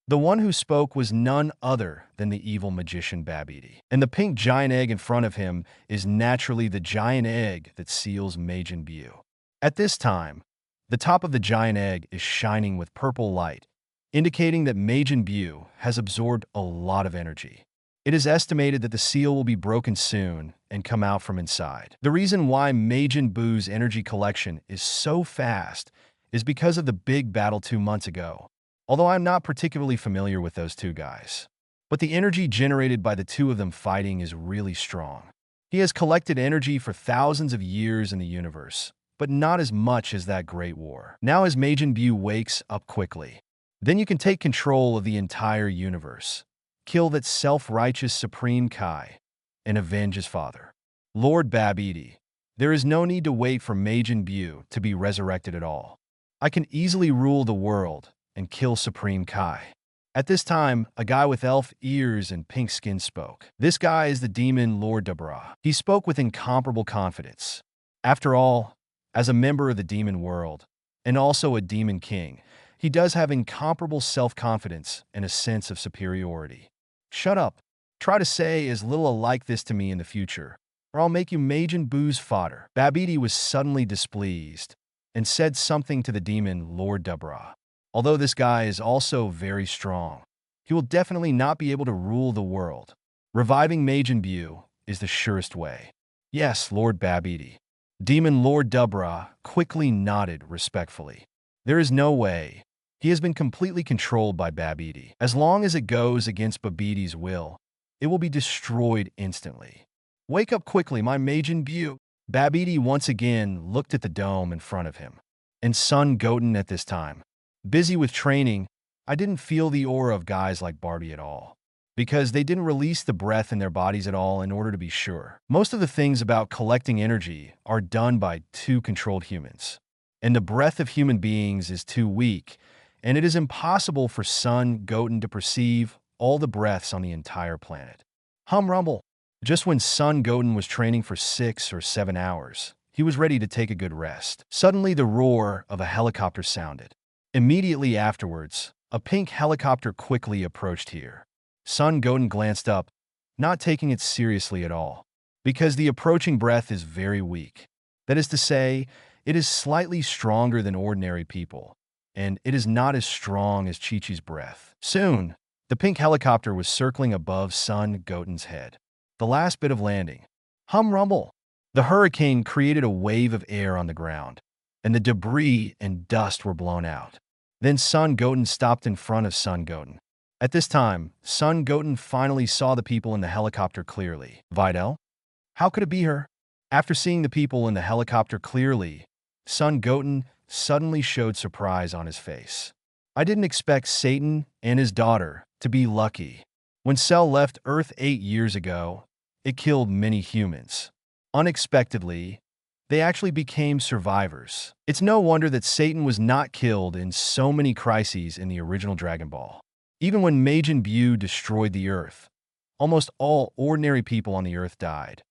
The one who spoke was none other than the evil magician Babidi. And the pink giant egg in front of him is naturally the giant egg that seals Majin Buu. At this time, the top of the giant egg is shining with purple light, indicating that Majin Buu has absorbed a lot of energy. It is estimated that the seal will be broken soon and come out from inside. The reason why Majin Buu's energy collection is so fast is because of the big battle 2 months ago. Although I'm not particularly familiar with those two guys. But the energy generated by the two of them fighting is really strong. He has collected energy for thousands of years in the universe, but not as much as that great war. Now as Majin Buu wakes up quickly, then you can take control of the entire universe, kill that self-righteous Supreme Kai, and avenge his father. Lord Babidi, there is no need to wait for Majin Buu to be resurrected at all. I can easily rule the world and kill Supreme Kai. At this time, a guy with elf ears and pink skin spoke. This guy is the demon Lord Dabra. He spoke with incomparable confidence. After all, as a member of the demon world, and also a demon king, he does have incomparable self-confidence and a sense of superiority. Shut up. Try to say as little like this to me in the future, or I'll make you Majin Buu's fodder. Babidi was suddenly displeased and said something to the demon Lord Dabra. Although this guy is also very strong, he will definitely not be able to rule the world. Reviving Majin Buu is the surest way. Yes, Lord Babidi. Demon Lord Dabra quickly nodded respectfully. There is no way. He has been completely controlled by Babidi. As long as it goes against Babidi's will, it will be destroyed instantly. Wake up quickly, my Majin Buu. Babidi once again looked at the dome in front of him. And Son Goten at this time. Busy with training, I didn't feel the aura of guys like Barbie at all, because they didn't release the breath in their bodies at all in order to be sure. Most of the things about collecting energy are done by 2 controlled humans, and the breath of human beings is too weak, and it is impossible for Son Goten to perceive all the breaths on the entire planet. Hum rumble. Just when Son Goten was training for 6 or 7 hours, he was ready to take a good rest. Suddenly the roar of a helicopter sounded. Immediately afterwards, a pink helicopter quickly approached here. Son Goten glanced up, not taking it seriously at all, because the approaching breath is very weak. That is to say, it is slightly stronger than ordinary people, and it is not as strong as Chi-Chi's breath. Soon, the pink helicopter was circling above Son Goten's head. The last bit of landing. Hum rumble. The hurricane created a wave of air on the ground, and the debris and dust were blown out. Then Son Goten stopped in front of Son Goten. At this time, Son Goten finally saw the people in the helicopter clearly. Videl? How could it be her? After seeing the people in the helicopter clearly, Son Goten suddenly showed surprise on his face. I didn't expect Satan and his daughter to be lucky. When Cell left Earth 8 years ago, it killed many humans. Unexpectedly, they actually became survivors. It's no wonder that Satan was not killed in so many crises in the original Dragon Ball. Even when Majin Buu destroyed the Earth, almost all ordinary people on the Earth died.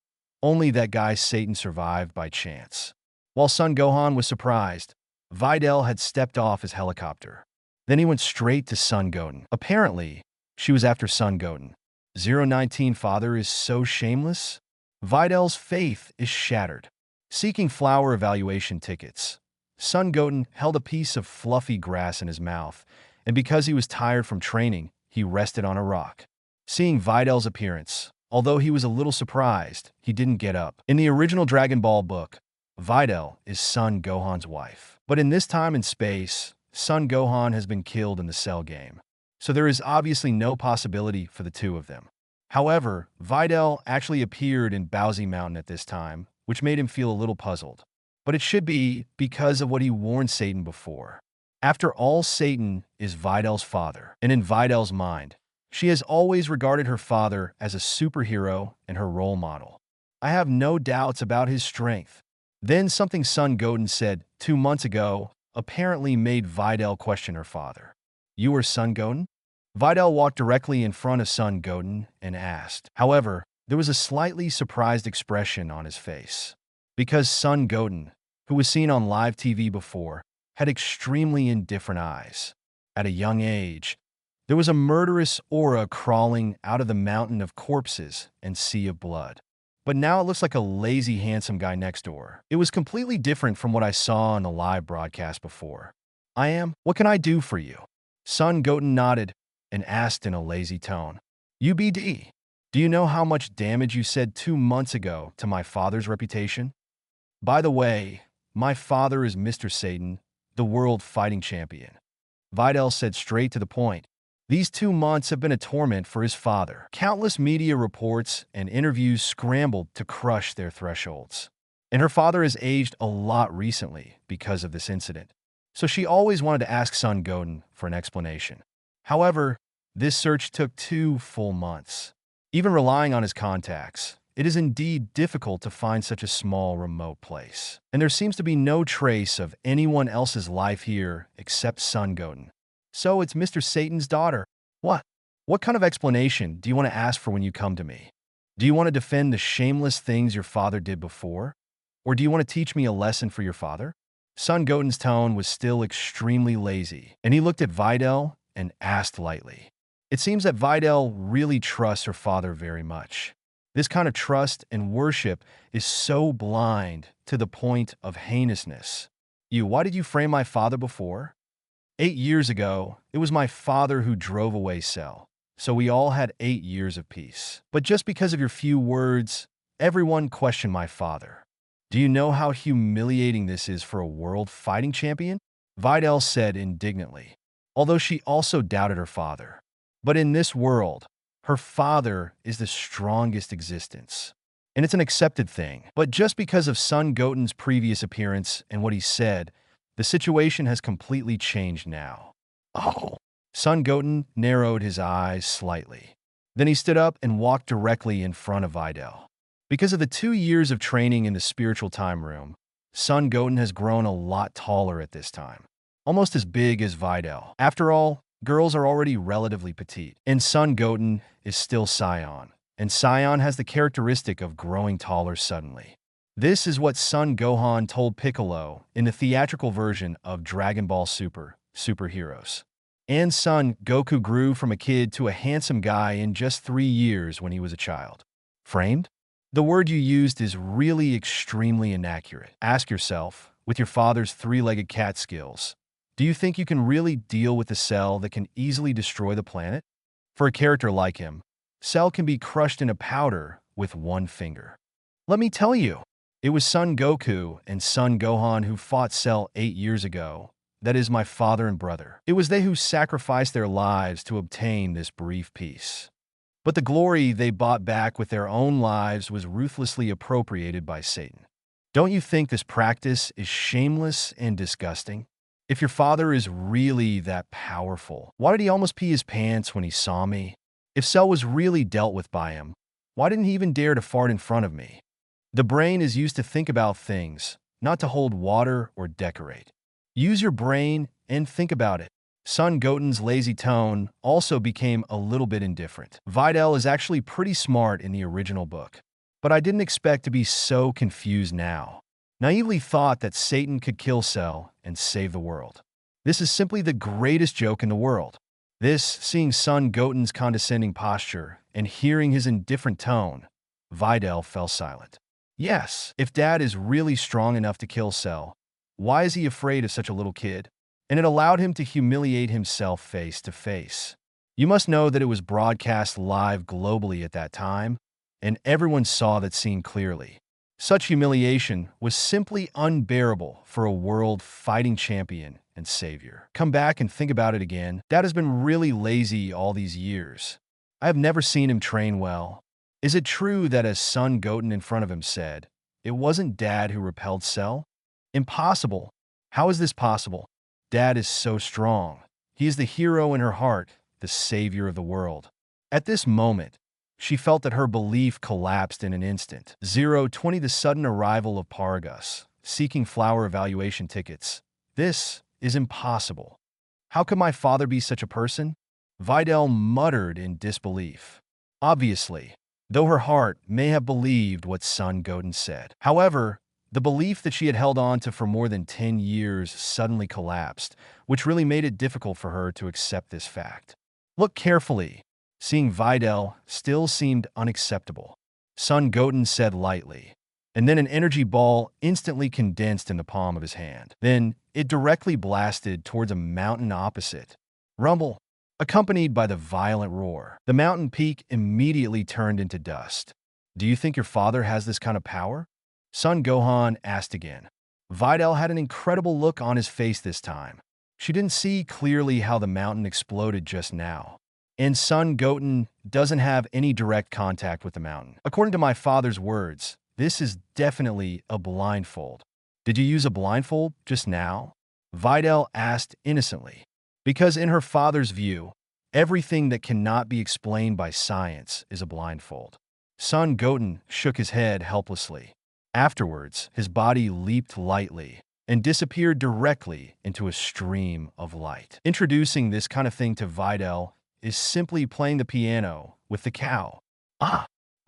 Only that guy Satan survived by chance. While Son Gohan was surprised, Videl had stepped off his helicopter. Then he went straight to Son Goten. Apparently, she was after Son Goten. 019 father is so shameless? Videl's faith is shattered. Seeking flower evaluation tickets, Son Goten held a piece of fluffy grass in his mouth, and because he was tired from training, he rested on a rock. Seeing Videl's appearance, although he was a little surprised, he didn't get up. In the original Dragon Ball book, Videl is Son Gohan's wife. But in this time and space, Son Gohan has been killed in the Cell game, so there is obviously no possibility for the two of them. However, Videl actually appeared in Bowsy Mountain at this time, which made him feel a little puzzled. But it should be because of what he warned Satan before. After all, Satan is Videl's father, and in Videl's mind, she has always regarded her father as a superhero and her role model. I have no doubts about his strength. Then something Son Goten said 2 months ago apparently made Videl question her father. You are Son Goten? Videl walked directly in front of Son Goten and asked. However, there was a slightly surprised expression on his face. Because Son Goten, who was seen on live TV before, had extremely indifferent eyes. At a young age, there was a murderous aura crawling out of the mountain of corpses and sea of blood. But now it looks like a lazy, handsome guy next door. It was completely different from what I saw on the live broadcast before. I am? What can I do for you? Son Goten nodded and asked in a lazy tone. UBD, do you know how much damage you said 2 months ago to my father's reputation? By the way, my father is Mr. Satan, the world fighting champion. Videl said straight to the point. These 2 months have been a torment for his father. Countless media reports and interviews scrambled to crush their thresholds. And her father has aged a lot recently because of this incident. So she always wanted to ask Son Goten for an explanation. However, this search took 2 full months. Even relying on his contacts, it is indeed difficult to find such a small, remote place. And there seems to be no trace of anyone else's life here except Son Goten. So it's Mr. Satan's daughter. What? What kind of explanation do you want to ask for when you come to me? Do you want to defend the shameless things your father did before? Or do you want to teach me a lesson for your father? Son Goten's tone was still extremely lazy, and he looked at Videl and asked lightly. It seems that Videl really trusts her father very much. This kind of trust and worship is so blind to the point of heinousness. Why did you frame my father before? 8 years ago, it was my father who drove away Cell, so we all had 8 years of peace. But just because of your few words, everyone questioned my father. Do you know how humiliating this is for a world fighting champion? Videl said indignantly, although she also doubted her father. But in this world, her father is the strongest existence. And it's an accepted thing. But just because of Son Goten's previous appearance and what he said, the situation has completely changed now. Oh. Son Goten narrowed his eyes slightly. Then he stood up and walked directly in front of Videl. Because of the 2 years of training in the spiritual time room, Son Goten has grown a lot taller at this time. Almost as big as Videl. After all, girls are already relatively petite. And Son Goten is still Saiyan. And Saiyan has the characteristic of growing taller suddenly. This is what Son Gohan told Piccolo in the theatrical version of Dragon Ball Super, superheroes. And Son Goku grew from a kid to a handsome guy in just 3 years when he was a child. Framed? The word you used is really extremely inaccurate. Ask yourself, with your father's three-legged cat skills, do you think you can really deal with a Cell that can easily destroy the planet? For a character like him, Cell can be crushed into powder with one finger. Let me tell you, it was Son Goku and Son Gohan who fought Cell 8 years ago. That is my father and brother. It was they who sacrificed their lives to obtain this brief peace. But the glory they bought back with their own lives was ruthlessly appropriated by Satan. Don't you think this practice is shameless and disgusting? If your father is really that powerful, why did he almost pee his pants when he saw me? If Cell was really dealt with by him, why didn't he even dare to fart in front of me? The brain is used to think about things, not to hold water or decorate. Use your brain and think about it. Son Goten's lazy tone also became a little bit indifferent. Videl is actually pretty smart in the original book, but I didn't expect to be so confused now. Naively thought that Satan could kill Cell and save the world. This is simply the greatest joke in the world. Seeing Son Goten's condescending posture and hearing his indifferent tone, Videl fell silent. Yes, if Dad is really strong enough to kill Cell, why is he afraid of such a little kid? And it allowed him to humiliate himself face to face. You must know that it was broadcast live globally at that time, and everyone saw that scene clearly. Such humiliation was simply unbearable for a world-fighting champion and savior. Come back and think about it again. Dad has been really lazy all these years. I have never seen him train well. Is it true that, as Son Goten in front of him said, it wasn't Dad who repelled Cell? Impossible. How is this possible? Dad is so strong. He is the hero in her heart, the savior of the world. At this moment, she felt that her belief collapsed in an instant. 020 The sudden arrival of Paragus, seeking flower evaluation tickets. This is impossible. How could my father be such a person? Videl muttered in disbelief. Obviously, though her heart may have believed what Son Goten said. However, the belief that she had held on to for more than 10 years suddenly collapsed, which really made it difficult for her to accept this fact. Look carefully. Seeing Videl still seemed unacceptable. Son Goten said lightly, and then an energy ball instantly condensed in the palm of his hand. Then it directly blasted towards a mountain opposite. Rumble, accompanied by the violent roar. The mountain peak immediately turned into dust. Do you think your father has this kind of power? Son Gohan asked again. Videl had an incredible look on his face this time. She didn't see clearly how the mountain exploded just now. And Son Goten doesn't have any direct contact with the mountain. According to my father's words, this is definitely a blindfold. Did you use a blindfold just now? Videl asked innocently. Because in her father's view, everything that cannot be explained by science is a blindfold. Son Goten shook his head helplessly. Afterwards, his body leaped lightly and disappeared directly into a stream of light. Introducing this kind of thing to Videl is simply playing the piano with the cow.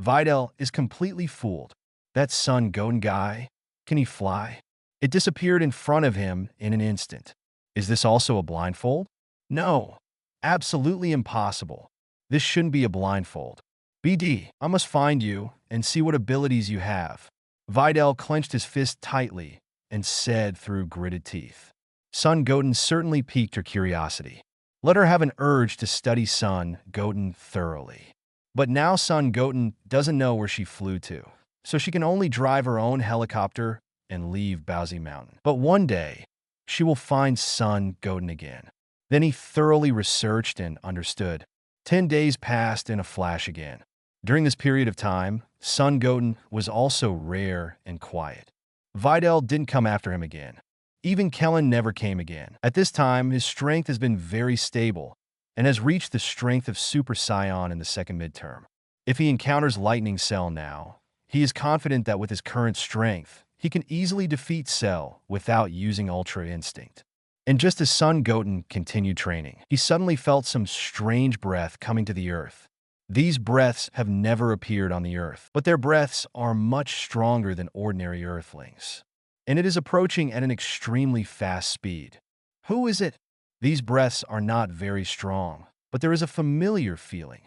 Videl is completely fooled. That Son Goten guy, can he fly? It disappeared in front of him in an instant. Is this also a blindfold? No, absolutely impossible. This shouldn't be a blindfold. BD, I must find you and see what abilities you have. Videl clenched his fist tightly and said through gritted teeth. Son Goten certainly piqued her curiosity. Let her have an urge to study Son Goten thoroughly. But now Son Goten doesn't know where she flew to, so she can only drive her own helicopter and leave Bowsy Mountain. But one day, she will find Son Goten again. Then he thoroughly researched and understood. 10 days passed in a flash again. During this period of time, Son Goten was also rare and quiet. Videl didn't come after him again. Even Kellen never came again. At this time, his strength has been very stable and has reached the strength of Super Saiyan in the second midterm. If he encounters Lightning Cell now, he is confident that with his current strength, he can easily defeat Cell without using Ultra Instinct. And just as Son Goten continued training, he suddenly felt some strange breath coming to the earth. These breaths have never appeared on the earth, but their breaths are much stronger than ordinary earthlings. And it is approaching at an extremely fast speed. Who is it? These breaths are not very strong, but there is a familiar feeling.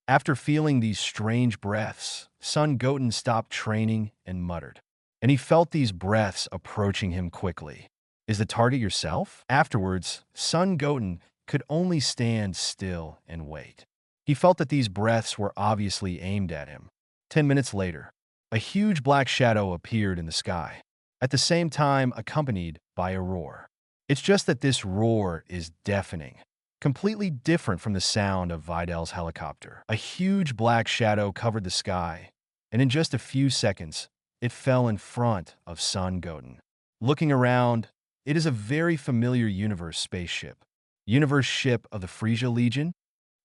After feeling these strange breaths, Son Goten stopped training and muttered. And he felt these breaths approaching him quickly. Is the target yourself? Afterwards, Son Goten could only stand still and wait. He felt that these breaths were obviously aimed at him. 10 minutes later, a huge black shadow appeared in the sky, at the same time accompanied by a roar. It's just that this roar is deafening, completely different from the sound of Vidal's helicopter. A huge black shadow covered the sky, and in just a few seconds, it fell in front of Son Goten. Looking around, it is a very familiar universe spaceship. Universe ship of the Frisia Legion?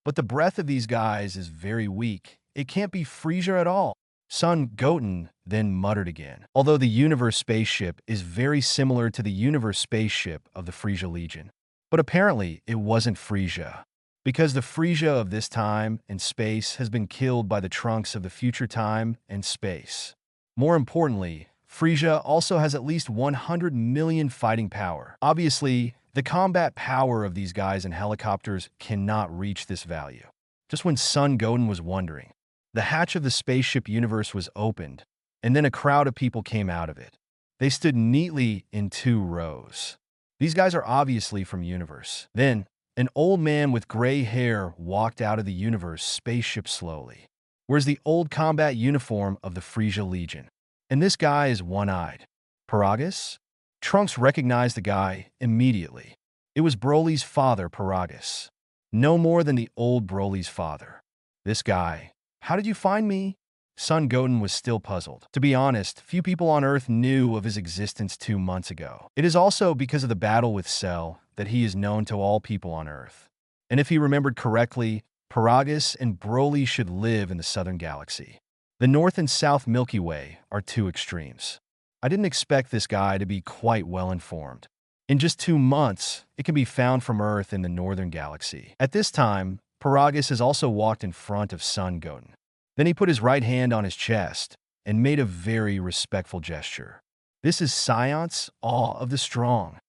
But the breath of these guys is very weak. It can't be Frisia at all. Son Goten then muttered again. Although the universe spaceship is very similar to the universe spaceship of the Frisia Legion. But apparently, it wasn't Frisia, because the Frisia of this time and space has been killed by the Trunks of the future time and space. More importantly, Frisia also has at least 100 million fighting power. Obviously, the combat power of these guys in helicopters cannot reach this value. Just when Son Goten was wondering, the hatch of the spaceship universe was opened, and then a crowd of people came out of it. They stood neatly in 2 rows. These guys are obviously from universe. Then, an old man with gray hair walked out of the universe spaceship slowly. Wears the old combat uniform of the Frisia Legion. And this guy is one-eyed. Paragus? Trunks recognized the guy immediately. It was Broly's father, Paragus. No more than the old Broly's father. This guy. How did you find me? Son Goten was still puzzled. To be honest, few people on Earth knew of his existence 2 months ago. It is also because of the battle with Cell that he is known to all people on Earth. And if he remembered correctly, Paragus and Broly should live in the Southern Galaxy. The North and South Milky Way are 2 extremes. I didn't expect this guy to be quite well informed. In just 2 months, it can be found from Earth in the Northern Galaxy. At this time, Paragus has also walked in front of Son Goten. Then he put his right hand on his chest and made a very respectful gesture. This is Science, Awe of the Strong.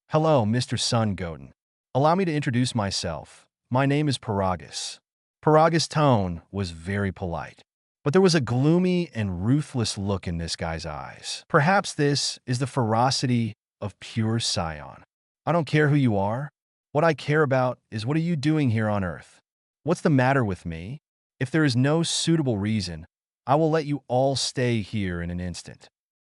Hello, Mr. Son Goten. Allow me to introduce myself. My name is Paragus. Paragus' tone was very polite, but there was a gloomy and ruthless look in this guy's eyes. Perhaps this is the ferocity of pure Scion. I don't care who you are. What I care about is what are you doing here on Earth? What's the matter with me? If there is no suitable reason, I will let you all stay here in an instant.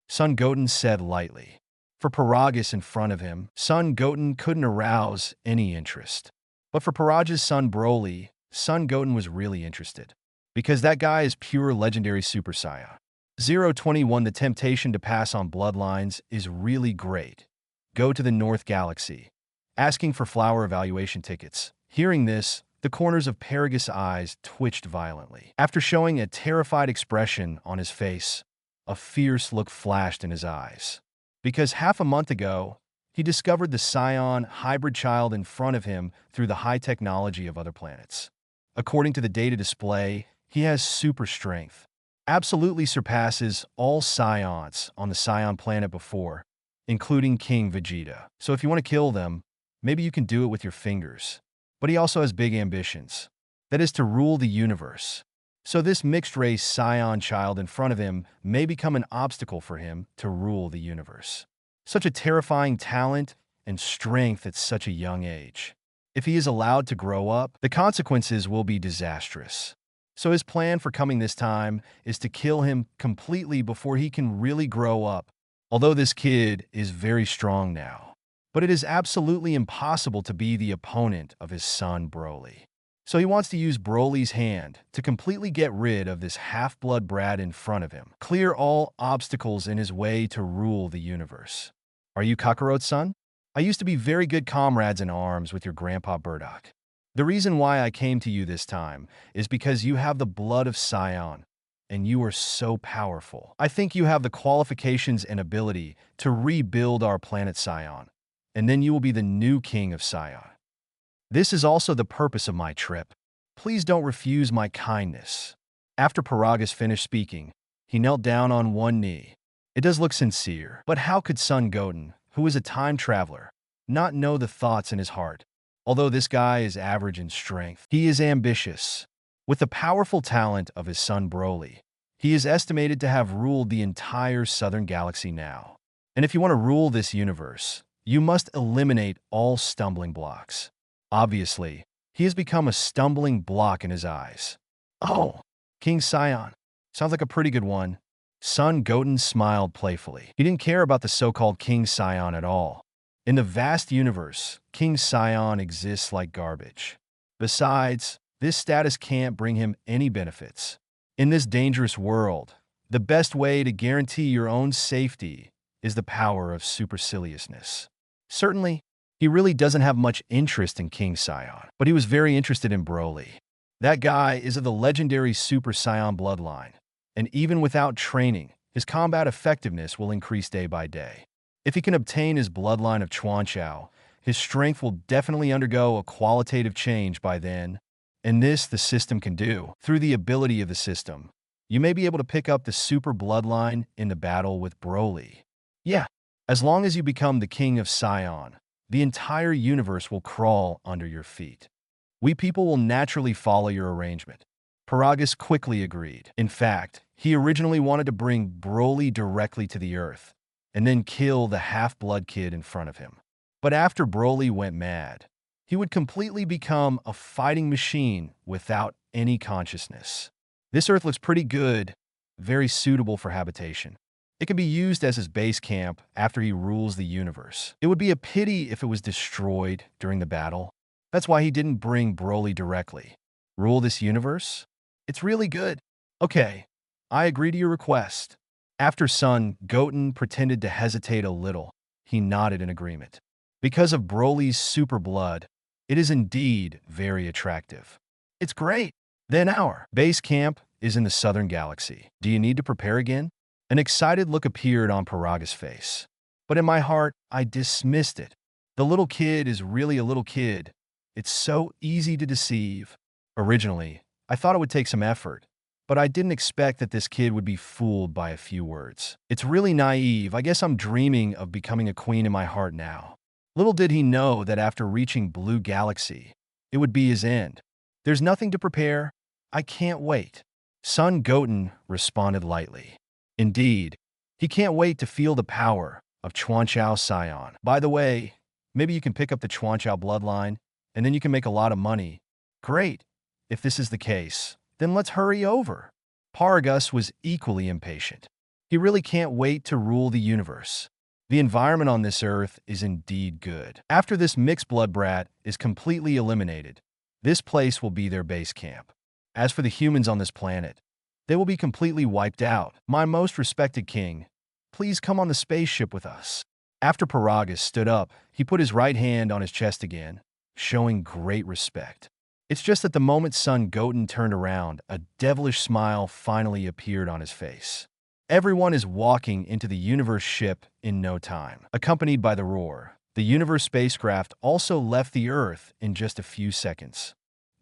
Son Goten said lightly. For Paragus in front of him, Son Goten couldn't arouse any interest. But for Paragus' son Broly, Son Goten was really interested. Because that guy is pure legendary Super Saiyan. 021 The temptation to pass on bloodlines is really great. Go to the North Galaxy. Asking for flower evaluation tickets. Hearing this, the corners of Paragus' eyes twitched violently. After showing a terrified expression on his face, a fierce look flashed in his eyes. Because half a month ago, he discovered the Scion hybrid child in front of him through the high technology of other planets. According to the data display, he has super strength. Absolutely surpasses all Scions on the Scion planet before, including King Vegeta. So if you want to kill them, maybe you can do it with your fingers. But he also has big ambitions. That is to rule the universe. So this mixed-race Scion child in front of him may become an obstacle for him to rule the universe. Such a terrifying talent and strength at such a young age. If he is allowed to grow up, the consequences will be disastrous. So his plan for coming this time is to kill him completely before he can really grow up. Although this kid is very strong now. But it is absolutely impossible to be the opponent of his son Broly. So he wants to use Broly's hand to completely get rid of this half-blood brat in front of him. Clear all obstacles in his way to rule the universe. Are you Kakarot's son? I used to be very good comrades in arms with your grandpa Burdock. The reason why I came to you this time is because you have the blood of Scion, and you are so powerful. I think you have the qualifications and ability to rebuild our planet Scion, and then you will be the new king of Scion. This is also the purpose of my trip. Please don't refuse my kindness. After Paragus finished speaking, he knelt down on one knee. It does look sincere, but how could Son Goten, who is a time traveler, not know the thoughts in his heart. Although this guy is average in strength, he is ambitious. With the powerful talent of his son Broly, he is estimated to have ruled the entire Southern Galaxy now. And if you want to rule this universe, you must eliminate all stumbling blocks. Obviously, he has become a stumbling block in his eyes. Oh, King Saiyan. Sounds like a pretty good one. Son Goten smiled playfully. He didn't care about the so-called King Saiyan at all. In the vast universe, King Saiyan exists like garbage. Besides, this status can't bring him any benefits. In this dangerous world, the best way to guarantee your own safety is the power of superciliousness. Certainly, he really doesn't have much interest in King Saiyan, but he was very interested in Broly. That guy is of the legendary Super Saiyan bloodline, and even without training, his combat effectiveness will increase day by day. If he can obtain his bloodline of Chuanchao, his strength will definitely undergo a qualitative change by then, and this the system can do. Through the ability of the system, you may be able to pick up the super bloodline in the battle with Broly. Yeah, as long as you become the king of Saiyan, the entire universe will crawl under your feet. We people will naturally follow your arrangement. Paragus quickly agreed. In fact, he originally wanted to bring Broly directly to the Earth, and then kill the half-blood kid in front of him. But after Broly went mad, he would completely become a fighting machine without any consciousness. This Earth looks pretty good, very suitable for habitation. It can be used as his base camp after he rules the universe. It would be a pity if it was destroyed during the battle. That's why he didn't bring Broly directly. Rule this universe? It's really good. Okay, I agree to your request. After Son Goten pretended to hesitate a little, he nodded in agreement. Because of Broly's super blood, it is indeed very attractive. It's great. Then our base camp is in the Southern Galaxy. Do you need to prepare again? An excited look appeared on Paraga's face. But in my heart, I dismissed it. The little kid is really a little kid. It's so easy to deceive. Originally, I thought it would take some effort, but I didn't expect that this kid would be fooled by a few words. It's really naive. I guess I'm dreaming of becoming a queen in my heart now. Little did he know that after reaching Blue Galaxy, it would be his end. There's nothing to prepare. I can't wait. Son Goten responded lightly. Indeed, he can't wait to feel the power of Chuanchao Saiyan. By the way, maybe you can pick up the Chuanchao bloodline, and then you can make a lot of money. Great. If this is the case, then let's hurry over. Paragus was equally impatient. He really can't wait to rule the universe. The environment on this Earth is indeed good. After this mixed blood brat is completely eliminated, this place will be their base camp. As for the humans on this planet, they will be completely wiped out. My most respected king, please come on the spaceship with us. After Paragus stood up, he put his right hand on his chest again, showing great respect. It's just that the moment Son Goten turned around, a devilish smile finally appeared on his face. Everyone is walking into the universe ship in no time. Accompanied by the roar, the universe spacecraft also left the Earth in just a few seconds.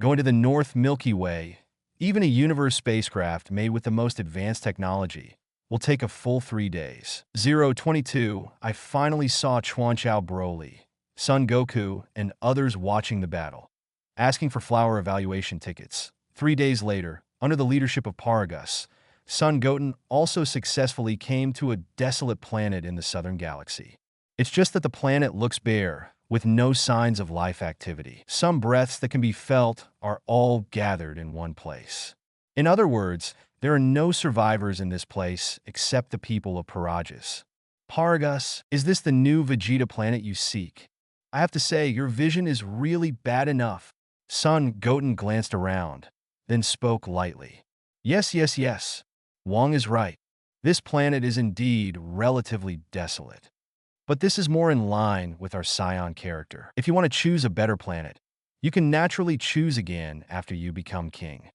Going to the North Milky Way, even a universe spacecraft made with the most advanced technology will take a full 3 days. 022, I finally saw Chuanchao Broly, Son Goku, and others watching the battle, asking for flower evaluation tickets. 3 days later, under the leadership of Paragus, Son Goten also successfully came to a desolate planet in the Southern Galaxy. It's just that the planet looks bare, with no signs of life activity. Some breaths that can be felt are all gathered in one place. In other words, there are no survivors in this place except the people of Paragus. Paragus, is this the new Vegeta planet you seek? I have to say, your vision is really bad enough. Son Goten glanced around, then spoke lightly. Yes. Wang is right. This planet is indeed relatively desolate. But this is more in line with our Saiyan character. If you want to choose a better planet, you can naturally choose again after you become king.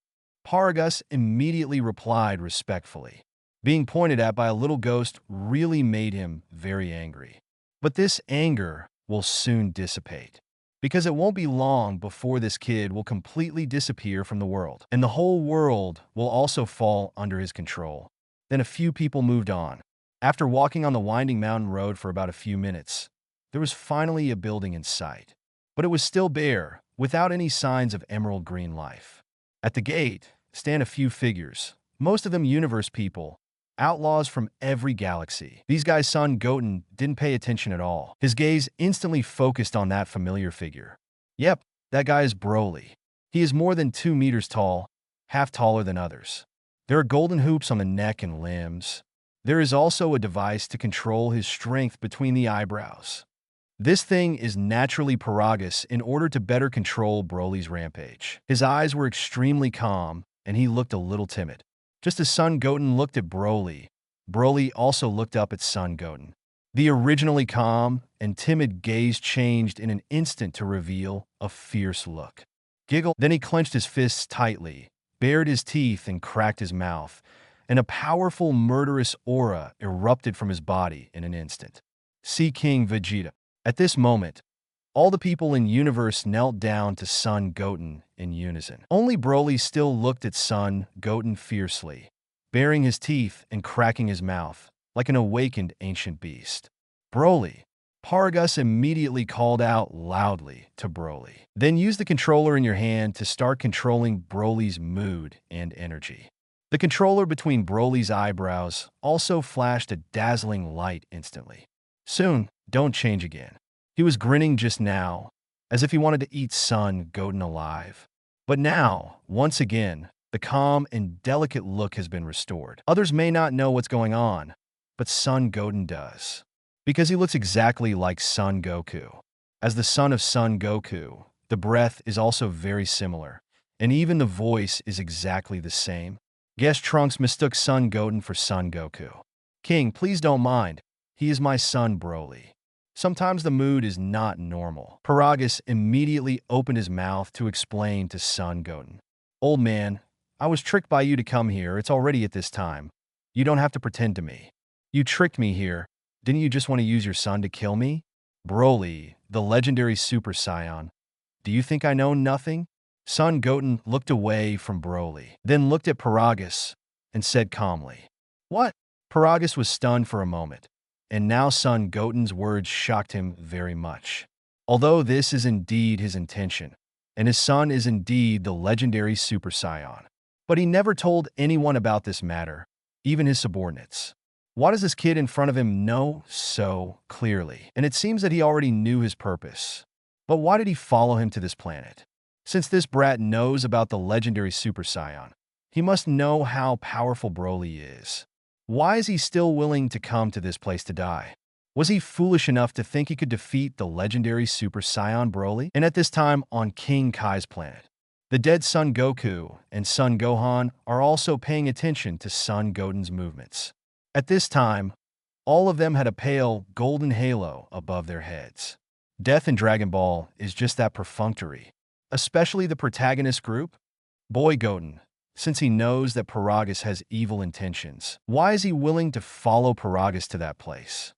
Paragus immediately replied respectfully. Being pointed at by a little ghost really made him very angry. But this anger will soon dissipate, because it won't be long before this kid will completely disappear from the world, and the whole world will also fall under his control. Then a few people moved on. After walking on the winding mountain road for about a few minutes, there was finally a building in sight. But it was still bare, without any signs of emerald green life. At the gate stand a few figures, most of them universe people, outlaws from every galaxy. These guys Son Goten didn't pay attention at all. His gaze instantly focused on that familiar figure. Yep, that guy is Broly. He is more than 2 meters tall, half taller than others. There are golden hoops on the neck and limbs. There is also a device to control his strength between the eyebrows. This thing is naturally Paragus in order to better control Broly's rampage. His eyes were extremely calm, and he looked a little timid. Just as Son Goten looked at Broly, Broly also looked up at Son Goten. The originally calm and timid gaze changed in an instant to reveal a fierce look. Giggle. Then he clenched his fists tightly, bared his teeth, and cracked his mouth, and a powerful murderous aura erupted from his body in an instant. See King Vegeta. At this moment, all the people in universe knelt down to Son Goten in unison. Only Broly still looked at Son Goten fiercely, baring his teeth and cracking his mouth like an awakened ancient beast. Broly. Paragus immediately called out loudly to Broly. Then use the controller in your hand to start controlling Broly's mood and energy. The controller between Broly's eyebrows also flashed a dazzling light instantly. Soon, don't change again. He was grinning just now, as if he wanted to eat Son Goten alive. But now, once again, the calm and delicate look has been restored. Others may not know what's going on, but Son Goten does. Because he looks exactly like Son Goku. As the son of Son Goku, the breath is also very similar, and even the voice is exactly the same. Guess Trunks mistook Son Goten for Son Goku. King, please don't mind. He is my son Broly. Sometimes the mood is not normal. Paragus immediately opened his mouth to explain to Son Goten. Old man, I was tricked by you to come here. It's already at this time. You don't have to pretend to me. You tricked me here. Didn't you just want to use your son to kill me? Broly, the legendary Super Saiyan. Do you think I know nothing? Son Goten looked away from Broly, then looked at Paragus and said calmly, What? Paragus was stunned for a moment, and now Son Goten's words shocked him very much. Although this is indeed his intention, and his son is indeed the legendary Super Saiyan. But he never told anyone about this matter, even his subordinates. Why does this kid in front of him know so clearly? And it seems that he already knew his purpose. But why did he follow him to this planet? Since this brat knows about the legendary Super Saiyan, he must know how powerful Broly is. Why is he still willing to come to this place to die? Was he foolish enough to think he could defeat the legendary Super Saiyan Broly? And at this time on King Kai's planet, the dead Son Goku and Son Gohan are also paying attention to Son Goten's movements. At this time, all of them had a pale golden halo above their heads. Death in Dragon Ball is just that perfunctory, especially the protagonist group. Boy Goten, since he knows that Paragus has evil intentions, why is he willing to follow Paragus to that place?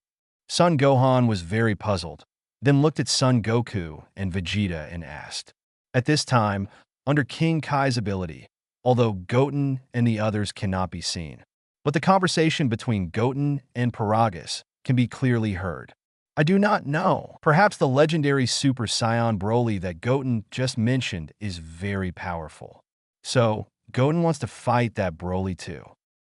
Son Gohan was very puzzled, then looked at Son Goku and Vegeta and asked. At this time, under King Kai's ability, although Goten and the others cannot be seen, but the conversation between Goten and Paragus can be clearly heard. I do not know. Perhaps the legendary Super Saiyan Broly that Goten just mentioned is very powerful. So, Goten wants to fight that Broly too.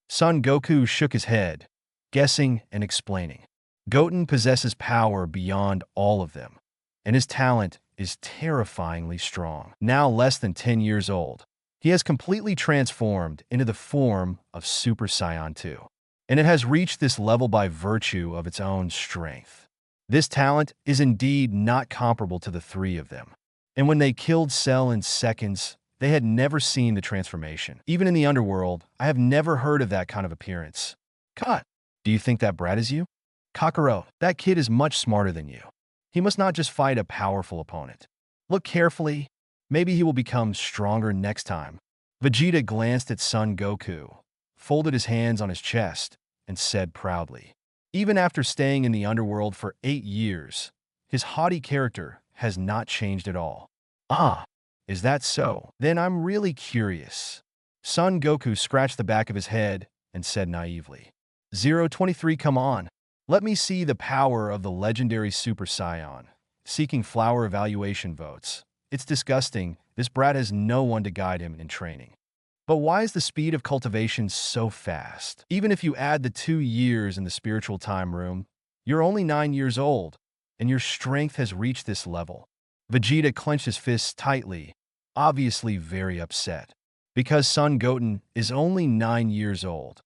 Son Goku shook his head, guessing and explaining. Goten possesses power beyond all of them, and his talent is terrifyingly strong. Now less than 10 years old, he has completely transformed into the form of Super Saiyan 2, and it has reached this level by virtue of its own strength. This talent is indeed not comparable to the three of them, and when they killed Cell in seconds, they had never seen the transformation. Even in the underworld, I have never heard of that kind of appearance. Cut! Do you think that brat is you? Kakarot, that kid is much smarter than you. He must not just fight a powerful opponent. Look carefully. Maybe he will become stronger next time. Vegeta glanced at Son Goku, folded his hands on his chest, and said proudly, even after staying in the underworld for 8 years, his haughty character has not changed at all. Ah, is that so? Then I'm really curious. Son Goku scratched the back of his head and said naively, 023, come on. Let me see the power of the legendary Super Saiyan. Seeking flower evaluation votes. It's disgusting. This brat has no one to guide him in training. But why is the speed of cultivation so fast? Even if you add the 2 years in the spiritual time room, you're only 9 years old, and your strength has reached this level. Vegeta clenched his fists tightly, obviously very upset, because Son Goten is only 9 years old,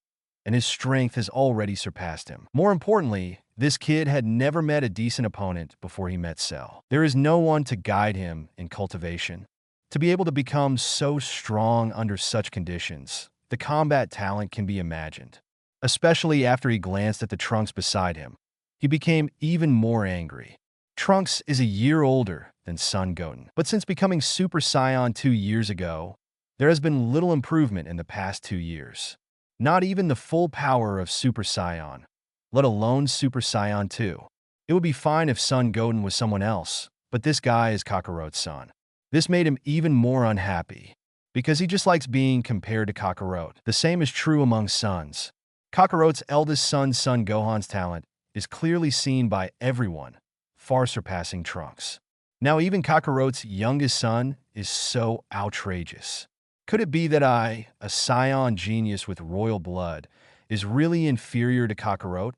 and his strength has already surpassed him. More importantly, this kid had never met a decent opponent before he met Cell. There is no one to guide him in cultivation. To be able to become so strong under such conditions, the combat talent can be imagined. Especially after he glanced at the Trunks beside him, he became even more angry. Trunks is a year older than Son Goten, but since becoming Super Saiyan 2 years ago, there has been little improvement in the past 2 years. Not even the full power of Super Saiyan, let alone Super Saiyan 2. It would be fine if Son Goten was someone else, but this guy is Kakarot's son. This made him even more unhappy, because he just likes being compared to Kakarot. The same is true among sons. Kakarot's eldest son, Son Gohan's talent, is clearly seen by everyone, far surpassing Trunks. Now even Kakarot's youngest son is so outrageous. Could it be that I, a Saiyan genius with royal blood, is really inferior to Kakarot,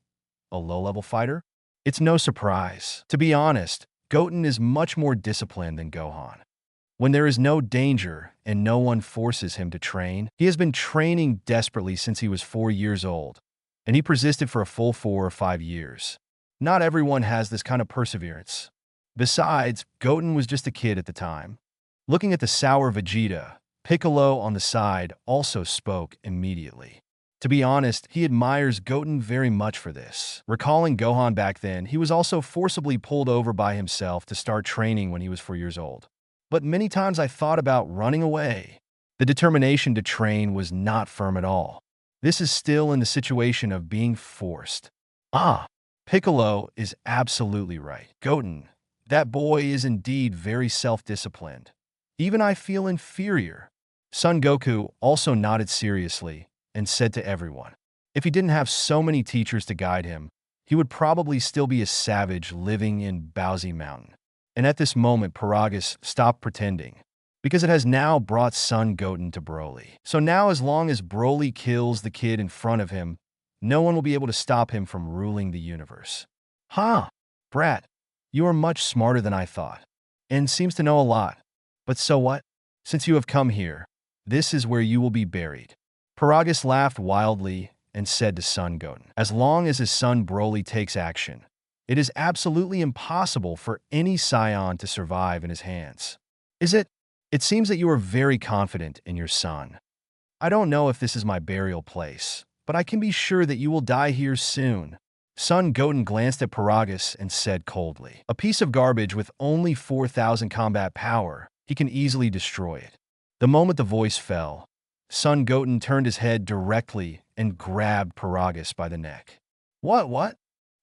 a low-level fighter? It's no surprise. To be honest, Goten is much more disciplined than Gohan. When there is no danger and no one forces him to train, he has been training desperately since he was 4 years old, and he persisted for a full 4 or 5 years. Not everyone has this kind of perseverance. Besides, Goten was just a kid at the time. Looking at the sour Vegeta, Piccolo on the side also spoke immediately. To be honest, he admires Goten very much for this. Recalling Gohan back then, he was also forcibly pulled over by himself to start training when he was 4 years old. But many times I thought about running away. The determination to train was not firm at all. This is still in the situation of being forced. Piccolo is absolutely right. Goten, that boy is indeed very self-disciplined. Even I feel inferior. Son Goku also nodded seriously and said to everyone, if he didn't have so many teachers to guide him, he would probably still be a savage living in Bowsy Mountain. And at this moment, Paragus stopped pretending, because it has now brought Son Goten to Broly. So now as long as Broly kills the kid in front of him, no one will be able to stop him from ruling the universe. Brat, you are much smarter than I thought, and seems to know a lot. But so what? Since you have come here, this is where you will be buried. Paragus laughed wildly and said to Son Goten, as long as his son Broly takes action, it is absolutely impossible for any Saiyan to survive in his hands. Is it? It seems that you are very confident in your son. I don't know if this is my burial place, but I can be sure that you will die here soon. Son Goten glanced at Paragus and said coldly, a piece of garbage with only 4,000 combat power, he can easily destroy it. The moment the voice fell, Son Goten turned his head directly and grabbed Paragus by the neck. What?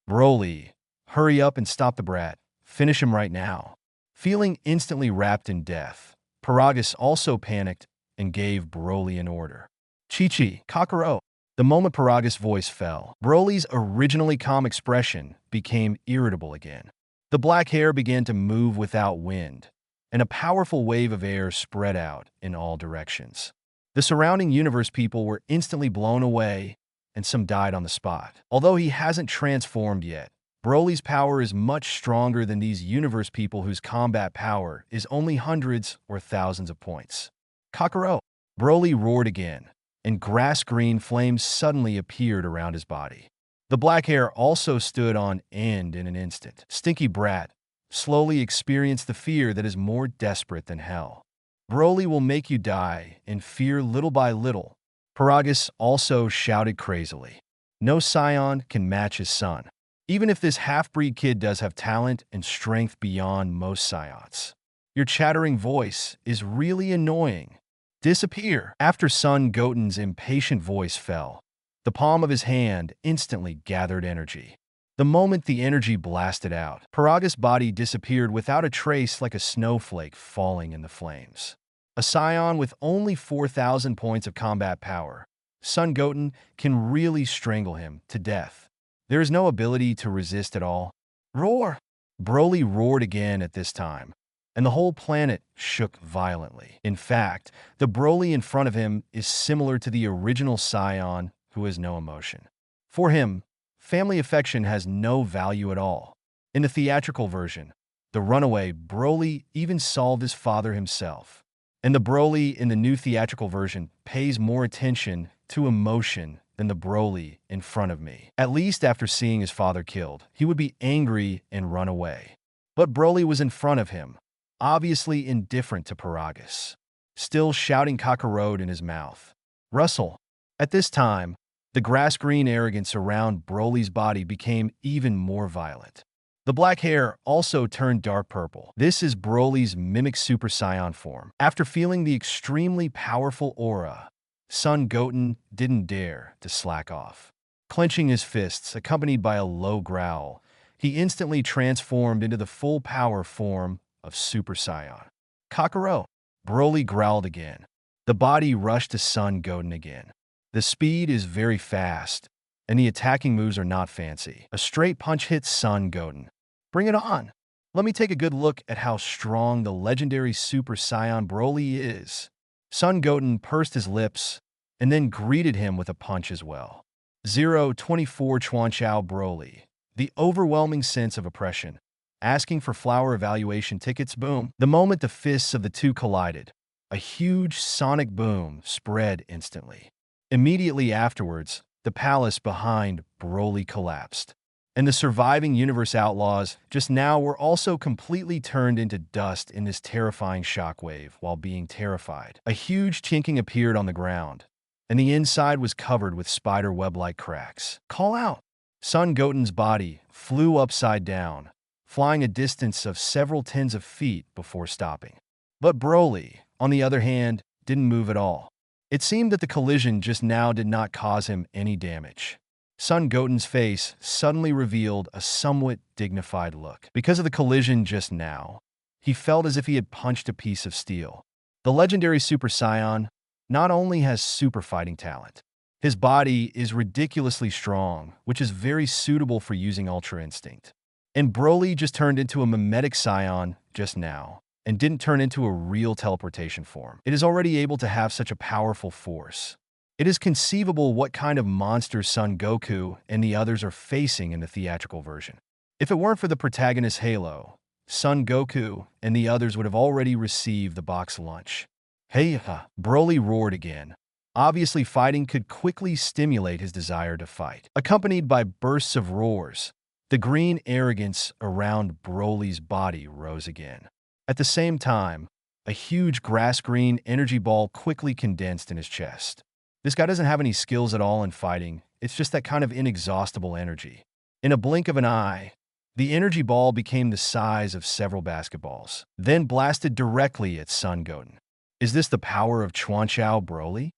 Broly, hurry up and stop the brat. Finish him right now. Feeling instantly wrapped in death, Paragus also panicked and gave Broly an order. Chi-Chi, Kakarot. The moment Paragus' voice fell, Broly's originally calm expression became irritable again. The black hair began to move without wind, and a powerful wave of air spread out in all directions. The surrounding universe people were instantly blown away, and some died on the spot. Although he hasn't transformed yet, Broly's power is much stronger than these universe people whose combat power is only hundreds or thousands of points. Kakarot! Broly roared again, and grass-green flames suddenly appeared around his body. The black hair also stood on end in an instant. Stinky brat slowly experienced the fear that is more desperate than hell. Broly will make you die in fear little by little. Paragus also shouted crazily. No Saiyan can match his son, even if this half-breed kid does have talent and strength beyond most Saiyans. Your chattering voice is really annoying. Disappear. After Son Goten's impatient voice fell, the palm of his hand instantly gathered energy. The moment the energy blasted out, Paragus' body disappeared without a trace like a snowflake falling in the flames. A Saiyan with only 4,000 points of combat power, Son Goten can really strangle him to death. There is no ability to resist at all. Roar! Broly roared again at this time, and the whole planet shook violently. In fact, the Broly in front of him is similar to the original Scion, who has no emotion. For him, family affection has no value at all. In the theatrical version, the runaway Broly even solved his father himself. And the Broly in the new theatrical version pays more attention to emotion than the Broly in front of me. At least after seeing his father killed, he would be angry and run away. But Broly was in front of him, obviously indifferent to Paragus, still shouting Kakarot in his mouth. Russell. At this time, the grass-green arrogance around Broly's body became even more violent. The black hair also turned dark purple. This is Broly's mimic Super Saiyan form. After feeling the extremely powerful aura, Son Goten didn't dare to slack off. Clenching his fists, accompanied by a low growl, he instantly transformed into the full power form of Super Saiyan. Kakarot! Broly growled again. The body rushed to Son Goten again. The speed is very fast, and the attacking moves are not fancy. A straight punch hits Son Goten. Bring it on! Let me take a good look at how strong the legendary Super Saiyan Broly is. Son Goten pursed his lips and then greeted him with a punch as well. 024 Chuanchao Broly. The overwhelming sense of oppression. Asking for flower evaluation tickets, boom. The moment the fists of the two collided, a huge sonic boom spread instantly. Immediately afterwards, the palace behind Broly collapsed. And the surviving universe outlaws just now were also completely turned into dust in this terrifying shockwave while being terrified. A huge chinking appeared on the ground, and the inside was covered with spider web-like cracks. Call out! Son Goten's body flew upside down, flying a distance of several tens of feet before stopping. But Broly, on the other hand, didn't move at all. It seemed that the collision just now did not cause him any damage. Son Goten's face suddenly revealed a somewhat dignified look. Because of the collision just now, he felt as if he had punched a piece of steel. The legendary Super Saiyan not only has super fighting talent, his body is ridiculously strong, which is very suitable for using Ultra Instinct. And Broly just turned into a mimetic Saiyan just now, and didn't turn into a real teleportation form. It is already able to have such a powerful force. It is conceivable what kind of monster Son Goku and the others are facing in the theatrical version. If it weren't for the protagonist Halo, Son Goku and the others would have already received the box lunch. Hey, Broly roared again. Obviously, fighting could quickly stimulate his desire to fight. Accompanied by bursts of roars, the green arrogance around Broly's body rose again. At the same time, a huge grass-green energy ball quickly condensed in his chest. This guy doesn't have any skills at all in fighting, it's just that kind of inexhaustible energy. In a blink of an eye, the energy ball became the size of several basketballs, then blasted directly at Son Goten. Is this the power of Chuanchao Broly?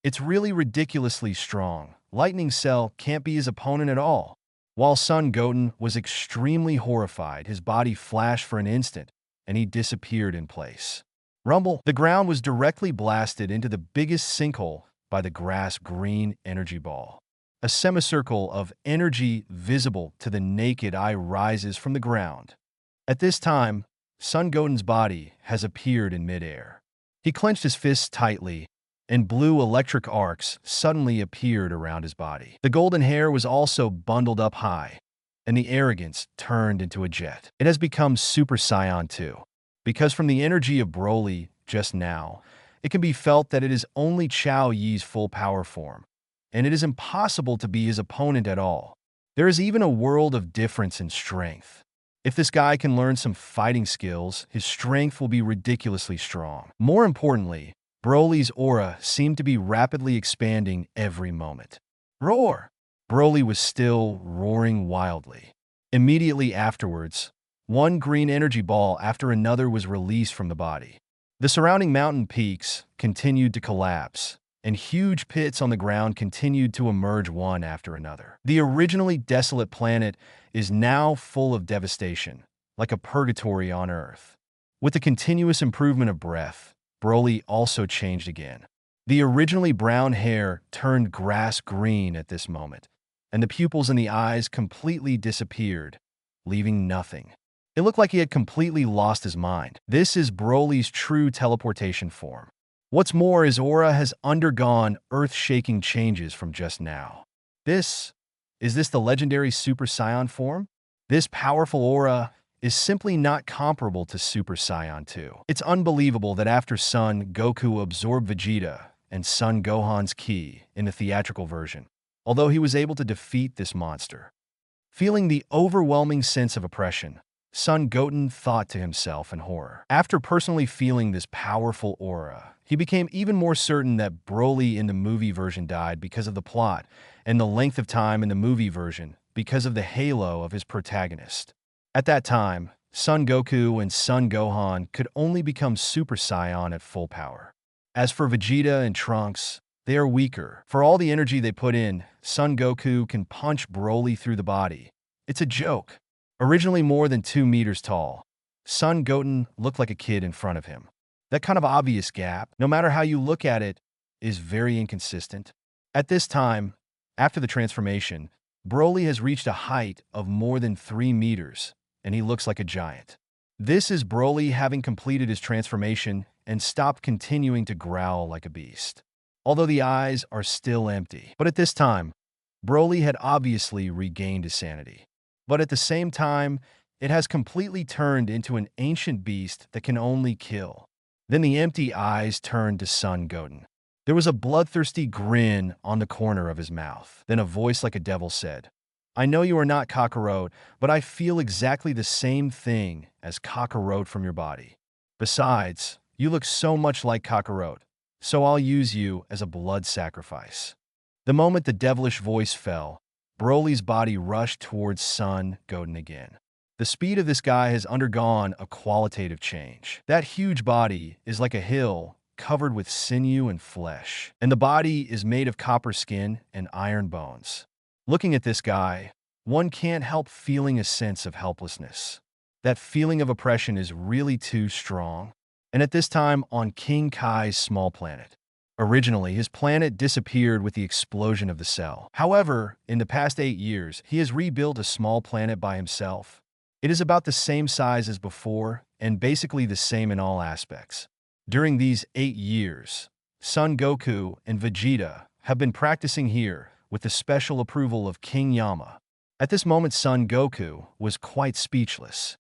It's really ridiculously strong. Lightning Cell can't be his opponent at all. While Son Goten was extremely horrified, his body flashed for an instant, and he disappeared in place. Rumble! The ground was directly blasted into the biggest sinkhole by the grass-green energy ball. A semicircle of energy visible to the naked eye rises from the ground. At this time, Son Goten's body has appeared in midair. He clenched his fists tightly, and blue electric arcs suddenly appeared around his body. The golden hair was also bundled up high, and the arrogance turned into a jet. It has become Super Saiyan 2, because from the energy of Broly just now, it can be felt that it is only Chao Yi's full power form, and it is impossible to be his opponent at all. There is even a world of difference in strength. If this guy can learn some fighting skills, his strength will be ridiculously strong. More importantly, Broly's aura seemed to be rapidly expanding every moment. Roar! Broly was still roaring wildly. Immediately afterwards, one green energy ball after another was released from the body. The surrounding mountain peaks continued to collapse, and huge pits on the ground continued to emerge one after another. The originally desolate planet is now full of devastation, like a purgatory on Earth. With the continuous improvement of breath, Broly also changed again. The originally brown hair turned grass green at this moment, and the pupils in the eyes completely disappeared, leaving nothing. It looked like he had completely lost his mind. This is Broly's true teleportation form. What's more, his aura has undergone earth-shaking changes from just now. Is this the legendary Super Saiyan form? This powerful aura is simply not comparable to Super Saiyan 2. It's unbelievable that after Son Goku absorbed Vegeta and Son Gohan's ki in the theatrical version, although he was able to defeat this monster. Feeling the overwhelming sense of oppression, Son Goten thought to himself in horror. After personally feeling this powerful aura, he became even more certain that Broly in the movie version died because of the plot, and the length of time in the movie version because of the halo of his protagonist. At that time, Son Goku and Son Gohan could only become Super Saiyan at full power. As for Vegeta and Trunks, they are weaker. For all the energy they put in, Son Goku can punch Broly through the body. It's a joke. Originally more than 2 meters tall, Son Goten looked like a kid in front of him. That kind of obvious gap, no matter how you look at it, is very inconsistent. At this time, after the transformation, Broly has reached a height of more than 3 meters, and he looks like a giant. This is Broly having completed his transformation and stopped continuing to growl like a beast. Although the eyes are still empty. But at this time, Broly had obviously regained his sanity. But at the same time, it has completely turned into an ancient beast that can only kill. Then the empty eyes turned to Son Goten. There was a bloodthirsty grin on the corner of his mouth. Then a voice like a devil said, "I know you are not Kakarot, but I feel exactly the same thing as Kakarot from your body. Besides, you look so much like Kakarot, so I'll use you as a blood sacrifice." The moment the devilish voice fell, Broly's body rushed towards Son Goten again. The speed of this guy has undergone a qualitative change. That huge body is like a hill covered with sinew and flesh, and the body is made of copper skin and iron bones. Looking at this guy, one can't help feeling a sense of helplessness. That feeling of oppression is really too strong. And at this time on King Kai's small planet. Originally, his planet disappeared with the explosion of the cell. However, in the past 8 years, he has rebuilt a small planet by himself. It is about the same size as before, and basically the same in all aspects. During these 8 years, Son Goku and Vegeta have been practicing here with the special approval of King Yama. At this moment, Son Goku was quite speechless.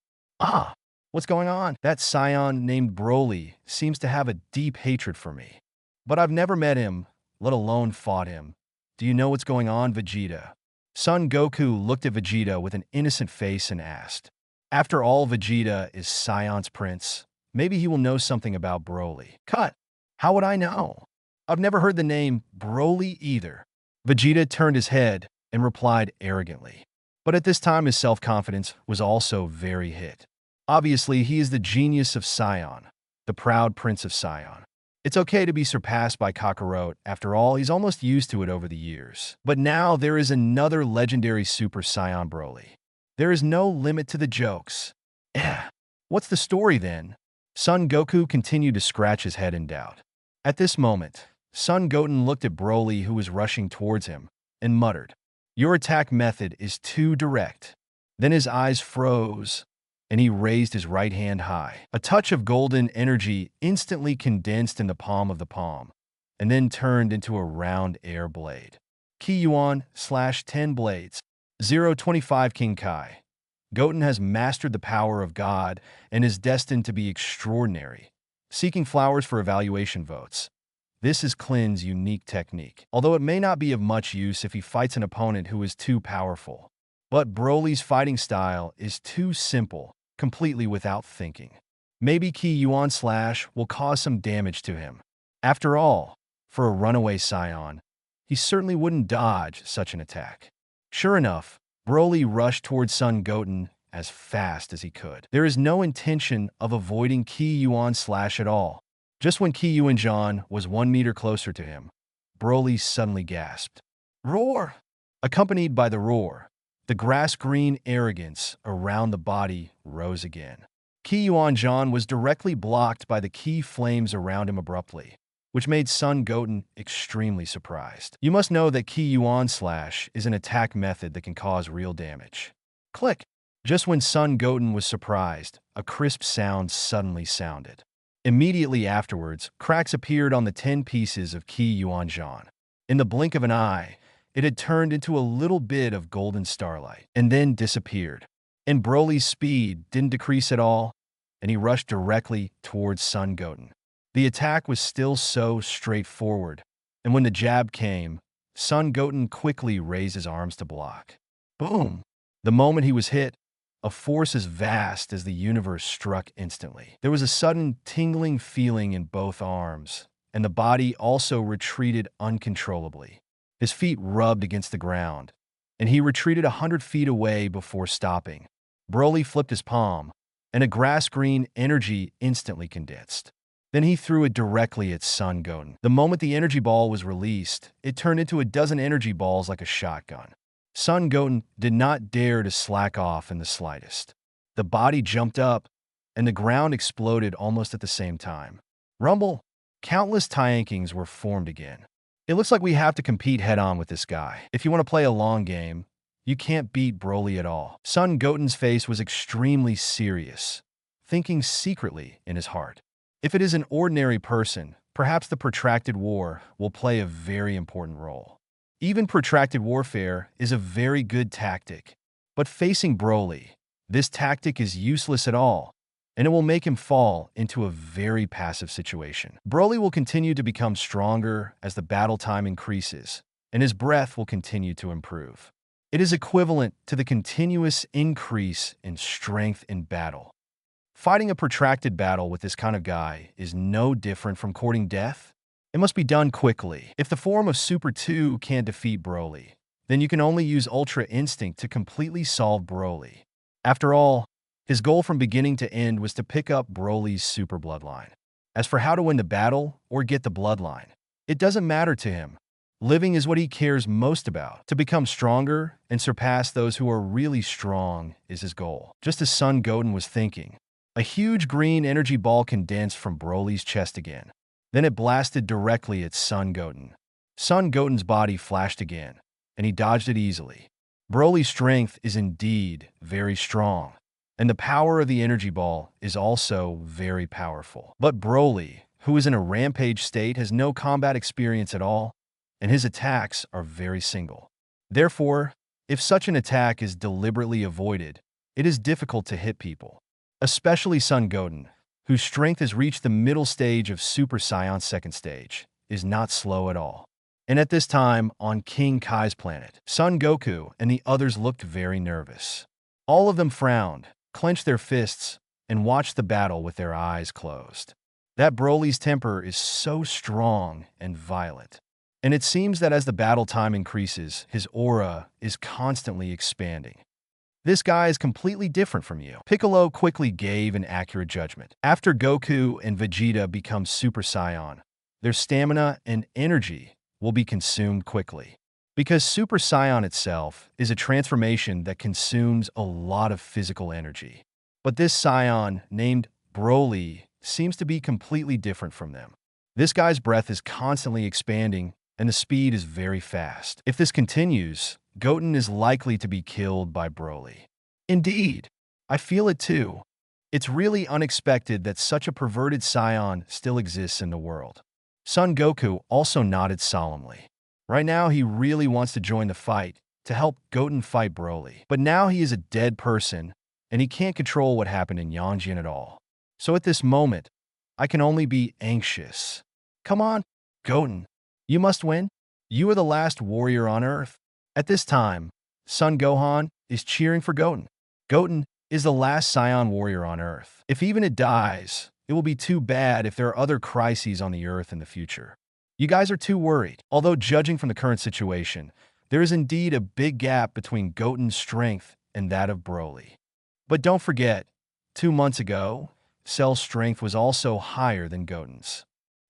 What's going on? That scion named Broly seems to have a deep hatred for me. But I've never met him, let alone fought him. Do you know what's going on, Vegeta? Son Goku looked at Vegeta with an innocent face and asked. After all, Vegeta is Scion's prince. Maybe he will know something about Broly. Cut! How would I know? I've never heard the name Broly either. Vegeta turned his head and replied arrogantly. But at this time his self-confidence was also very hit. Obviously, he is the genius of Scion, the proud prince of Scion. It's okay to be surpassed by Kakarot. After all, he's almost used to it over the years. But now there is another legendary Super Saiyan Broly. There is no limit to the jokes. What's the story then? Son Goku continued to scratch his head in doubt. At this moment, Son Goten looked at Broly, who was rushing towards him, and muttered, "Your attack method is too direct." Then his eyes froze, and he raised his right hand high. A touch of golden energy instantly condensed in the palm of the palm, and then turned into a round air blade. Ki Yuan/10 blades. 025 King Kai. Goten has mastered the power of God and is destined to be extraordinary. Seeking flowers for evaluation votes. This is Klin's unique technique, although it may not be of much use if he fights an opponent who is too powerful. But Broly's fighting style is too simple, completely without thinking. Maybe Ki Yuan/ will cause some damage to him. After all, for a runaway Scion, he certainly wouldn't dodge such an attack. Sure enough, Broly rushed towards Son Goten as fast as he could. There is no intention of avoiding Ki Yuan/ at all. Just when Ki Yuan was 1 meter closer to him, Broly suddenly gasped. Roar! Accompanied by the roar, the grass-green arrogance around the body rose again. Ki Yuan was directly blocked by the ki flames around him abruptly. which made Son Goten extremely surprised. You must know that Ki Yuan Slash is an attack method that can cause real damage. Click! Just when Son Goten was surprised, a crisp sound suddenly sounded. Immediately afterwards, cracks appeared on the 10 pieces of Ki Yuan Zhan. In the blink of an eye, it had turned into a little bit of golden starlight, and then disappeared. And Broly's speed didn't decrease at all, and he rushed directly towards Son Goten. The attack was still so straightforward, and when the jab came, Son Goten quickly raised his arms to block. Boom! The moment he was hit, a force as vast as the universe struck instantly. There was a sudden tingling feeling in both arms, and the body also retreated uncontrollably. His feet rubbed against the ground, and he retreated 100 feet away before stopping. Broly flipped his palm, and a grass-green energy instantly condensed. Then he threw it directly at Son Goten. The moment the energy ball was released, it turned into a dozen energy balls like a shotgun. Son Goten did not dare to slack off in the slightest. The body jumped up, and the ground exploded almost at the same time. Rumble! Countless Tyankings were formed again. It looks like we have to compete head-on with this guy. If you want to play a long game, you can't beat Broly at all. Son Goten's face was extremely serious, thinking secretly in his heart. If it is an ordinary person, perhaps the protracted war will play a very important role. Even protracted warfare is a very good tactic, but facing Broly, this tactic is useless at all, and it will make him fall into a very passive situation. Broly will continue to become stronger as the battle time increases, and his breath will continue to improve. It is equivalent to the continuous increase in strength in battle. Fighting a protracted battle with this kind of guy is no different from courting death. It must be done quickly. If the form of Super 2 can't defeat Broly, then you can only use Ultra Instinct to completely solve Broly. After all, his goal from beginning to end was to pick up Broly's super bloodline. As for how to win the battle or get the bloodline, it doesn't matter to him. Living is what he cares most about. To become stronger and surpass those who are really strong is his goal. Just as Son Goten was thinking, a huge green energy ball condensed from Broly's chest again. Then it blasted directly at Son Goten. Son Goten's body flashed again, and he dodged it easily. Broly's strength is indeed very strong, and the power of the energy ball is also very powerful. But Broly, who is in a rampage state, has no combat experience at all, and his attacks are very single. Therefore, if such an attack is deliberately avoided, it is difficult to hit people. Especially Son Goten, whose strength has reached the middle stage of Super Saiyan's second stage, is not slow at all. And at this time, on King Kai's planet, Son Goku and the others looked very nervous. All of them frowned, clenched their fists, and watched the battle with their eyes closed. That Broly's temper is so strong and violent. And it seems that as the battle time increases, his aura is constantly expanding. This guy is completely different from you. Piccolo quickly gave an accurate judgment. After Goku and Vegeta become Super Saiyan, their stamina and energy will be consumed quickly. Because Super Saiyan itself is a transformation that consumes a lot of physical energy. But this Saiyan, named Broly, seems to be completely different from them. This guy's breath is constantly expanding, and the speed is very fast. If this continues, Goten is likely to be killed by Broly. Indeed, I feel it too. It's really unexpected that such a perverted Saiyan still exists in the world. Son Goku also nodded solemnly. Right now, he really wants to join the fight to help Goten fight Broly. But now he is a dead person, and he can't control what happened in Yongjin at all. So at this moment, I can only be anxious. Come on, Goten. You must win. You are the last warrior on Earth. At this time, Son Gohan is cheering for Goten. Goten is the last Saiyan warrior on Earth. If even it dies, it will be too bad if there are other crises on the Earth in the future. You guys are too worried. Although judging from the current situation, there is indeed a big gap between Goten's strength and that of Broly. But don't forget, 2 months ago, Cell's strength was also higher than Goten's.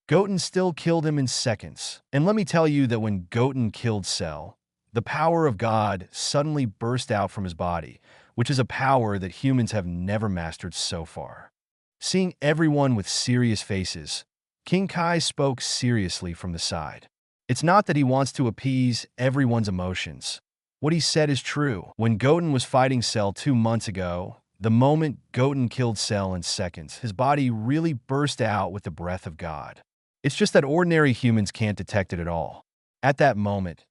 Goten still killed him in seconds. And let me tell you that when Goten killed Cell, the power of God suddenly burst out from his body, which is a power that humans have never mastered so far. Seeing everyone with serious faces, King Kai spoke seriously from the side. It's not that he wants to appease everyone's emotions. What he said is true. When Goten was fighting Cell 2 months ago, the moment Goten killed Cell in seconds, his body really burst out with the breath of God. It's just that ordinary humans can't detect it at all. At that moment,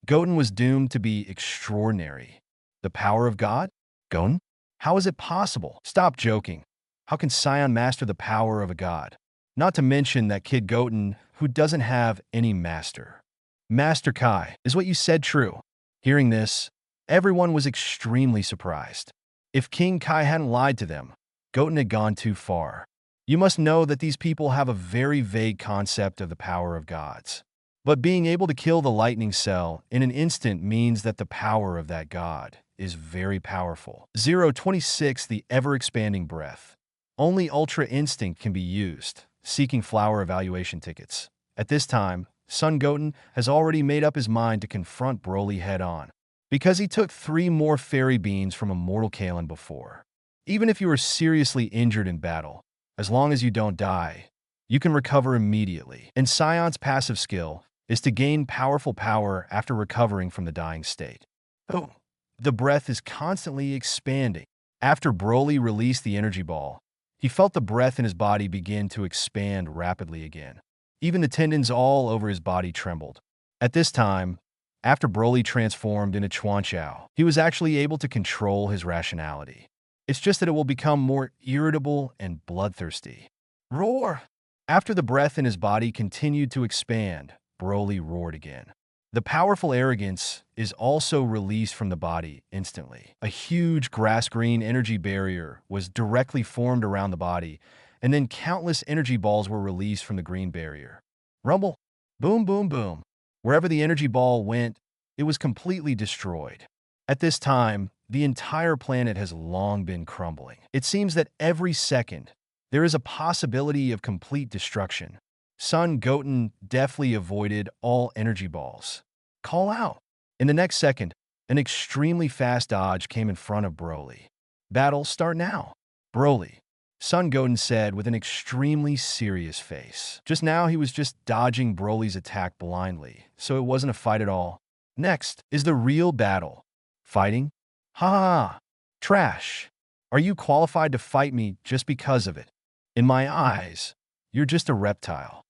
Goten was doomed to be extraordinary. The power of God? Goten? How is it possible? Stop joking. How can Sion master the power of a god? Not to mention that kid Goten, who doesn't have any master. Master Kai, is what you said true? Hearing this, everyone was extremely surprised. If King Kai hadn't lied to them, Goten had gone too far. You must know that these people have a very vague concept of the power of gods. But being able to kill the lightning cell in an instant means that the power of that god is very powerful. 026 The ever-expanding breath. Only Ultra Instinct can be used, seeking flower evaluation tickets. At this time, Son Goten has already made up his mind to confront Broly head-on, because he took 3 more fairy beans from Immortal Kalen before. Even if you are seriously injured in battle, as long as you don't die, you can recover immediately. And Sion's passive skill is to gain powerful power after recovering from the dying state. Oh, the breath is constantly expanding. After Broly released the energy ball, he felt the breath in his body begin to expand rapidly again. Even the tendons all over his body trembled. At this time, after Broly transformed into Chuanchao, he was actually able to control his rationality. It's just that it will become more irritable and bloodthirsty. Roar! After the breath in his body continued to expand, Broly roared again. The powerful arrogance is also released from the body instantly. A huge grass-green energy barrier was directly formed around the body, and then countless energy balls were released from the green barrier. Rumble! Boom, boom, boom. Wherever the energy ball went, it was completely destroyed. At this time, the entire planet has long been crumbling. It seems that every second, there is a possibility of complete destruction. Son Goten deftly avoided all energy balls. Call out! In the next second, an extremely fast dodge came in front of Broly. Battle start now. Broly, Son Goten said with an extremely serious face. Just now he was just dodging Broly's attack blindly, so it wasn't a fight at all. Next is the real battle. Fighting? Ha ha! Trash! Are you qualified to fight me just because of it? In my eyes, you're just a reptile.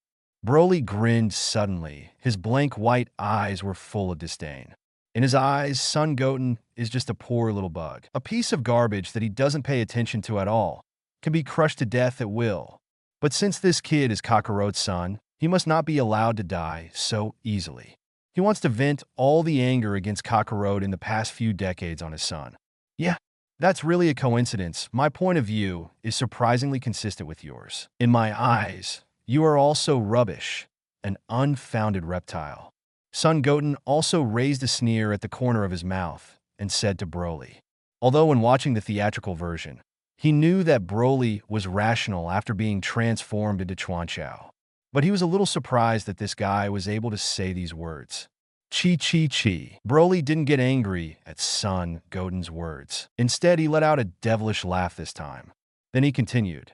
Broly grinned suddenly. His blank white eyes were full of disdain. In his eyes, Son Goten is just a poor little bug. A piece of garbage that he doesn't pay attention to at all. Can be crushed to death at will. But since this kid is Kakarot's son, he must not be allowed to die so easily. He wants to vent all the anger against Kakarot in the past few decades on his son. Yeah, that's really a coincidence. My point of view is surprisingly consistent with yours. In my eyes, you are also rubbish, an unfounded reptile. Son Goten also raised a sneer at the corner of his mouth and said to Broly. Although when watching the theatrical version, he knew that Broly was rational after being transformed into Chuanchao. But he was a little surprised that this guy was able to say these words. Chi chi chi. Broly didn't get angry at Son Goten's words. Instead, he let out a devilish laugh this time. Then he continued.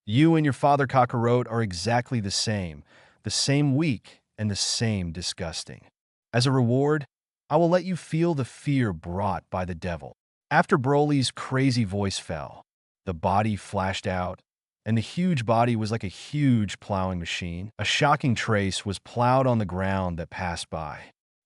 You and your father Kakarot are exactly the same weak, and the same disgusting. As a reward, I will let you feel the fear brought by the devil. After Broly's crazy voice fell, the body flashed out, and the huge body was like a huge plowing machine. A shocking trace was plowed on the ground that passed by.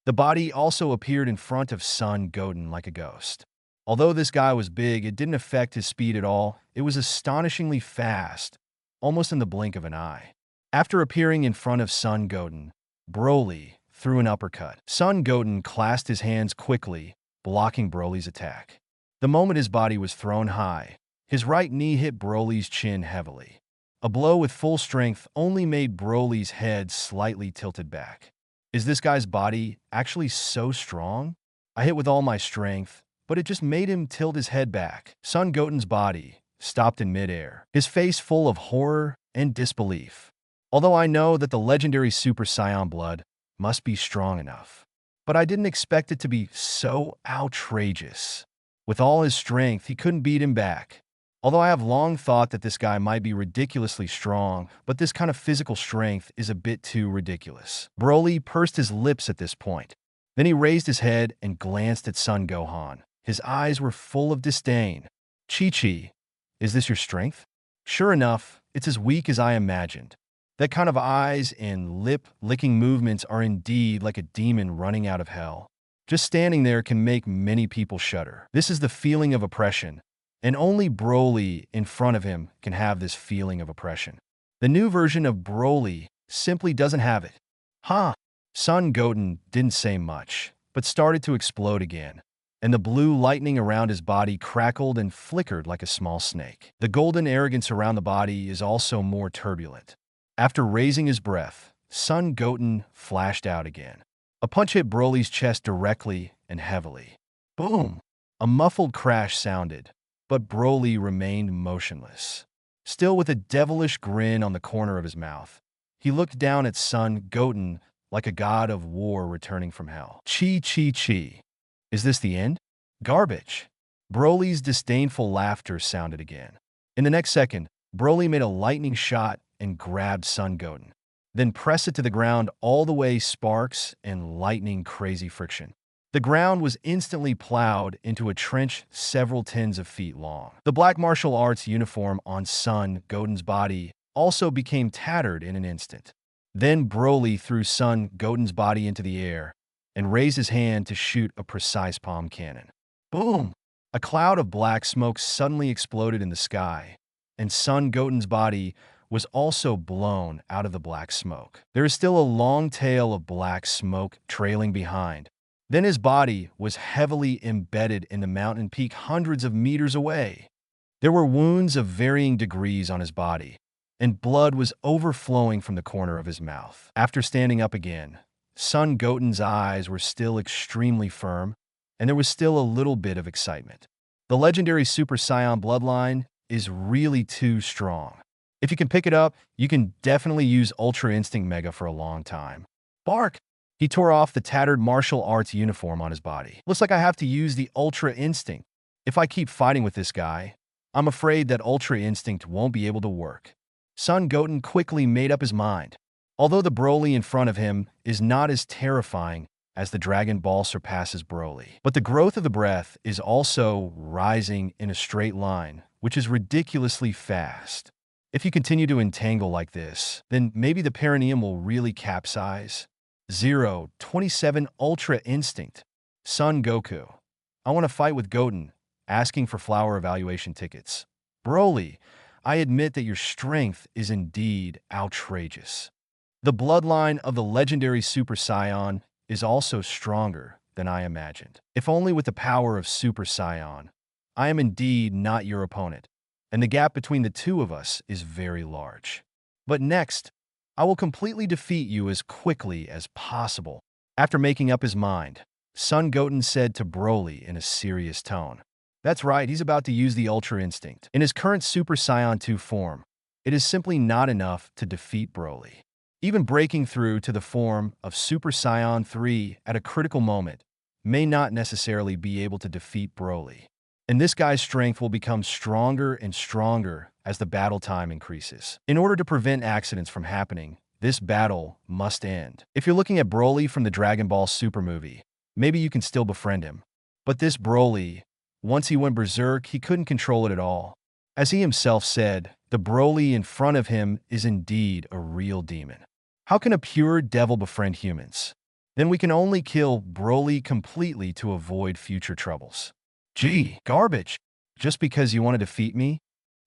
The body also appeared in front of Son Goten like a ghost. Although this guy was big, it didn't affect his speed at all. It was astonishingly fast, almost in the blink of an eye. After appearing in front of Son Goten, Broly threw an uppercut. Son Goten clasped his hands quickly, blocking Broly's attack. The moment his body was thrown high, his right knee hit Broly's chin heavily. A blow with full strength only made Broly's head slightly tilted back. Is this guy's body actually so strong? I hit with all my strength, but it just made him tilt his head back. Son Goten's body stopped in midair, his face full of horror and disbelief. Although I know that the legendary Super Saiyan blood must be strong enough, but I didn't expect it to be so outrageous. With all his strength, he couldn't beat him back. Although I have long thought that this guy might be ridiculously strong, but this kind of physical strength is a bit too ridiculous. Broly pursed his lips at this point. Then he raised his head and glanced at Son Gohan. His eyes were full of disdain. Chi-Chi, is this your strength? Sure enough, it's as weak as I imagined. That kind of eyes and lip-licking movements are indeed like a demon running out of hell. Just standing there can make many people shudder. This is the feeling of oppression, and only Broly in front of him can have this feeling of oppression. The new version of Broly simply doesn't have it. Huh? Son Goten didn't say much, but started to explode again, and the blue lightning around his body crackled and flickered like a small snake. The golden arrogance around the body is also more turbulent. After raising his breath, Son Goten flashed out again. A punch hit Broly's chest directly and heavily. Boom! A muffled crash sounded, but Broly remained motionless. Still with a devilish grin on the corner of his mouth, he looked down at Son Goten like a god of war returning from hell. Chi. Is this the end? Garbage. Broly's disdainful laughter sounded again. In the next second, Broly made a lightning shot and grabbed Son Goten, then pressed it to the ground all the way sparks and lightning crazy friction. The ground was instantly plowed into a trench several tens of feet long. The black martial arts uniform on Son Goten's body also became tattered in an instant. Then Broly threw Son Goten's body into the air and raised his hand to shoot a precise palm cannon. Boom! A cloud of black smoke suddenly exploded in the sky, and Son Goten's body was also blown out of the black smoke. There is still a long tail of black smoke trailing behind. Then his body was heavily embedded in the mountain peak hundreds of meters away. There were wounds of varying degrees on his body, and blood was overflowing from the corner of his mouth. After standing up again, Son Goten's eyes were still extremely firm, and there was still a little bit of excitement. The legendary Super Saiyan bloodline is really too strong. If you can pick it up, you can definitely use Ultra Instinct Mega for a long time. Bark! He tore off the tattered martial arts uniform on his body. Looks like I have to use the Ultra Instinct. If I keep fighting with this guy, I'm afraid that Ultra Instinct won't be able to work. Son Goten quickly made up his mind. Although the Broly in front of him is not as terrifying as the Dragon Ball surpasses Broly, but the growth of the breath is also rising in a straight line, which is ridiculously fast. If you continue to entangle like this, then maybe the perineum will really capsize. 027 Ultra Instinct. Son Goku. I want to fight with Goten, asking for flower evaluation tickets. Broly, I admit that your strength is indeed outrageous. The bloodline of the legendary Super Saiyan is also stronger than I imagined. If only with the power of Super Saiyan, I am indeed not your opponent, and the gap between the two of us is very large. But next, I will completely defeat you as quickly as possible. After making up his mind, Son Goten said to Broly in a serious tone. That's right, he's about to use the Ultra Instinct. In his current Super Saiyan 2 form, it is simply not enough to defeat Broly. Even breaking through to the form of Super Saiyan 3 at a critical moment may not necessarily be able to defeat Broly. And this guy's strength will become stronger and stronger as the battle time increases. In order to prevent accidents from happening, this battle must end. If you're looking at Broly from the Dragon Ball Super movie, maybe you can still befriend him. But this Broly, once he went berserk, he couldn't control it at all. As he himself said, the Broly in front of him is indeed a real demon. How can a pure devil befriend humans? Then we can only kill Broly completely to avoid future troubles. Gee, garbage. Just because you want to defeat me?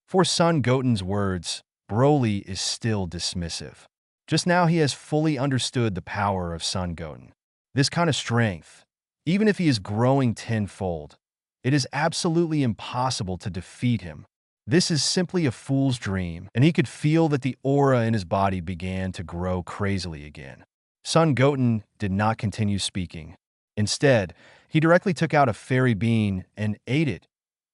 For Son Goten's words, Broly is still dismissive. Just now he has fully understood the power of Son Goten. This kind of strength, even if he is growing tenfold, it is absolutely impossible to defeat him. This is simply a fool's dream, and he could feel that the aura in his body began to grow crazily again. Son Goten did not continue speaking. Instead, he directly took out a fairy bean and ate it,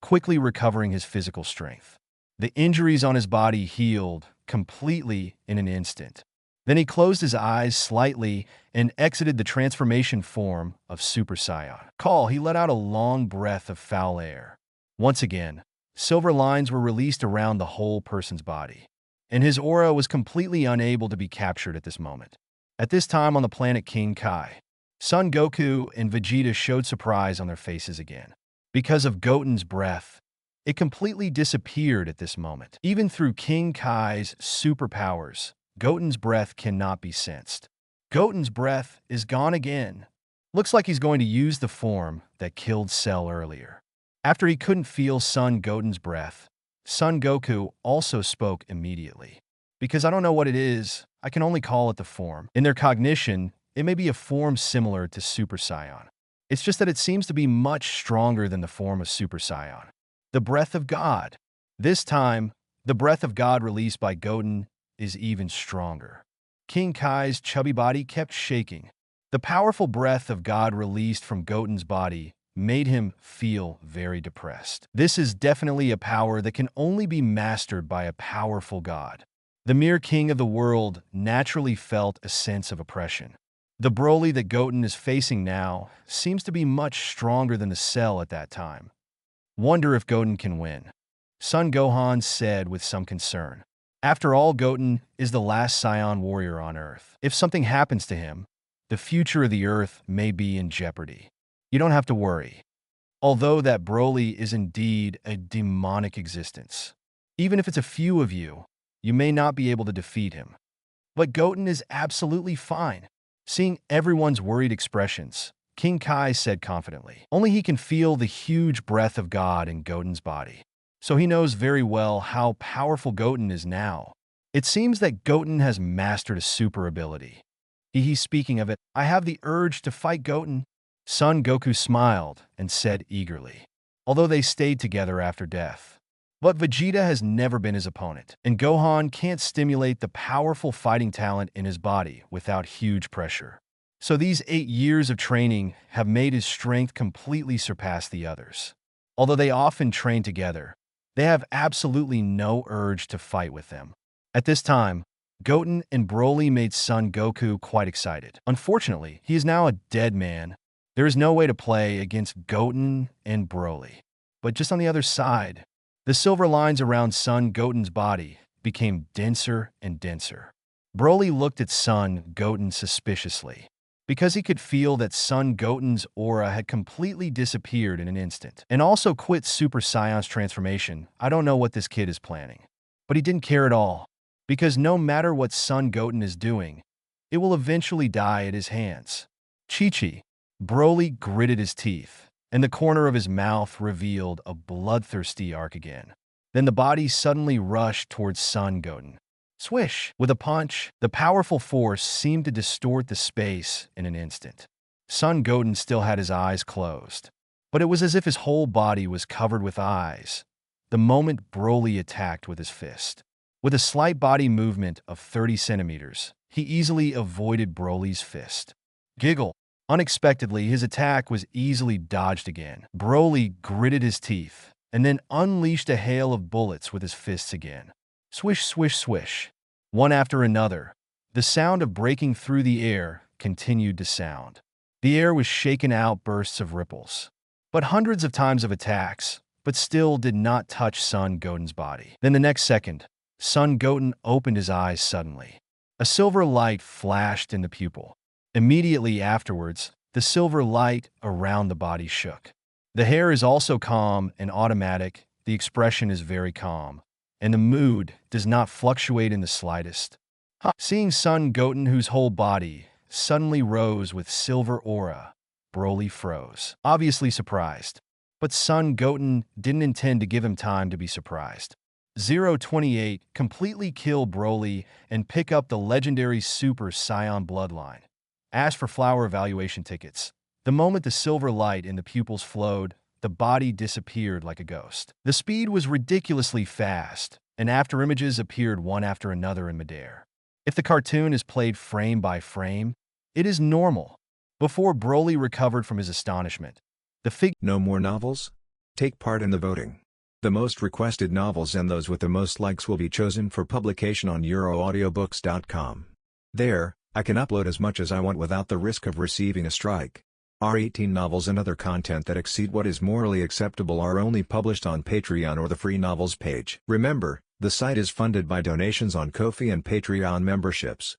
quickly recovering his physical strength. The injuries on his body healed completely in an instant. Then he closed his eyes slightly and exited the transformation form of Super Saiyan. He let out a long breath of foul air. Once again, silver lines were released around the whole person's body, and his aura was completely unable to be captured at this moment. At this time on the planet King Kai, Son Goku and Vegeta showed surprise on their faces again. Because of Goten's breath, it completely disappeared at this moment. Even through King Kai's superpowers, Goten's breath cannot be sensed. Goten's breath is gone again. Looks like he's going to use the form that killed Cell earlier. After he couldn't feel Son Goten's breath, Son Goku also spoke immediately. Because I don't know what it is, I can only call it the form. In their cognition, it may be a form similar to Super Saiyan. It's just that it seems to be much stronger than the form of Super Saiyan. The breath of God. This time, the breath of God released by Goten is even stronger. King Kai's chubby body kept shaking. The powerful breath of God released from Goten's body made him feel very depressed. This is definitely a power that can only be mastered by a powerful God. The mere king of the world naturally felt a sense of oppression. The Broly that Goten is facing now seems to be much stronger than the Cell at that time. Wonder if Goten can win. Son Gohan said with some concern. After all, Goten is the last Saiyan warrior on Earth. If something happens to him, the future of the Earth may be in jeopardy. You don't have to worry. Although that Broly is indeed a demonic existence. Even if it's a few of you, you may not be able to defeat him. But Goten is absolutely fine. Seeing everyone's worried expressions, King Kai said confidently. Only he can feel the huge breath of God in Goten's body. So he knows very well how powerful Goten is now. It seems that Goten has mastered a super ability. Speaking of it, I have the urge to fight Goten. Son Goku smiled and said eagerly, although they stayed together after death. But Vegeta has never been his opponent, and Gohan can't stimulate the powerful fighting talent in his body without huge pressure. So these 8 years of training have made his strength completely surpass the others. Although they often train together, they have absolutely no urge to fight with them. At this time, Goten and Broly made Son Goku quite excited. Unfortunately, he is now a dead man. There is no way to play against Goten and Broly. But just on the other side, the silver lines around Son Goten's body became denser and denser. Broly looked at Son Goten suspiciously, because he could feel that Son Goten's aura had completely disappeared in an instant, and also quit Super Saiyan's transformation. I don't know what this kid is planning. But he didn't care at all, because no matter what Son Goten is doing, it will eventually die at his hands. Chi-Chi. Broly gritted his teeth, and the corner of his mouth revealed a bloodthirsty arc again. Then the body suddenly rushed towards Son Goten. Swish! With a punch, the powerful force seemed to distort the space in an instant. Son Goten still had his eyes closed, but it was as if his whole body was covered with eyes the moment Broly attacked with his fist. With a slight body movement of 30 centimeters, he easily avoided Broly's fist. Giggle! Unexpectedly, his attack was easily dodged again. Broly gritted his teeth and then unleashed a hail of bullets with his fists again. Swish, swish, swish. One after another, the sound of breaking through the air continued to sound. The air was shaken out bursts of ripples. But hundreds of times of attacks, but still did not touch Son Goten's body. Then the next second, Son Goten opened his eyes suddenly. A silver light flashed in the pupil. Immediately afterwards, the silver light around the body shook. The hair is also calm and automatic. The expression is very calm, and the mood does not fluctuate in the slightest. Seeing Son Goten, whose whole body suddenly rose with silver aura, Broly froze, obviously surprised. But Son Goten didn't intend to give him time to be surprised. 028 completely kill Broly and pick up the legendary Super Saiyan bloodline. Ask for flower evaluation tickets. The moment the silver light in the pupils flowed, the body disappeared like a ghost. The speed was ridiculously fast, and after images appeared one after another in midair. If the cartoon is played frame by frame, it is normal. Before Broly recovered from his astonishment, the figure— No more novels? Take part in the voting. The most requested novels and those with the most likes will be chosen for publication on euroaudiobooks.com. There, I can upload as much as I want without the risk of receiving a strike. R18 novels and other content that exceed what is morally acceptable are only published on Patreon or the free novels page. Remember, the site is funded by donations on Ko-fi and Patreon memberships.